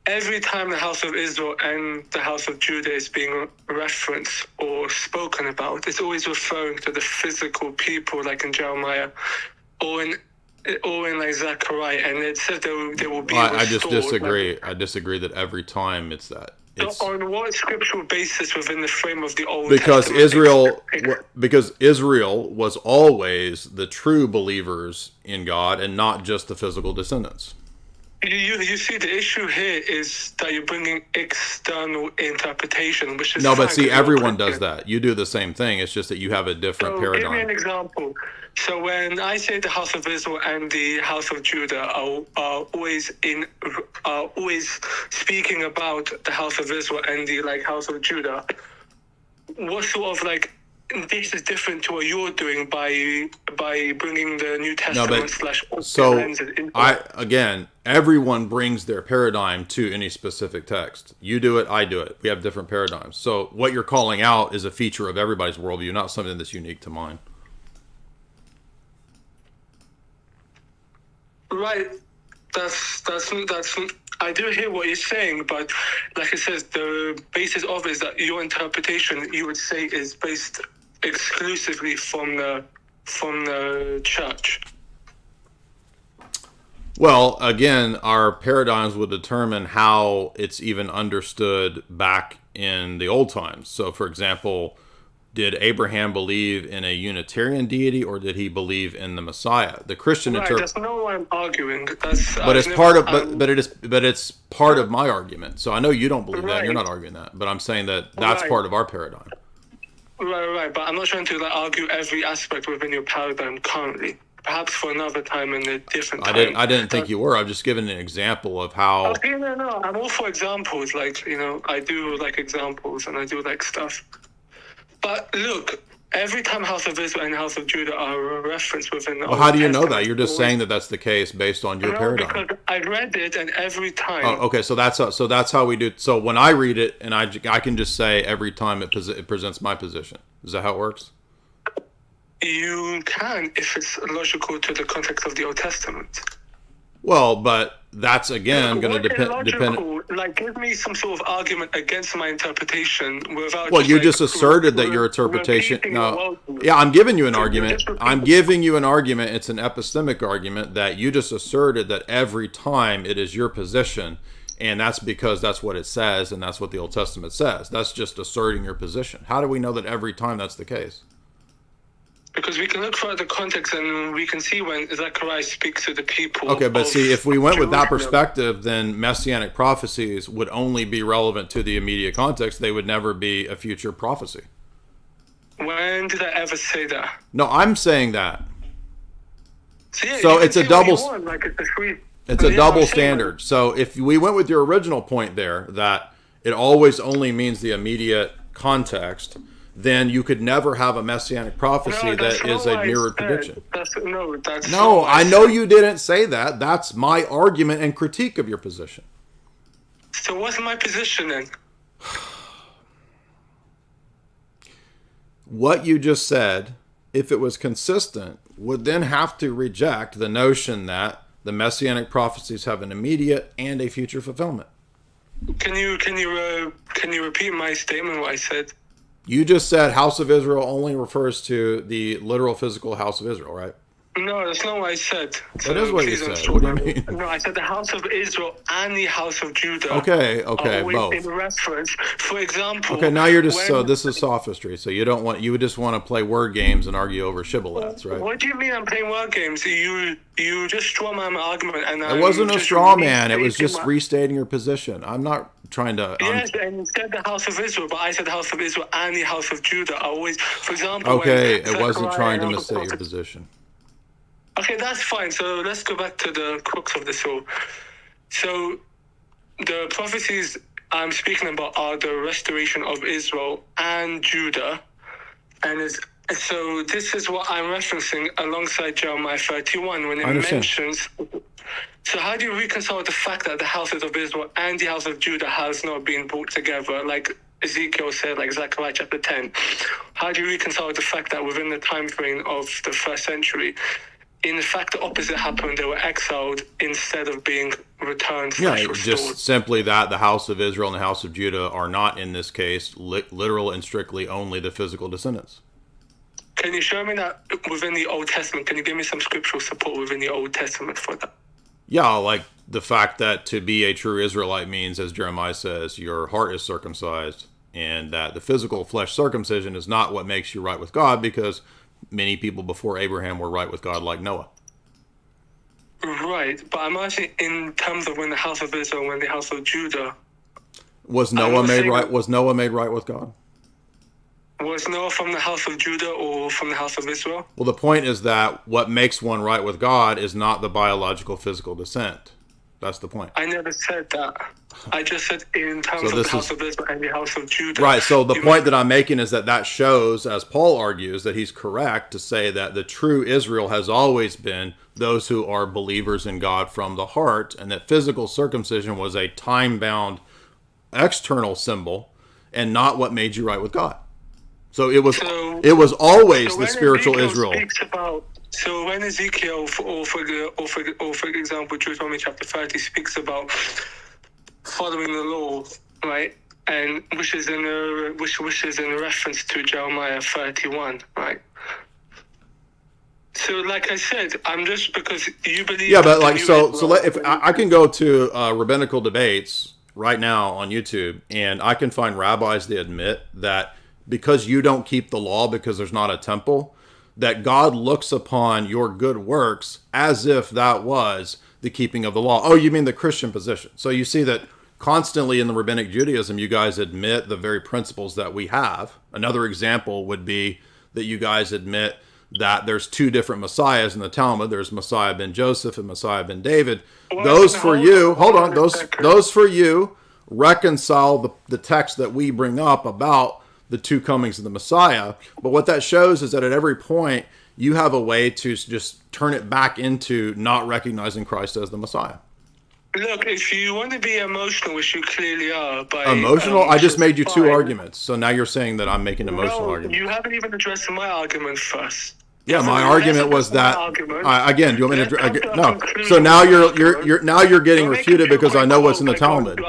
every time the house of Israel and the house of Judah is being referenced or spoken about, it's always referring to the physical people, like in Jeremiah, or in like Zechariah, and it says they will be restored.
I just disagree. I disagree that every time it's that. It's,
so on what scriptural basis within the frame of the Old
because
Testament?
Because Israel was always the true believers in God and not just the physical descendants.
You see, the issue here is that you're bringing external interpretation, which is
no, but see, everyone does that. You do the same thing. It's just that you have a different paradigm.
Give me an example. So when I say the house of Israel and the house of Judah are always speaking about the house of Israel and the like house of Judah, what sort of like this is different to what you're doing by bringing the New Testament
again, everyone brings their paradigm to any specific text. You do it, I do it. We have different paradigms. So what you're calling out is a feature of everybody's worldview, not something that's unique to mine.
Right. That's. I do hear what you're saying, but like I said, the basis of it is that your interpretation, you would say, is based exclusively from the church.
Well, again, our paradigms will determine how it's even understood back in the old times. So, for example, did Abraham believe in a Unitarian deity, or did he believe in the Messiah? The Christian
That's not what I'm arguing. That's,
but it's part of, but it's part of my argument. So I know you don't believe that, and you're not arguing that, but I'm saying that that's part of our paradigm.
Right. But I'm not trying to argue every aspect within your paradigm currently. Perhaps for another time and a different time.
I didn't think you were. I'm just giving an example of how.
Okay, no. I'm all for examples. Like, I do like examples and I do like stuff. But look, every time House of Israel and House of Judah are referenced within the Old
how do you know
Testament,
that? You're just saying that that's the case based on your paradigm.
Because I read it, and every time.
Oh, okay. So that's how we do. So when I read it, and I can just say every time it presents my position. Is that how it works?
You can, if it's logical to the context of the Old Testament.
Well, but that's again going to depend.
Like, give me some sort of argument against my interpretation without.
Well, you just asserted that your interpretation. No, yeah, I'm giving you an argument. I'm giving you an argument. It's an epistemic argument that you just asserted that every time it is your position, and that's because that's what it says, and that's what the Old Testament says. That's just asserting your position. How do we know that every time that's the case?
Because we can look for the context and we can see when Zechariah speaks to the people.
Okay, but see, if we went with that perspective, then messianic prophecies would only be relevant to the immediate context. They would never be a future prophecy.
When did I ever say that?
No, I'm saying that.
So
it's a double.
It's
a double standard. So if we went with your original point there, that it always only means the immediate context, then you could never have a messianic prophecy that is a mirrored prediction. No, I know you didn't say that. That's my argument and critique of your position.
So what's my position then?
What you just said, if it was consistent, would then have to reject the notion that the messianic prophecies have an immediate and a future fulfillment.
Can you repeat my statement? What I said?
You just said House of Israel only refers to the literal physical House of Israel, right?
No, that's not what I said.
That is what you said. What do you mean?
No, I said the House of Israel and the House of Judah.
Okay,
both.
In
reference, for example.
Okay, now you're just this is sophistry. So you would just want to play word games and argue over shibboleths, right?
What do you mean I'm playing word games? You just straw man my argument, and
it wasn't a straw man. It was just restating your position. I'm not trying to.
Yes, and you said the House of Israel, but I said the House of Israel and the House of Judah are always, for example.
Okay, it wasn't trying to misstate your position.
Okay, that's fine. So let's go back to the crux of this all. So the prophecies I'm speaking about are the restoration of Israel and Judah, and So this is what I'm referencing alongside Jeremiah 31 when it mentions. So how do you reconcile the fact that the houses of Israel and the house of Judah has not been brought together, like Ezekiel said, like Zechariah chapter 10? How do you reconcile the fact that within the time frame of the first century, in fact, the opposite happened? They were exiled instead of being returned.
Yeah, just simply that the house of Israel and the house of Judah are not, in this case, literal and strictly only the physical descendants.
Can you show me that within the Old Testament? Can you give me some scriptural support within the Old Testament for that?
Yeah, like the fact that to be a true Israelite means, as Jeremiah says, your heart is circumcised, and that the physical flesh circumcision is not what makes you right with God, because many people before Abraham were right with God, like Noah.
Right, but I'm asking in terms of when the house of Israel, when the house of Judah.
Was Noah made right? Was Noah made right with God?
Was Noah from the house of Judah or from the house of Israel?
Well, the point is that what makes one right with God is not the biological physical descent. That's the point.
I never said that. I just said in terms of the house of Israel and the house of Judah.
Right, so the point that I'm making is that shows, as Paul argues, that he's correct to say that the true Israel has always been those who are believers in God from the heart, and that physical circumcision was a time-bound external symbol and not what made you right with God. So it was always the spiritual Israel.
So when Ezekiel, or for example, Deuteronomy chapter 30 speaks about following the law, right, and which is in reference to Jeremiah 31, right? So, like I said, I'm just because you believe.
Yeah, but like if I can go to rabbinical debates right now on YouTube, and I can find rabbis that admit that because you don't keep the law because there's not a temple, that God looks upon your good works as if that was the keeping of the law. Oh, you mean the Christian position. So you see that constantly in the rabbinic Judaism, you guys admit the very principles that we have. Another example would be that you guys admit that there's two different messiahs in the Talmud. There's Messiah ben Joseph and Messiah ben David. Those for you reconcile the text that we bring up about the two comings of the Messiah. But what that shows is that at every point, you have a way to just turn it back into not recognizing Christ as the Messiah.
Look, if you want to be emotional, which you clearly are,
emotional, I just made you two arguments. So now you're saying that I'm making an emotional argument.
You haven't even addressed my argument first.
Yeah, my argument was that. Again, do you want me to? No. So now you're getting refuted because I know what's in the Talmud.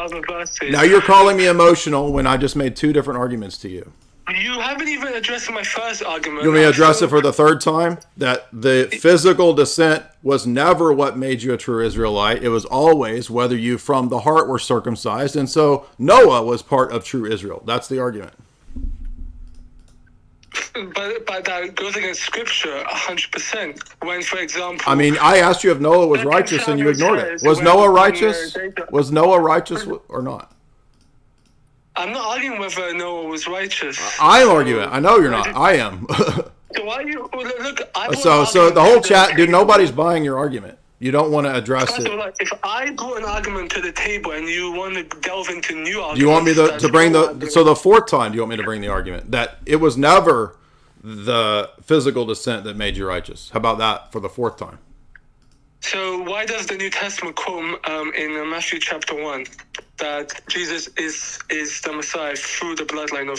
Now you're calling me emotional when I just made two different arguments to you.
You haven't even addressed my first argument.
You want me to address it for the third time? That the physical descent was never what made you a true Israelite. It was always whether you from the heart were circumcised. And so Noah was part of true Israel. That's the argument.
But that goes against Scripture 100%. When, for example...
I mean, I asked you if Noah was righteous and you ignored it. Was Noah righteous? Was Noah righteous or not?
I'm not arguing whether Noah was righteous.
I'm arguing. I know you're not. I am.
So why you... Look,
so the whole chat... Dude, nobody's buying your argument. You don't want to address it.
If I brought an argument to the table and you want to delve into new arguments...
Do you want me to bring the... So the fourth time, do you want me to bring the argument? That it was never the physical descent that made you righteous. How about that for the fourth time?
So why does the New Testament quote in Matthew chapter 1 that Jesus is the Messiah through the bloodline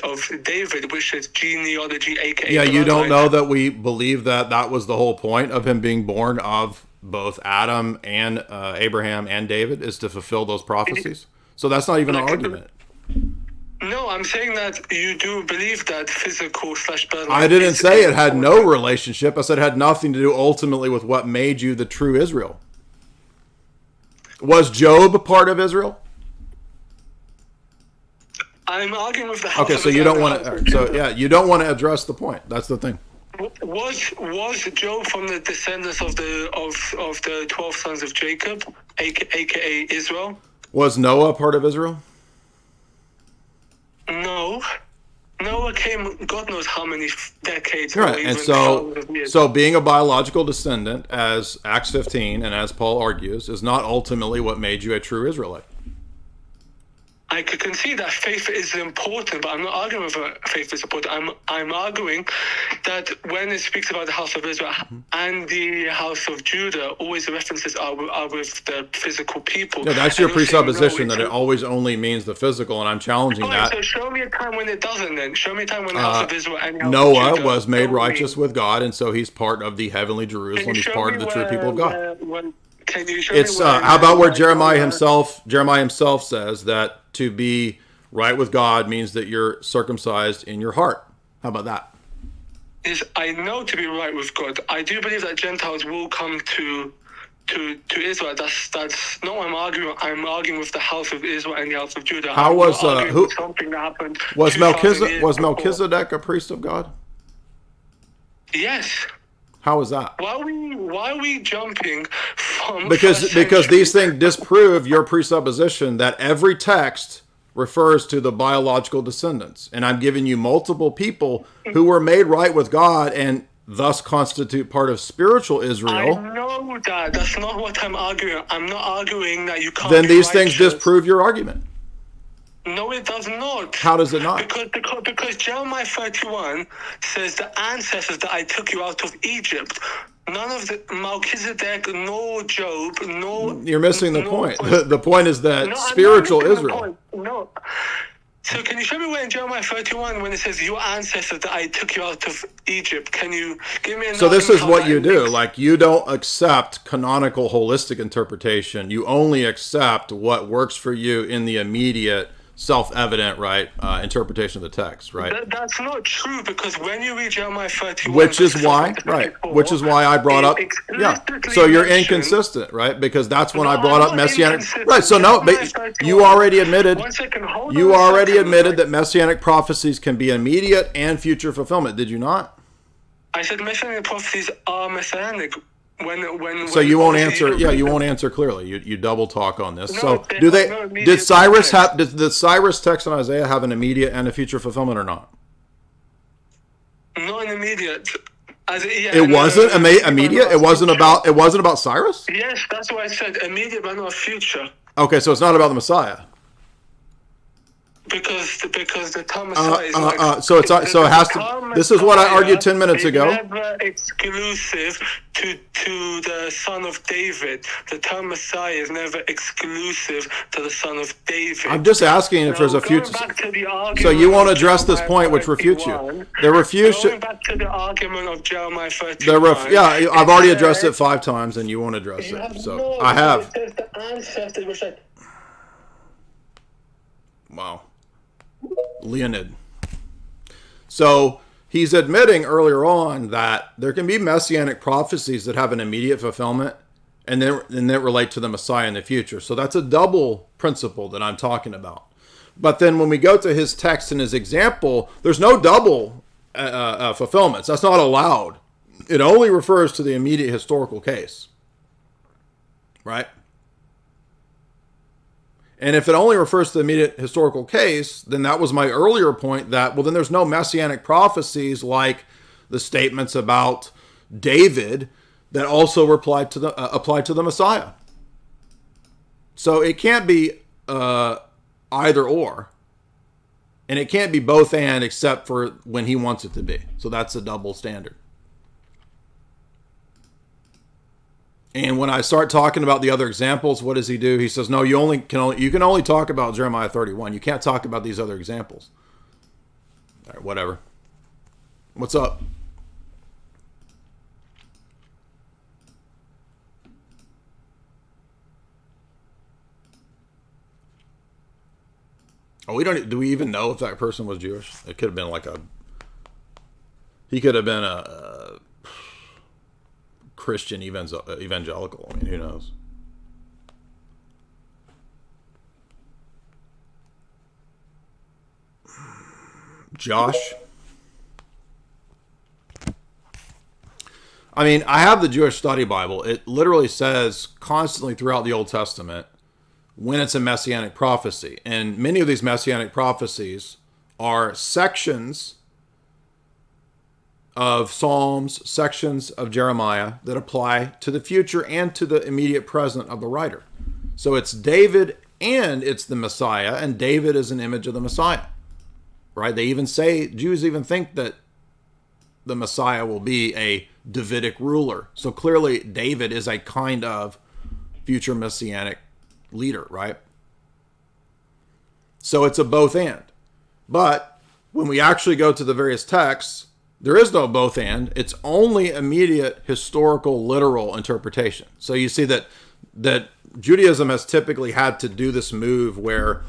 of David, which is genealogy, aka...
Yeah, you don't know that we believe that was the whole point of him being born of both Adam and Abraham and David, is to fulfill those prophecies? So that's not even an argument.
No, I'm saying that you do believe that physical / bloodline...
I didn't say it had no relationship. I said it had nothing to do ultimately with what made you the true Israel. Was Job part of Israel?
I'm arguing with the house.
Okay, so you don't want to... So yeah, you don't want to address the point. That's the thing.
Was Job from the descendants of the 12 sons of Jacob, aka Israel?
Was Noah part of Israel?
No. Noah came God knows how many decades.
Right, and so being a biological descendant, as Acts 15 and as Paul argues, is not ultimately what made you a true Israelite.
I could concede that faith is important, but I'm not arguing whether faith is important. I'm arguing that when it speaks about the house of Israel and the house of Judah, always the references are with the physical people.
No, that's your
And you're saying,
presupposition
no,
that it always only means the physical, and I'm challenging
fine,
that.
so show me a time when it doesn't then. Show me a time when the house of Israel and the house of
Noah
Judah
was made
don't
righteous
mean-
with God, and so he's part of the heavenly Jerusalem.
Can you
He's
show
part
me
of the true people of God.
Can you show
It's
me where
how about where Jeremiah
Noah-
himself says that to be right with God means that you're circumcised in your heart. How about that?
Is I know to be right with God. I do believe that Gentiles will come to Israel. That's not what I'm arguing. I'm arguing with the house of Israel and the house of Judah.
How
I'm
was
not arguing
who
with something that happened
was
2,000 years before.
Melchizedek a priest of God?
Yes.
How is that?
Why are we jumping from
Because
first
these
century-
things disprove your presupposition that every text refers to the biological descendants, and I'm giving you multiple people who were made right with God and thus constitute part of spiritual Israel.
I know that. That's not what I'm arguing. I'm not arguing that you can't.
Then
be
these things
righteous.
disprove your argument.
No, it does not.
How does it not?
Because Jeremiah 31 says the ancestors that I took you out of Egypt. None of the Melchizedek, no Job, no.
You're missing the
no
point. The point is that
No, I'm not
spiritual
missing the
Israel.
point. No. So can you show me where in Jeremiah 31 when it says your ancestors that I took you out of Egypt? Can you give me an
So this
argument
is
how
what
that
you do.
makes-
Like, you don't accept canonical holistic interpretation. You only accept what works for you in the immediate, self-evident, right, interpretation of the text, right?
That's not true, because when you read Jeremiah 31,
Which is
verses
why,
1 to
right?
34,
Which is why I brought
it
up, yeah.
explicitly
So you're
mentions-
inconsistent, right? Because that's when
No,
I brought
I'm
up
not
messianic,
inconsistent.
right? So no,
Jeremiah
but
31.
you already admitted,
One second, hold
you
on a
already
second.
admitted that messianic prophecies can be immediate and future fulfillment. Did you not?
I said messianic prophecies are messianic.
So you won't answer. Yeah, you won't answer clearly. You double talk on this. So do they? Did Cyrus have? Did Cyrus text in Isaiah have an immediate and a future fulfillment or not?
Not an immediate.
It wasn't immediate. It wasn't about. It wasn't about Cyrus.
Yes, that's what I said. Immediate, but not future.
Okay, so it's not about the Messiah.
Because the term Messiah is
so it has to. This is what I argued 10 minutes ago.
Never exclusive to the son of David. The term Messiah is never exclusive to the son of David.
I'm just asking if there's a future. So you won't address this point, which refutes you. They refuse.
Going back to the argument of Jeremiah 31.
Yeah, I've already addressed it 5 times, and you won't address it. So I have.
It says the ancestors were said.
Wow. Leonid. So he's admitting earlier on that there can be messianic prophecies that have an immediate fulfillment and then relate to the Messiah in the future. So that's a double principle that I'm talking about. But then when we go to his text and his example, there's no double fulfillments. That's not allowed. It only refers to the immediate historical case. Right? And if it only refers to the immediate historical case, then that was my earlier point that, well, then there's no messianic prophecies like the statements about David that also applied to the Messiah. So it can't be either or. And it can't be both and except for when he wants it to be. So that's a double standard. And when I start talking about the other examples, what does he do? He says, no, you can only talk about Jeremiah 31. You can't talk about these other examples. All right, whatever. What's up? Oh, do we even know if that person was Jewish? It could have been he could have been a Christian evangelical. I mean, who knows? Josh. I mean, I have the Jewish Study Bible. It literally says constantly throughout the Old Testament when it's a messianic prophecy. And many of these messianic prophecies are sections of Psalms, sections of Jeremiah that apply to the future and to the immediate present of the writer. So it's David and it's the Messiah, and David is an image of the Messiah, right? They even say, Jews even think that the Messiah will be a Davidic ruler. So clearly David is a kind of future messianic leader, right? So it's a both and. But when we actually go to the various texts, there is no both and. It's only immediate historical literal interpretation. So you see that Judaism has typically had to do this move where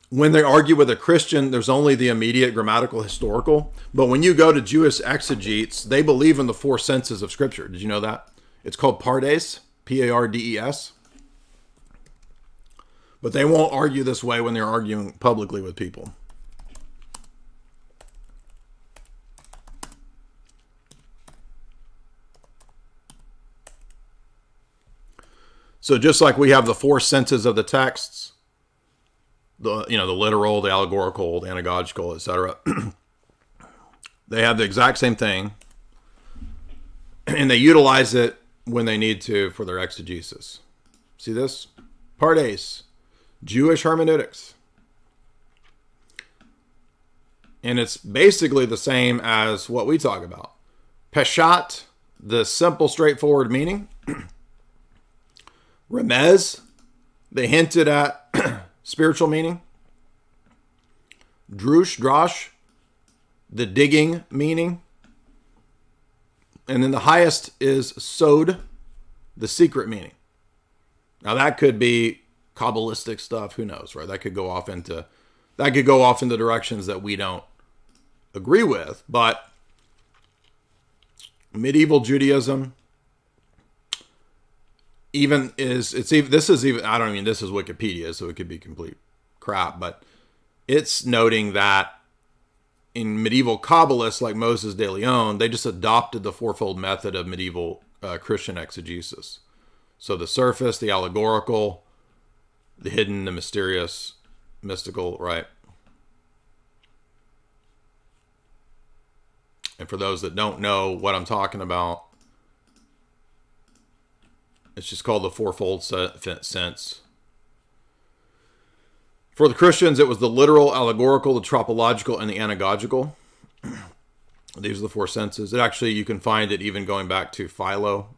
when they argue with a Christian, there's only the immediate grammatical historical. But when you go to Jewish exegetes, they believe in the four senses of Scripture. Did you know that? It's called pardes, P-A-R-D-E-S. But they won't argue this way when they're arguing publicly with people. So just like we have the four senses of the texts, the literal, the allegorical, the anagogical, etc., they have the exact same thing, and they utilize it when they need to for their exegesis. See this? Pardes, Jewish hermeneutics. And it's basically the same as what we talk about. Peshat, the simple, straightforward meaning. Remez, they hinted at spiritual meaning. Drash, the digging meaning. And then the highest is Sod, the secret meaning. Now that could be Kabbalistic stuff, who knows, right? That could go off into directions that we don't agree with, but medieval Judaism this is Wikipedia, so it could be complete crap, but it's noting that in medieval Kabbalists like Moses de Leon, they just adopted the fourfold method of medieval Christian exegesis. So the surface, the allegorical, the hidden, the mysterious, mystical, right? And for those that don't know what I'm talking about, it's just called the fourfold sense. For the Christians, it was the literal, allegorical, the tropological, and the anagogical. These are the four senses. You can find it even going back to Philo,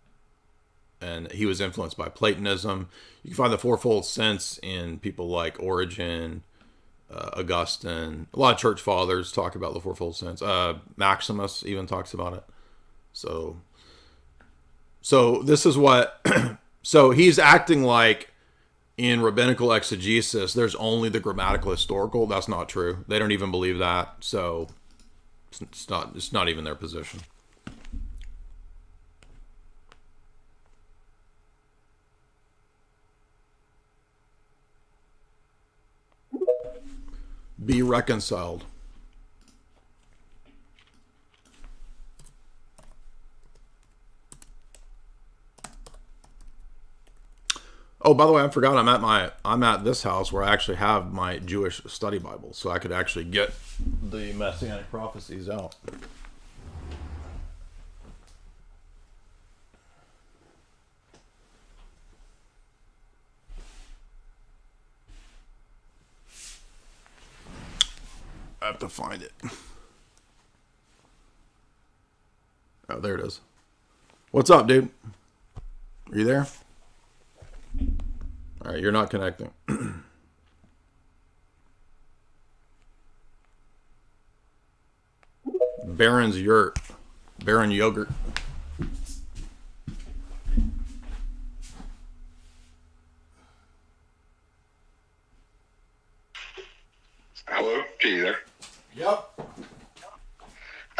and he was influenced by Platonism. You can find the fourfold sense in people like Origen, Augustine. A lot of church fathers talk about the fourfold sense. Maximus even talks about it. So this is what... So he's acting like in rabbinical exegesis, there's only the grammatical historical. That's not true. They don't even believe that. So it's not even their position. Be reconciled. Oh, by the way, I forgot I'm at this house where I actually have my Jewish study Bible, so I could actually get the Messianic prophecies out. I have to find it. Oh, there it is. What's up, dude? Are you there? All right, you're not connecting. Baron's Yurt. Baron Yogurt.
Hello? Are you there?
Yep.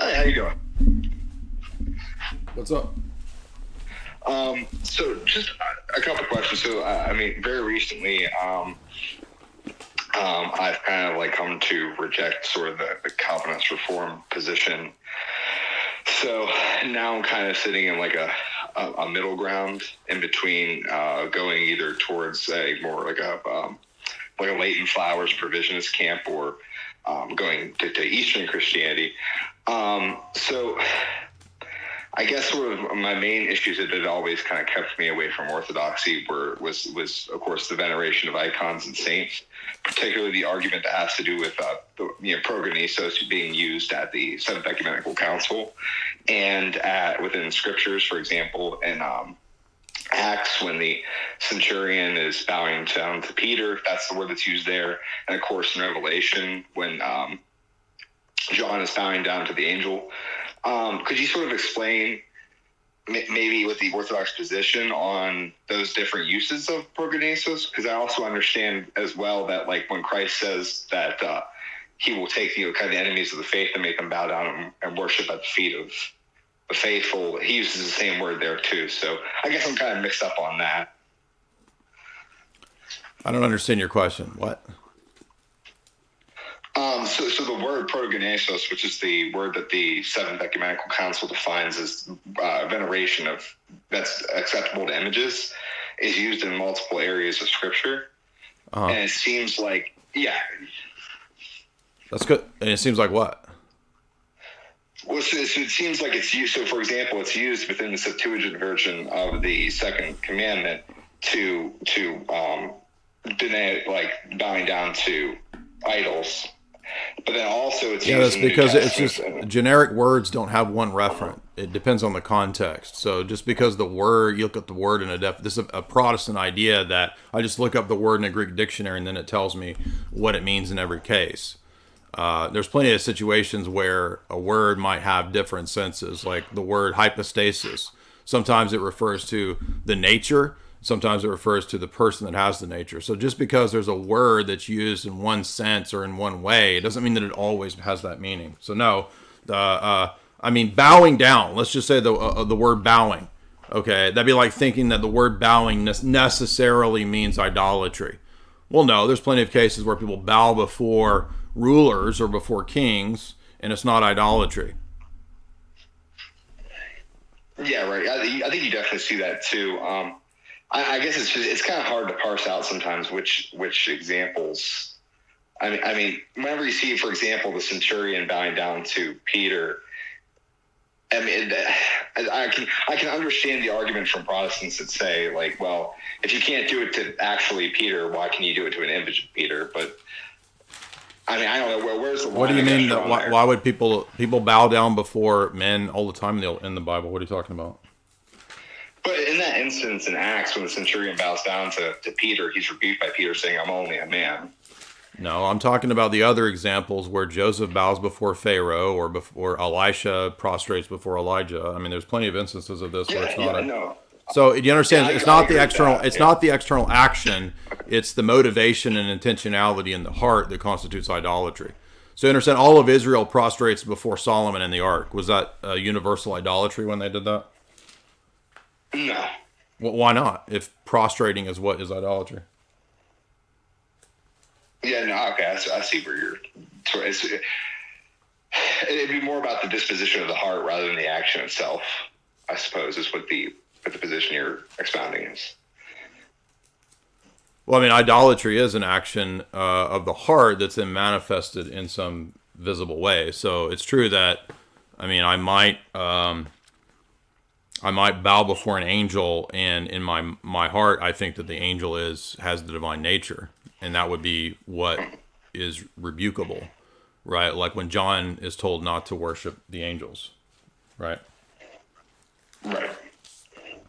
Hey, how you doing?
What's up?
So just a couple questions. So, very recently, I've kind of like come to reject sort of the Calvinist reform position. So now I'm kind of sitting in like a middle ground in between, going either towards a more like a Leighton Flowers provisionist camp or going to Eastern Christianity. So I guess sort of my main issues that had always kind of kept me away from orthodoxy was of course the veneration of icons and saints, particularly the argument that has to do with progenisos being used at the Seventh Ecumenical Council and within scriptures, for example, in Acts when the centurion is bowing down to Peter, that's the word that's used there, and of course in Revelation when John is bowing down to the angel. Could you sort of explain maybe with the Orthodox position on those different uses of progenisos? Because I also understand as well that like when Christ says that he will take the kind of enemies of the faith and make them bow down and worship at the feet of the faithful, he uses the same word there too. So I guess I'm kind of mixed up on that.
I don't understand your question. What?
So the word progenisos, which is the word that the Seventh Ecumenical Council defines as veneration of that's acceptable to images, is used in multiple areas of Scripture, and it seems like
that's good. And it seems like what?
Well, so it seems like it's used. So, for example, it's used within the Septuagint version of the Second Commandment to deny, like bowing down to idols. But then also it's
that's because it's just generic words don't have one referent. It depends on the context. So just because the word, you look up the word in this is a Protestant idea that I just look up the word in a Greek dictionary and then it tells me what it means in every case. There's plenty of situations where a word might have different senses, like the word hypostasis. Sometimes it refers to the nature. Sometimes it refers to the person that has the nature. So just because there's a word that's used in one sense or in one way, it doesn't mean that it always has that meaning. So no, bowing down. Let's just say the word bowing. Okay, that'd be like thinking that the word bowing necessarily means idolatry. Well, no, there's plenty of cases where people bow before rulers or before kings, and it's not idolatry.
Yeah, right. I think you definitely see that too. I guess it's kind of hard to parse out sometimes which examples. I mean, whenever you see, for example, the centurion bowing down to Peter, I mean, I can understand the argument from Protestants that say, like, well, if you can't do it to actually Peter, why can you do it to an image of Peter? But I mean, I don't know where's the line.
What do you mean? Why would people bow down before men all the time in the Bible? What are you talking about?
But in that instance in Acts, when the centurion bows down to Peter, he's rebuked by Peter saying, "I'm only a man."
No, I'm talking about the other examples where Joseph bows before Pharaoh or before Elisha prostrates before Elijah. I mean, there's plenty of instances of this where it's not.
No.
So you understand, it's not the external. It's not the external action. It's the motivation and intentionality in the heart that constitutes idolatry. So you understand, all of Israel prostrates before Solomon in the ark. Was that universal idolatry when they did that?
No.
Well, why not? If prostrating is what is idolatry.
Yeah, no, okay, I see where you're. It'd be more about the disposition of the heart rather than the action itself, I suppose, is what the position you're expounding is.
Well, I mean, idolatry is an action of the heart that's then manifested in some visible way. So it's true that, I mean, I might bow before an angel, and in my heart, I think that the angel has the divine nature, and that would be what is rebukable, right? Like when John is told not to worship the angels, right?
Right.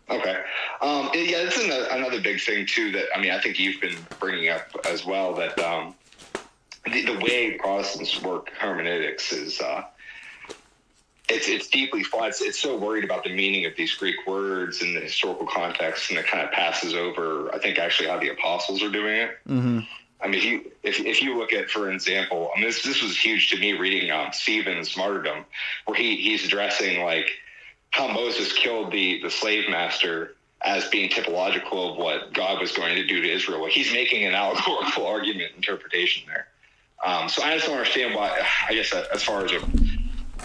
Okay. Yeah, this is another big thing too that, I mean, I think you've been bringing up as well, that the way Protestants work hermeneutics is it's deeply flawed. It's so worried about the meaning of these Greek words and the historical context, and it kind of passes over, I think, actually how the apostles are doing it.
Mm-hmm.
I mean, if you look at, for example, I mean, this was huge to me reading Stephen's martyrdom, where he's addressing like how Moses killed the slave master as being typological of what God was going to do to Israel. Like, he's making an allegorical argument interpretation there. So I just don't understand why. I guess as far as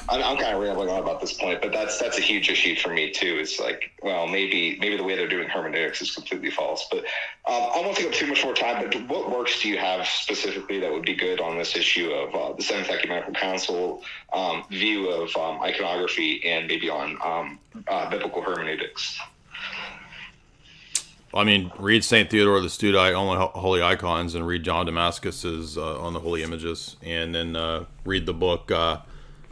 I'm kind of rambling on about this point, but that's a huge issue for me too. It's like, well, maybe the way they're doing hermeneutics is completely false. But I won't take up too much more time. But what works do you have specifically that would be good on this issue of the Seventh Ecumenical Council view of iconography, and maybe on biblical hermeneutics.
I mean, read St. Theodore the Studite on the Holy Icons, and read John Damascus's on the Holy Images, and then read the book, the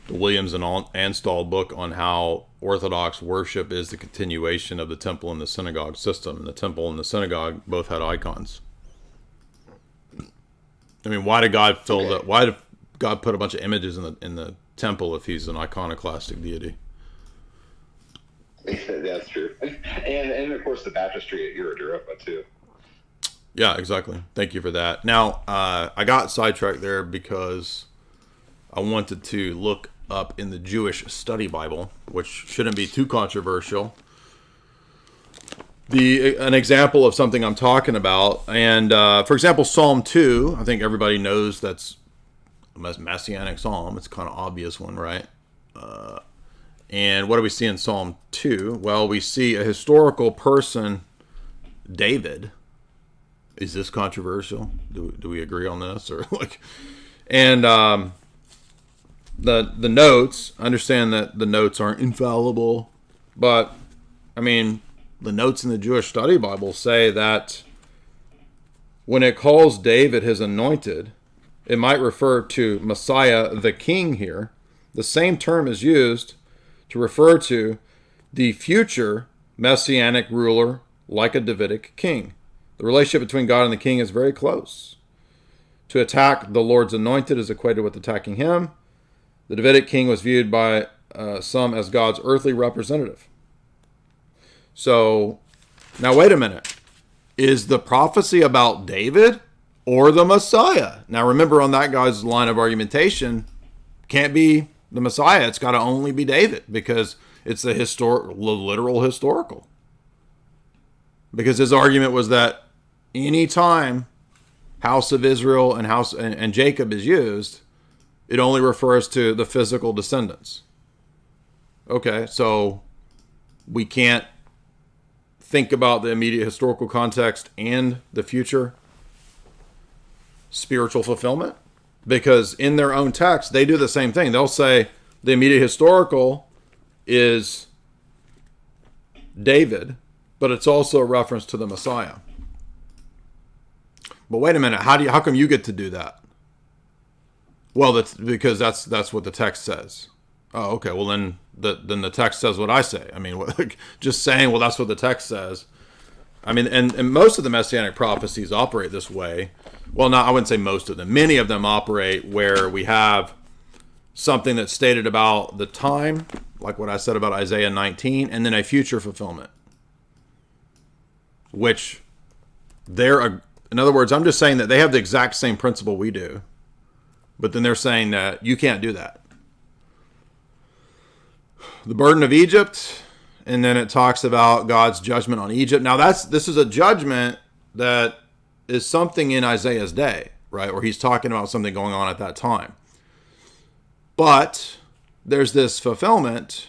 Williams and Anstall book on how Orthodox worship is the continuation of the temple and the synagogue system. And the temple and the synagogue both had icons. I mean, why did God fill that? Why did God put a bunch of images in the temple if he's an iconoclastic deity?
That's true. And of course the baptistry at Europa too.
Yeah, exactly. Thank you for that. Now, I got sidetracked there because I wanted to look up in the Jewish Study Bible, which shouldn't be too controversial, an example of something I'm talking about. And for example, Psalm 2, I think everybody knows that's a messianic psalm. It's kind of obvious one, right? And what do we see in Psalm 2? Well, we see a historical person, David. Is this controversial? Do we agree on this? Or like, and the notes, understand that the notes aren't infallible, but I mean, the notes in the Jewish Study Bible say that when it calls David his anointed, it might refer to Messiah the King here. The same term is used to refer to the future messianic ruler like a Davidic king. The relationship between God and the king is very close. To attack the Lord's anointed is equated with attacking him. The Davidic king was viewed by some as God's earthly representative. So, now wait a minute. Is the prophecy about David or the Messiah? Now remember, on that guy's line of argumentation, can't be the Messiah. It's got to only be David, because it's the literal historical. Because his argument was that any time house of Israel and Jacob is used, it only refers to the physical descendants. Okay, so we can't think about the immediate historical context and the future spiritual fulfillment, because in their own text they do the same thing. They'll say the immediate historical is David, but it's also a reference to the Messiah. But wait a minute, how come you get to do that? Well, that's because that's what the text says. Oh, okay. Well, then the text says what I say. I mean, just saying, well, that's what the text says. I mean, and most of the messianic prophecies operate this way. Well, I wouldn't say most of them. Many of them operate where we have something that's stated about the time, like what I said about Isaiah 19, and then a future fulfillment. Which in other words, I'm just saying that they have the exact same principle we do, but then they're saying that you can't do that. The burden of Egypt, and then it talks about God's judgment on Egypt. Now this is a judgment that is something in Isaiah's day, right? Or he's talking about something going on at that time. But there's this fulfillment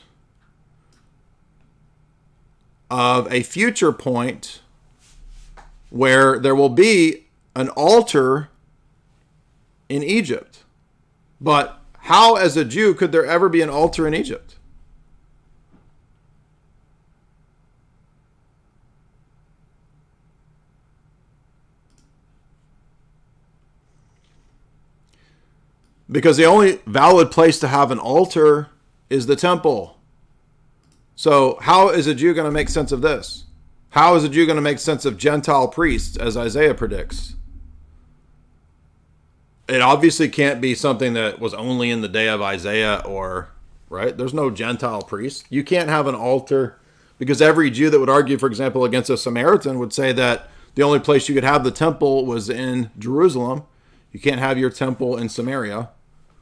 of a future point where there will be an altar in Egypt. But how, as a Jew, could there ever be an altar in Egypt? Because the only valid place to have an altar is the temple. So how is a Jew going to make sense of this? How is a Jew going to make sense of Gentile priests, as Isaiah predicts? It obviously can't be something that was only in the day of Isaiah, or, right? There's no Gentile priest. You can't have an altar, because every Jew that would argue, for example, against a Samaritan would say that the only place you could have the temple was in Jerusalem. You can't have your temple in Samaria.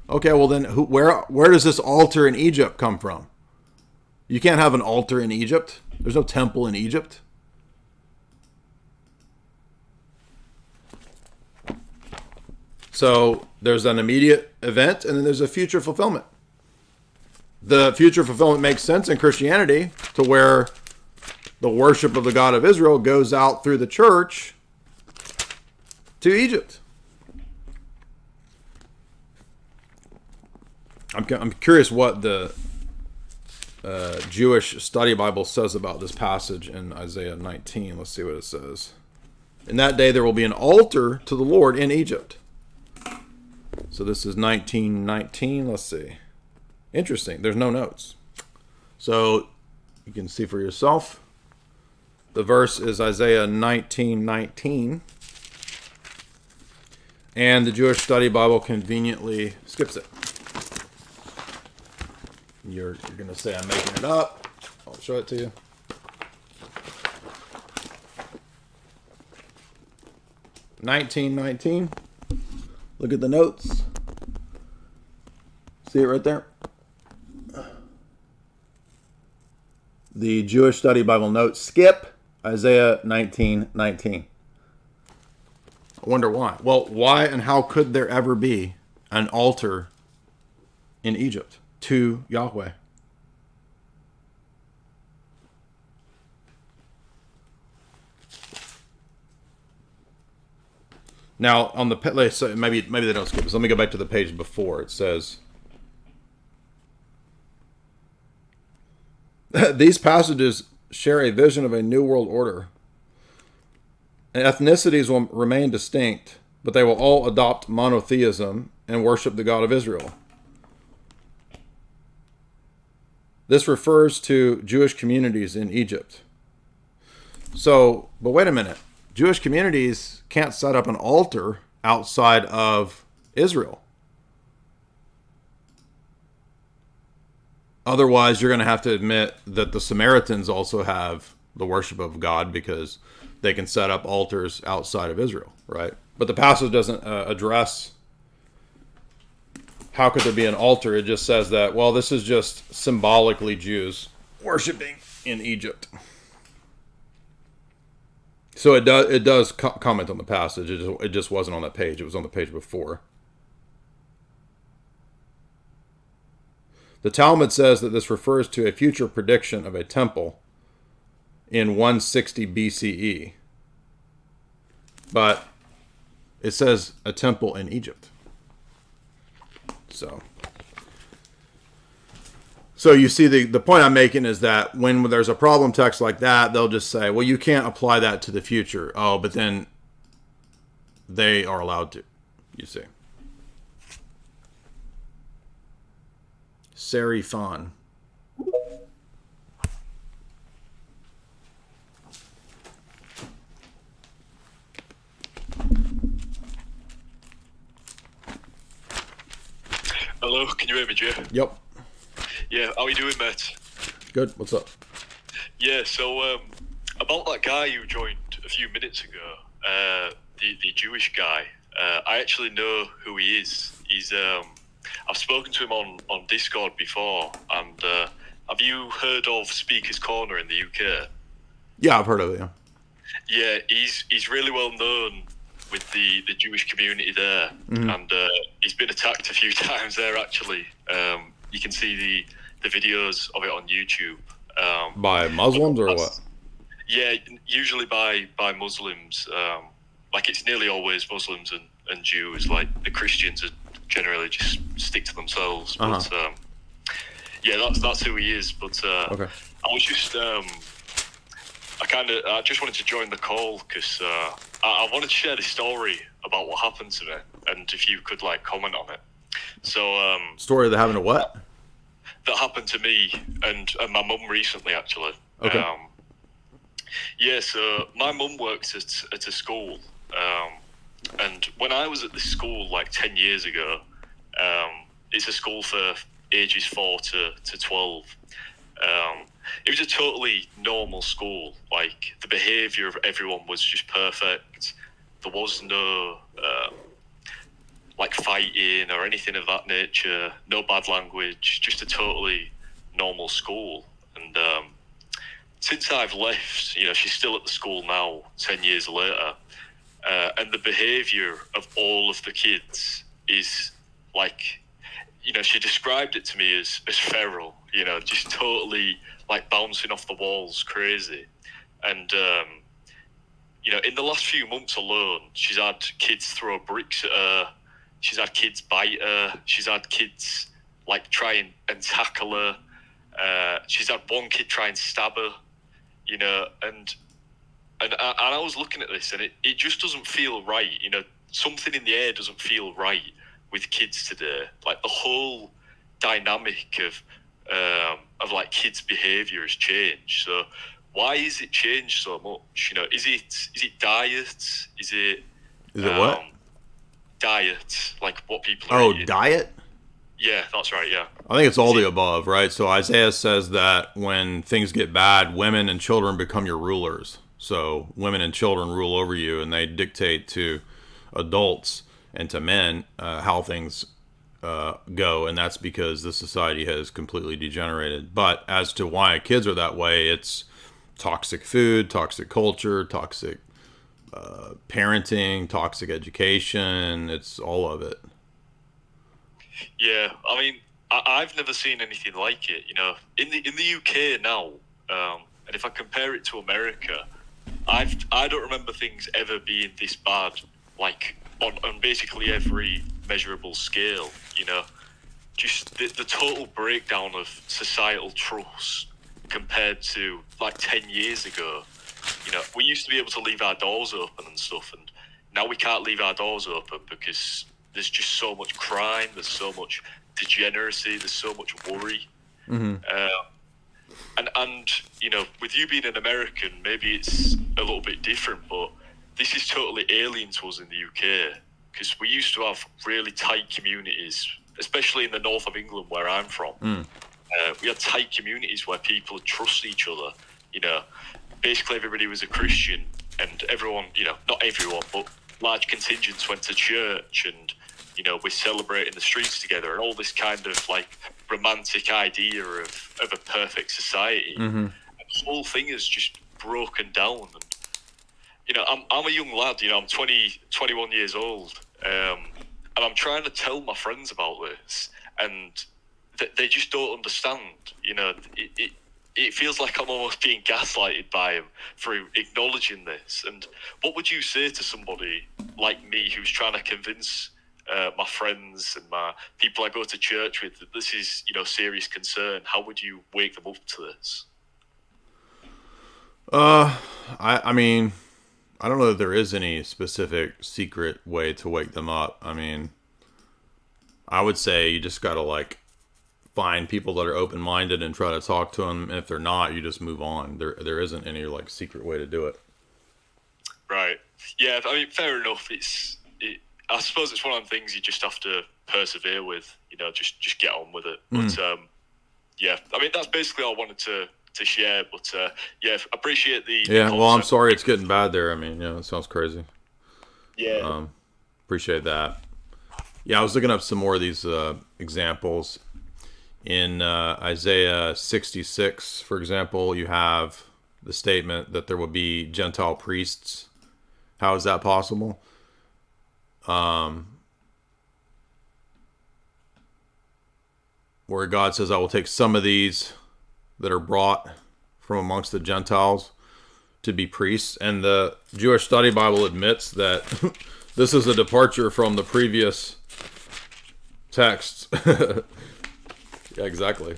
Okay, well then, where does this altar in Egypt come from? You can't have an altar in Egypt. There's no temple in Egypt. So there's an immediate event, and then there's a future fulfillment. The future fulfillment makes sense in Christianity, to where the worship of the God of Israel goes out through the church to Egypt. I'm curious what the Jewish Study Bible says about this passage in Isaiah 19. Let's see what it says. In that day there will be an altar to the Lord in Egypt. So this is 19:19. Let's see. Interesting. There's no notes. So you can see for yourself. The verse is Isaiah 19:19. And the Jewish Study Bible conveniently skips it. You're going to say I'm making it up. I'll show it to you. (19:19). Look at the notes. See it right there? The Jewish Study Bible notes skip Isaiah 19:19. I wonder why. Well, why and how could there ever be an altar in Egypt to Yahweh? Now, on the maybe they don't skip this. Let me go back to the page before. It says, these passages share a vision of a new world order. And ethnicities will remain distinct, but they will all adopt monotheism and worship the God of Israel. This refers to Jewish communities in Egypt. So, but wait a minute. Jewish communities can't set up an altar outside of Israel. Otherwise, you're going to have to admit that the Samaritans also have the worship of God because they can set up altars outside of Israel, right? But the passage doesn't address how could there be an altar. It just says that, well, this is just symbolically Jews worshiping in Egypt. So it does comment on the passage. It just wasn't on that page. It was on the page before. The Talmud says that this refers to a future prediction of a temple in 160 BCE. But it says a temple in Egypt. So you see the point I'm making is that when there's a problem text like that, they'll just say, well, you can't apply that to the future. Oh, but then they are allowed to, you see. Serifan.
Hello, can you hear me, Jay?
Yep.
Yeah, how are you doing, mate?
Good, what's up?
Yeah, so about that guy you joined a few minutes ago, the Jewish guy, I actually know who he is. He's I've spoken to him on Discord before, and have you heard of Speaker's Corner in the UK?
Yeah, I've heard of it, yeah.
Yeah, he's really well known with the Jewish community there, and he's been attacked a few times there, actually. You can see the videos of it on YouTube.
By Muslims or what?
Yeah, usually by Muslims. Like, it's nearly always Muslims and Jews. Like, the Christians are generally just stick to themselves. But yeah, that's who he is. But
okay.
I was just I just wanted to join the call because I wanted to share the story about what happened to me, and if you could comment on it. So
story that happened to what?
That happened to me and my mum recently, actually.
Okay.
Yeah, so my mum works at a school, and when I was at this school 10 years ago, it's a school for ages 4 to 12. It was a totally normal school. The behaviour of everyone was just perfect. There was no fighting or anything of that nature. No bad language. Just a totally normal school. And since I've left, she's still at the school now, 10 years later. And the behaviour of all of the kids is she described it to me as feral. Just totally bouncing off the walls, crazy. And in the last few months alone, she's had kids throw bricks at her. She's had kids bite her. She's had kids try and tackle her. She's had one kid try and stab her, you know, and I was looking at this, and it just doesn't feel right. You know, something in the air doesn't feel right with kids today. Like the whole dynamic of like kids' behaviour has changed. So why is it changed so much? You know, is it diet? Is it
what?
Diet, like what people are eating.
Diet?
Yeah, that's right, yeah.
I think it's all the above, right? So Isaiah says that when things get bad, women and children become your rulers. So women and children rule over you, and they dictate to adults and to men how things go, and that's because the society has completely degenerated. But as to why kids are that way, it's toxic food, toxic culture, toxic parenting, toxic education. It's all of it.
Yeah, I mean, I've never seen anything like it. You know, in the UK now, and if I compare it to America, I don't remember things ever being this bad, like on basically every measurable scale. You know, just the total breakdown of societal trust compared to like 10 years ago. You know, we used to be able to leave our doors open and stuff, and now we can't leave our doors open because there's just so much crime, there's so much degeneracy, there's so much worry.
Mm-hmm.
And you know, with you being an American, maybe it's a little bit different, but this is totally alien to us in the UK, because we used to have really tight communities, especially in the north of England where I'm from. We had tight communities where people would trust each other. You know, basically everybody was a Christian, and everyone, you know, not everyone, but large contingents went to church, and you know, we're celebrating the streets together, and all this kind of like romantic idea of a perfect society.
Mm-hmm.
And the whole thing is just broken down. And you know, I'm a young lad. You know, I'm 21 years old, and I'm trying to tell my friends about this, and they just don't understand. You know, it feels like I'm almost being gaslighted by him for acknowledging this. And what would you say to somebody like me who's trying to convince my friends and my people I go to church with that this is, you know, serious concern? How would you wake them up to this?
I mean, I don't know that there is any specific secret way to wake them up. I mean, I would say you just gotta like find people that are open-minded and try to talk to them. And if they're not, you just move on. There isn't any like secret way to do it.
Right. Yeah. I mean, fair enough. I suppose it's one of the things you just have to persevere with. You know, just get on with it. But yeah, I mean, that's basically all I wanted to share. But yeah, appreciate the
yeah. Well, I'm sorry it's getting bad there. I mean, it sounds crazy.
Yeah.
Appreciate that. Yeah, I was looking up some more of these examples. In Isaiah 66, for example, you have the statement that there will be Gentile priests. How is that possible? Where God says, I will take some of these that are brought from amongst the Gentiles to be priests. And the Jewish Study Bible admits that this is a departure from the previous texts. Yeah, exactly.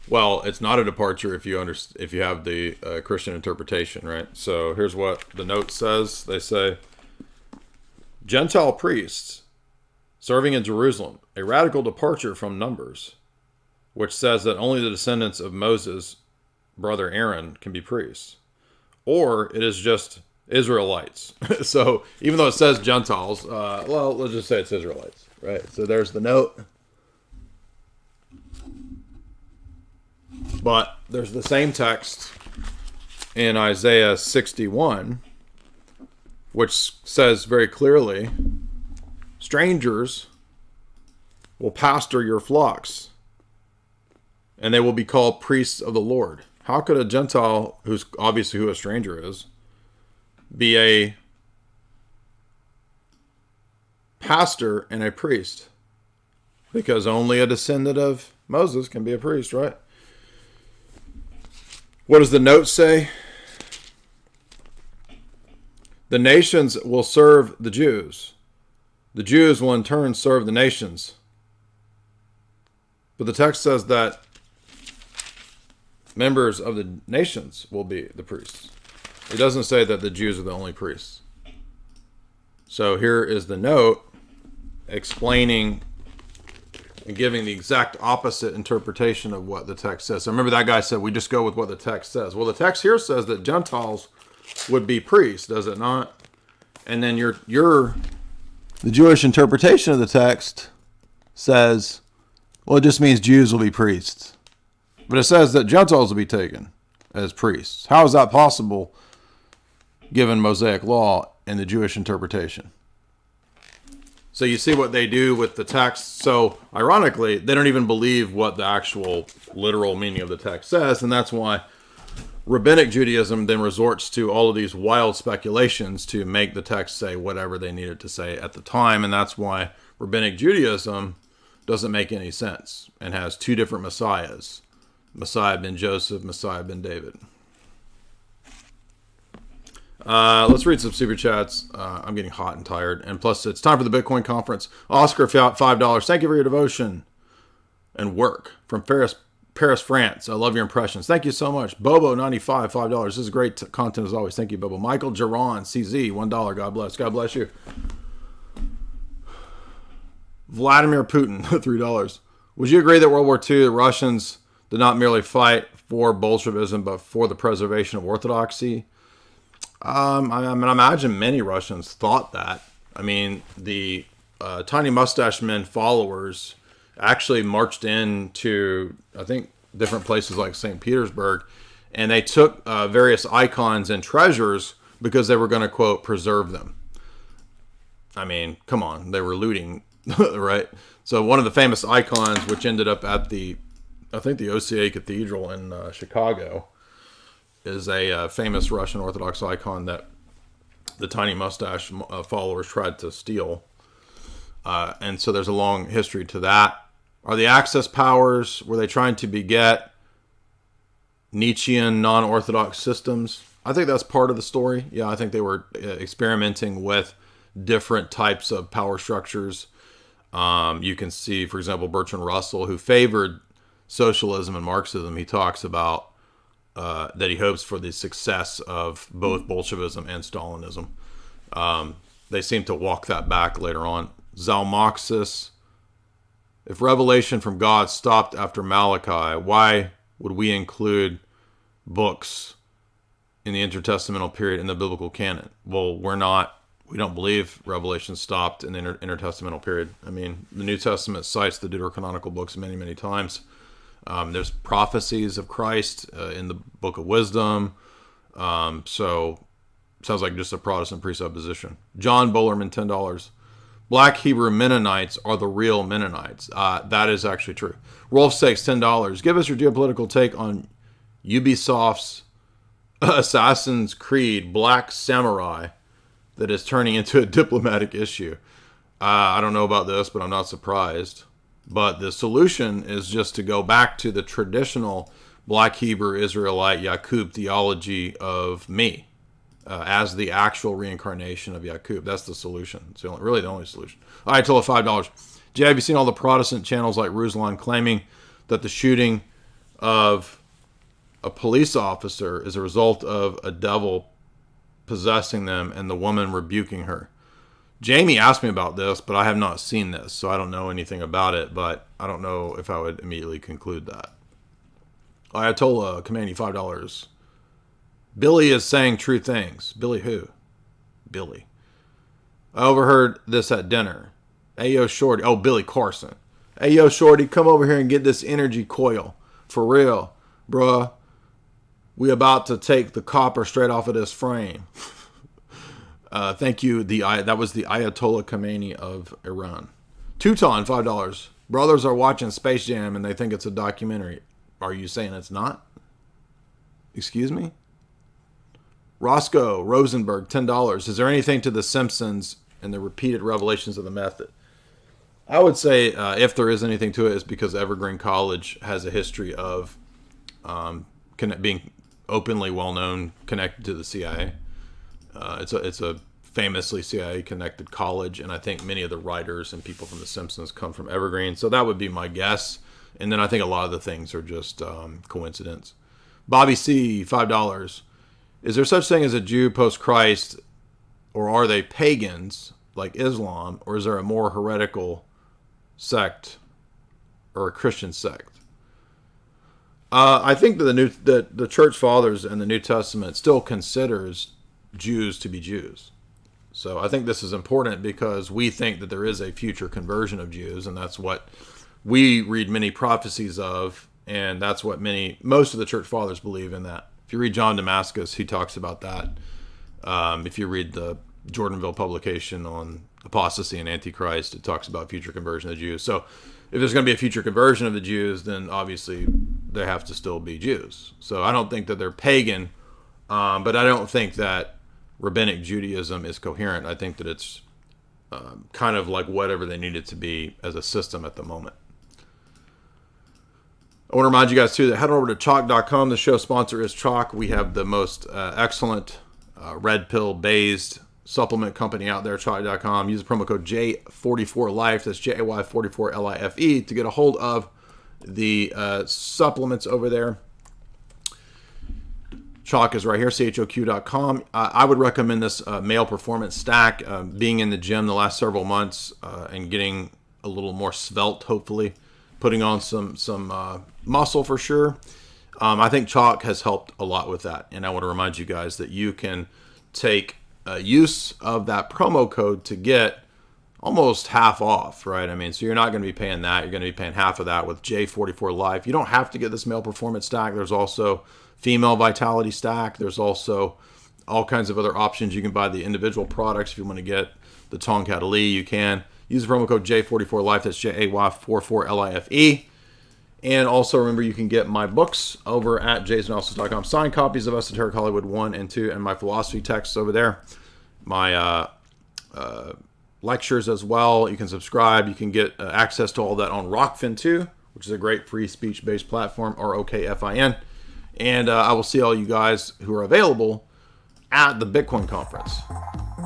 Well, it's not a departure if you have the Christian interpretation, right? So here's what the note says. They say, Gentile priests serving in Jerusalem, a radical departure from Numbers, which says that only the descendants of Moses' brother Aaron can be priests. Or it is just Israelites. So even though it says Gentiles, well, let's just say it's Israelites, right? So there's the note. But there's the same text in Isaiah 61, which says very clearly, strangers will pasture your flocks, and they will be called priests of the Lord. How could a Gentile, who's obviously who a stranger is, be a pastor and a priest? Because only a descendant of Moses can be a priest, right? What does the note say? The nations will serve the Jews. The Jews will in turn serve the nations. But the text says that members of the nations will be the priests. It doesn't say that the Jews are the only priests. So here is the note explaining and giving the exact opposite interpretation of what the text says. So remember that guy said we just go with what the text says. Well, the text here says that Gentiles would be priests, does it not? And then the Jewish interpretation of the text says, well, it just means Jews will be priests. But it says that Gentiles will be taken as priests. How is that possible given Mosaic law and the Jewish interpretation? So you see what they do with the text. So ironically, they don't even believe what the actual literal meaning of the text says. And that's why Rabbinic Judaism then resorts to all of these wild speculations to make the text say whatever they needed to say at the time. And that's why Rabbinic Judaism doesn't make any sense and has two different messiahs. Messiah ben Joseph, Messiah ben David. Let's read some super chats. I'm getting hot and tired. And plus, it's time for the Bitcoin conference. Oscar, $5. Thank you for your devotion and work from Paris, France. I love your impressions. Thank you so much. Bobo95, $5. This is great content as always. Thank you, Bobo. Michael Geron, CZ, $1. God bless. God bless you. Vladimir Putin, $3. Would you agree that World War II, the Russians did not merely fight for Bolshevism, but for the preservation of orthodoxy? I imagine many Russians thought that. I mean, the Tiny Mustache Men followers actually marched into, I think, different places like St. Petersburg, and they took various icons and treasures because they were going to, quote, preserve them. I mean, come on, they were looting, right? So one of the famous icons, which ended up at the OCA Cathedral in Chicago, is a famous Russian Orthodox icon that the Tiny Mustache followers tried to steal. And so there's a long history to that. Are the Axis powers, were they trying to beget Nietzschean non-Orthodox systems? I think that's part of the story. Yeah, I think they were experimenting with different types of power structures. You can see, for example, Bertrand Russell, who favored socialism and Marxism. He talks about that he hopes for the success of both Bolshevism and Stalinism. They seem to walk that back later on. Zalmoxis, if revelation from God stopped after Malachi, why would we include books in the intertestamental period in the biblical canon? Well, we don't believe revelation stopped in the intertestamental period. I mean, the New Testament cites the deuterocanonical books many, many times. There's prophecies of Christ in the Book of Wisdom. So sounds like just a Protestant presupposition. John Bolerman, $10. Black Hebrew Mennonites are the real Mennonites. That is actually true. Rolf Sakes, $10. Give us your geopolitical take on Ubisoft's Assassin's Creed Black Samurai that is turning into a diplomatic issue. I don't know about this, but I'm not surprised. But the solution is just to go back to the traditional Black Hebrew Israelite Yaqub theology of me as the actual reincarnation of Yaqub. That's the solution. It's really the only solution. Ayatollah, $5. Jay, have you seen all the Protestant channels like Ruslan claiming that the shooting of a police officer is a result of a devil possessing them and the woman rebuking her? Jamie asked me about this, but I have not seen this, so I don't know anything about it, but I don't know if I would immediately conclude that. Ayatollah, Khamenei, $5. Billy is saying true things. Billy who? Billy. I overheard this at dinner. Hey, yo, Shorty. Oh, Billy Carson. Hey, yo, Shorty, come over here and get this energy coil. For real, bruh. We about to take the copper straight off of this frame. Thank you. That was the Ayatollah Khamenei of Iran. Teuton, $5. Brothers are watching Space Jam and they think it's a documentary. Are you saying it's not? Excuse me? Roscoe Rosenberg, $10. Is there anything to The Simpsons and the repeated revelations of the method? I would say if there is anything to it, it's because Evergreen College has a history of being openly well-known, connected to the CIA. It's a famously CIA-connected college, and I think many of the writers and people from The Simpsons come from Evergreen. So that would be my guess. And then I think a lot of the things are just coincidence. Bobby C, $5. Is there such thing as a Jew post-Christ, or are they pagans like Islam, or is there a more heretical sect or a Christian sect? I think that the Church Fathers and the New Testament still considers Jews to be Jews. So I think this is important because we think that there is a future conversion of Jews, and that's what we read many prophecies of, and that's what most of the Church Fathers believe in that. If you read John Damascus, he talks about that. If you read the Jordanville publication on apostasy and Antichrist, it talks about future conversion of the Jews. So if there's going to be a future conversion of the Jews, then obviously they have to still be Jews. So I don't think that they're pagan, but I don't think that Rabbinic Judaism is coherent. I think that it's kind of like whatever they need it to be as a system at the moment. I want to remind you guys, too, that head over to chalk.com. The show sponsor is Chalk. We have the most excellent red pill-based supplement company out there, chalk.com. Use the promo code J44Life. That's J-A-Y-44-L-I-F-E to get a hold of the supplements over there. Chalk is right here, CHOQ.com. I would recommend this male performance stack. Being in the gym the last several months and getting a little more svelte, hopefully. Putting on some muscle for sure. I think Chalk has helped a lot with that. And I want to remind you guys that you can take use of that promo code to get almost half off, right? I mean, so you're not going to be paying that. You're going to be paying half of that with J44 Life. You don't have to get this male performance stack. There's also female vitality stack. There's also all kinds of other options. You can buy the individual products. If you want to get the Tonkat Ali, you can. Use the promo code J44Life. That's J-A-Y-44-L-I-F-E. And also remember, you can get my books over at jasonelsis.com. Signed copies of Esoteric Hollywood 1 and 2 and my philosophy texts over there. My lectures as well. You can subscribe. You can get access to all that on Rockfin too, which is a great free speech-based platform, ROKFIN. And I will see all you guys who are available at the Bitcoin conference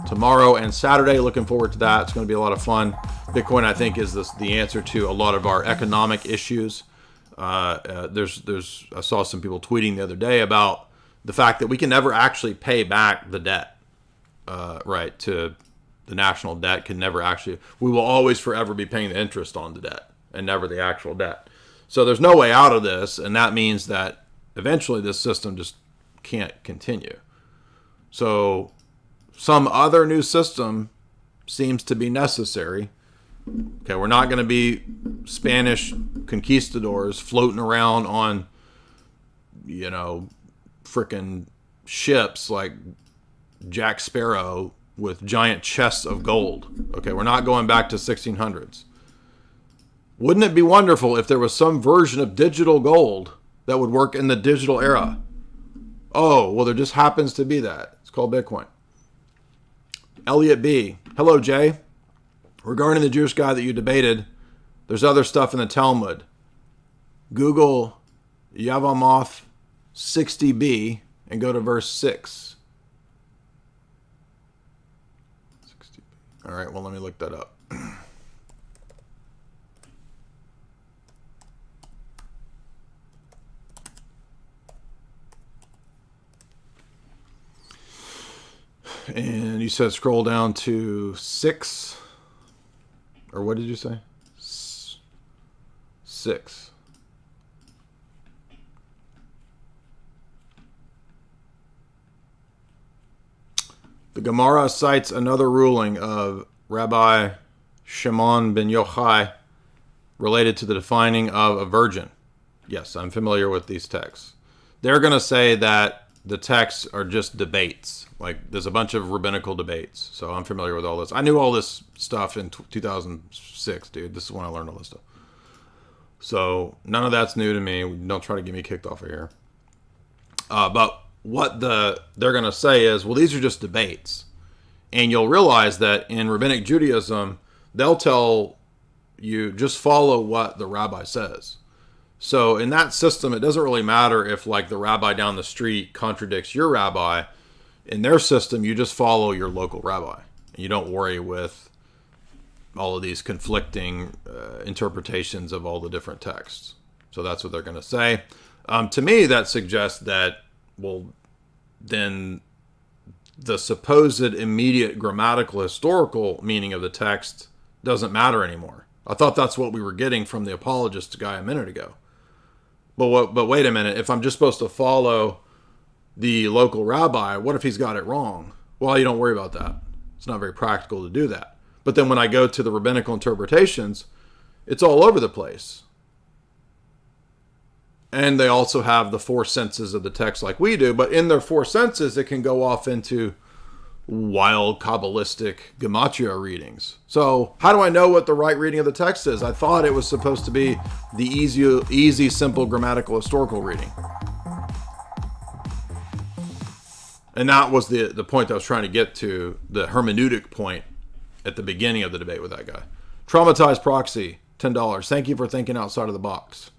tomorrow and Saturday. Looking forward to that. It's going to be a lot of fun. Bitcoin, I think, is the answer to a lot of our economic issues. I saw some people tweeting the other day about the fact that we can never actually pay back the debt, right? To the national debt can never actually. We will always forever be paying the interest on the debt and never the actual debt. So there's no way out of this, and that means that eventually this system just can't continue. So some other new system seems to be necessary. Okay, we're not going to be Spanish conquistadors floating around on, frickin' ships like Jack Sparrow with giant chests of gold. Okay, we're not going back to 1600s. Wouldn't it be wonderful if there was some version of digital gold that would work in the digital era? Oh, well, there just happens to be that. It's called Bitcoin. Elliot B. Hello, Jay. Regarding the Jewish guy that you debated, there's other stuff in the Talmud. Google Yavamoth 60b and go to verse 6. 60b. All right, well, let me look that up. And you said scroll down to 6. Or what did you say? 6. The Gemara cites another ruling of Rabbi Shimon ben Yochai related to the defining of a virgin. Yes, I'm familiar with these texts. They're going to say that the texts are just debates. Like, there's a bunch of rabbinical debates. So I'm familiar with all this. I knew all this stuff in 2006, dude. This is when I learned all this stuff. So none of that's new to me. Don't try to get me kicked off of here. But what they're going to say is, well, these are just debates. And you'll realize that in Rabbinic Judaism, they'll tell you just follow what the rabbi says. So in that system, it doesn't really matter if like the rabbi down the street contradicts your rabbi. In their system, you just follow your local rabbi. And you don't worry with all of these conflicting interpretations of all the different texts. So that's what they're going to say. To me, that suggests that, well, then the supposed immediate grammatical historical meaning of the text doesn't matter anymore. I thought that's what we were getting from the apologist guy a minute ago. But wait a minute. If I'm just supposed to follow the local rabbi, what if he's got it wrong? Well, you don't worry about that. It's not very practical to do that. But then when I go to the rabbinical interpretations, it's all over the place. And they also have the four senses of the text like we do. But in their four senses, it can go off into wild Kabbalistic gematria readings. So how do I know what the right reading of the text is? I thought it was supposed to be the easy, simple grammatical historical reading. And that was the point I was trying to get to, the hermeneutic point at the beginning of the debate with that guy. Traumatized Proxy, $10. Thank you for thinking outside of the box.